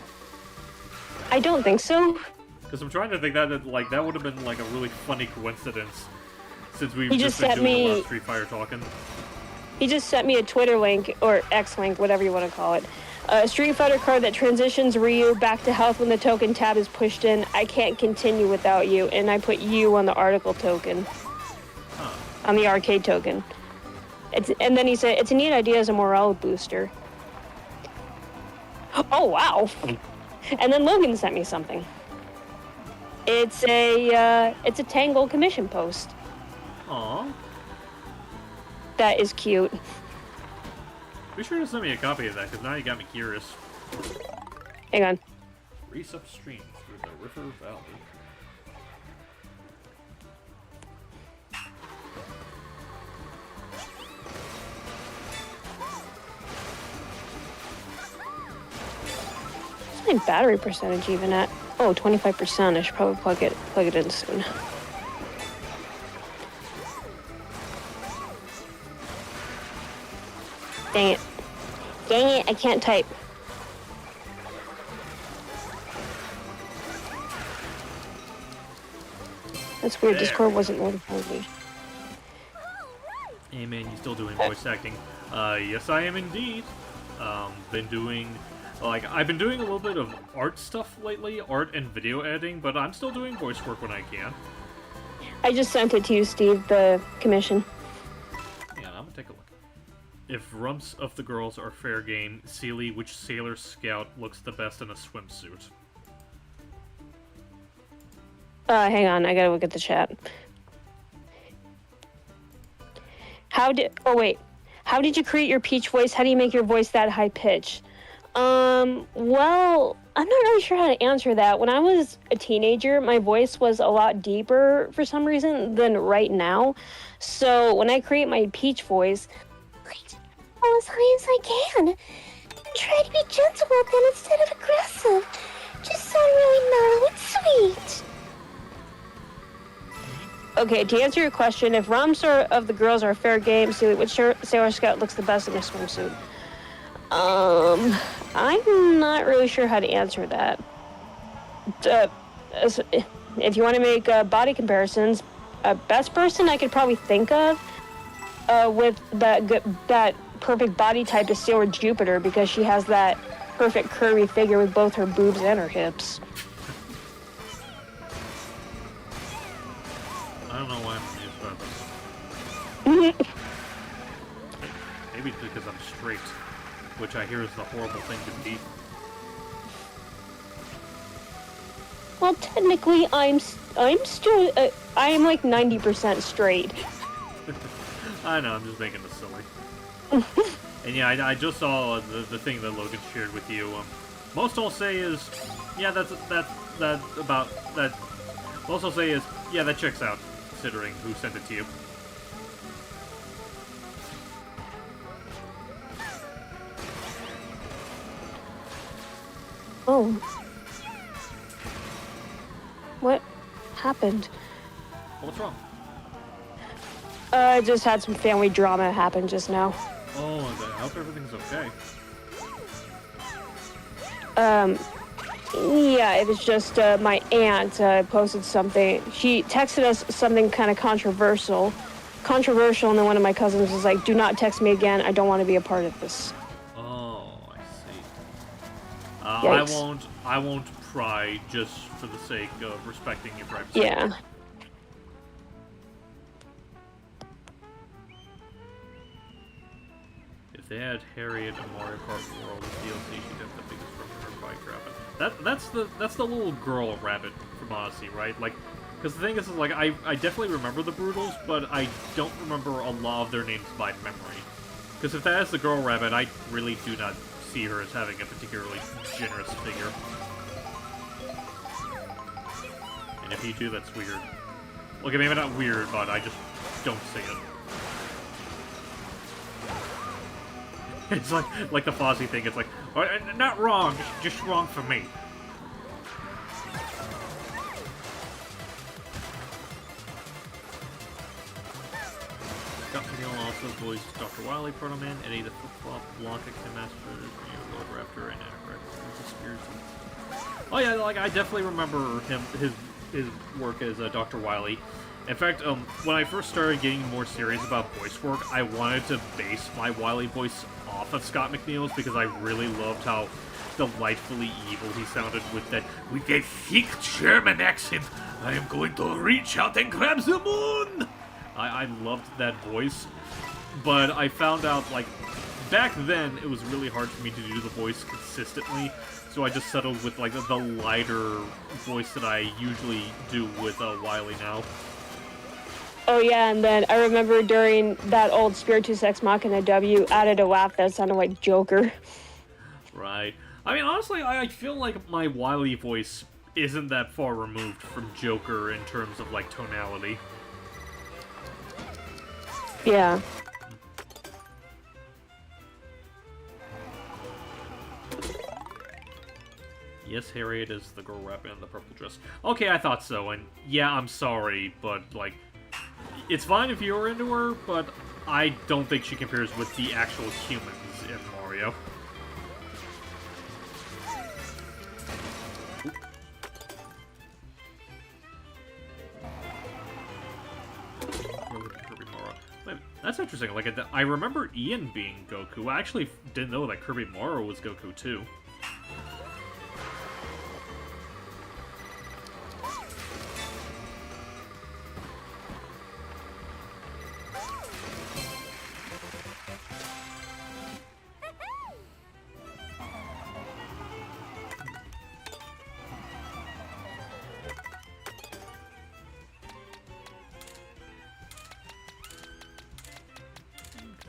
I don't think so. Because I'm trying to think that like that would have been like a really funny coincidence, since we've He just just been sent doing a lot me- of Street Fighter talking. He just sent me a Twitter link, or X link, whatever you want to call it. A Street Fighter card that transitions Ryu back to health when the token tab is pushed in. I can't continue without you, and I put you on the article token. On the arcade token. And then he said, it's a neat idea as a morale booster. Oh, wow. And then Logan sent me something. It's a Tangle commission post. Aww. That is cute. Be sure to send me a copy of that, because now you got me curious. Hang on. Race upstream through the river valley. What's my battery percentage even at? Oh, 25%. I should probably plug it in soon. Dang it. Dang it, I can't type. That's weird, Discord wasn't notifying me. Hey man, you still doing voice acting? Yes I am indeed. I've been doing a little bit of art stuff lately, art and video editing, but I'm still doing voice work when I can. I just sent it to you, Steve, the commission. Yeah, I'm gonna take a look. If rumps of the girls are fair game, Celely, which Sailor Scout looks the best in a swimsuit? Hang on, I gotta look at the chat. How did you create your Peach voice? How do you make your voice that high pitch? Well, I'm not really sure how to answer that. When I was a teenager, my voice was a lot deeper for some reason than right now. So when I create my Peach voice, I go as high as I can. Try to be gentle with them instead of aggressive. Just sound really mellow and sweet. Okay, to answer your question, if rumps of the girls are fair game, see which Sailor Scout looks the best in a swimsuit? I'm not really sure how to answer that. If you want to make body comparisons, best person I could probably think of with that perfect body type is Sailor Jupiter, because she has that perfect curvy figure with both her boobs and her hips. I don't know why I'm confused about this. Maybe it's because I'm straight, which I hear is the horrible thing to be. Well, technically, I'm still I'm like 90% straight. I know, I'm just making this silly. And yeah, I just saw the thing that Logan shared with you. Most I'll say is, yeah, that's about that. Most I'll say is, yeah, that checks out, considering who sent it to you. Oh. What happened? What's wrong? I just had some family drama happen just now. Oh, I hope everything's okay. Yeah, it was just my aunt posted something. She texted us something kind of controversial, and then one of my cousins was like, "Do not text me again. I don't want to be a part of this." Oh, I see. Yikes. I won't pry just for the sake of respecting your privacy. Yeah. If they had Harriet and Mario Kart World as DLC, she'd have the biggest her bike rabbit. That's the little girl rabbit from Odyssey, right? Like, because the thing is, like, I definitely remember the Brutals, but I don't remember a lot of their names by memory. Because if that is the girl rabbit, I really do not see her as having a particularly generous figure. And if you do, that's weird. Okay, maybe not weird, but I just don't see it. It's like the Fozzie thing. It's like, oh, not wrong, just wrong for me. Scott McNeil also voiced Dr. Wily, Proto Man, Eddie the Flip-Flop, Blanca, Kim Master, Lord Raptor, and Antichrist. Oh yeah, like I definitely remember his work as Dr. Wily. In fact, when I first started getting more serious about voice work, I wanted to base my Wily voice off of Scott McNeil's because I really loved how delightfully evil he sounded with that thick German accent, I am going to reach out and grab the moon! I loved that voice, but I found out, like, back then it was really hard for me to do the voice consistently, so I just settled with, like, the lighter voice that I usually do with Wily now. Oh yeah, and then I remember during that old Spiritus Ex Machina W, added a laugh that sounded like Joker. Right. I mean, honestly, I feel like my Wily voice isn't that far removed from Joker in terms of, like, tonality. Yeah. Yes, Harriet is the girl rabbit in the purple dress. Okay, I thought so, and yeah, I'm sorry, but, like, it's fine if you're into her, but I don't think she compares with the actual humans in Mario. Wait, that's interesting. Like, I remember Ian being Goku. I actually didn't know that Kirby Morrow was Goku, too.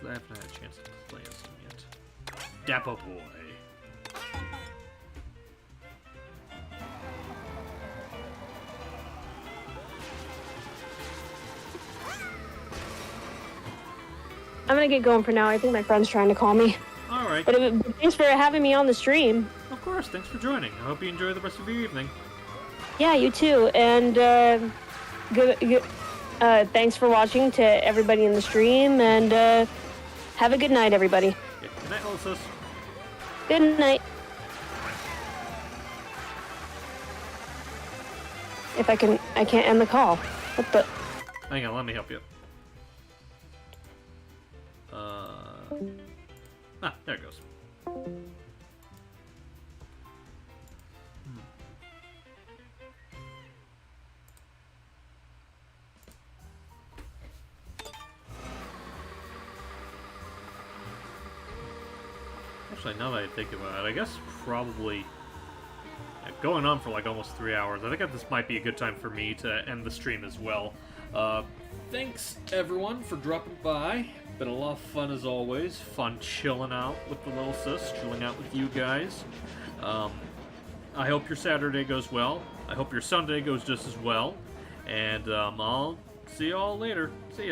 I haven't had a chance to play as him yet. Dapper Boy. I'm gonna get going for now. I think my friend's trying to call me. Alright. But thanks for having me on the stream. Of course, thanks for joining. I hope you enjoy the rest of your evening. Yeah, you too. And thanks for watching to everybody in the stream, and have a good night, everybody. Yeah, good night, Ulysses. Good night. If I can't end the call. What the? Hang on, let me help you. There it goes. Actually, now that I think about it, I guess probably going on for like almost 3 hours. I think this might be a good time for me to end the stream as well. Thanks everyone for dropping by. Been a lot of fun as always. Fun chilling out with the little sis, chilling out with you guys. I hope your Saturday goes well. I hope your Sunday goes just as well. And I'll see you all later. See ya.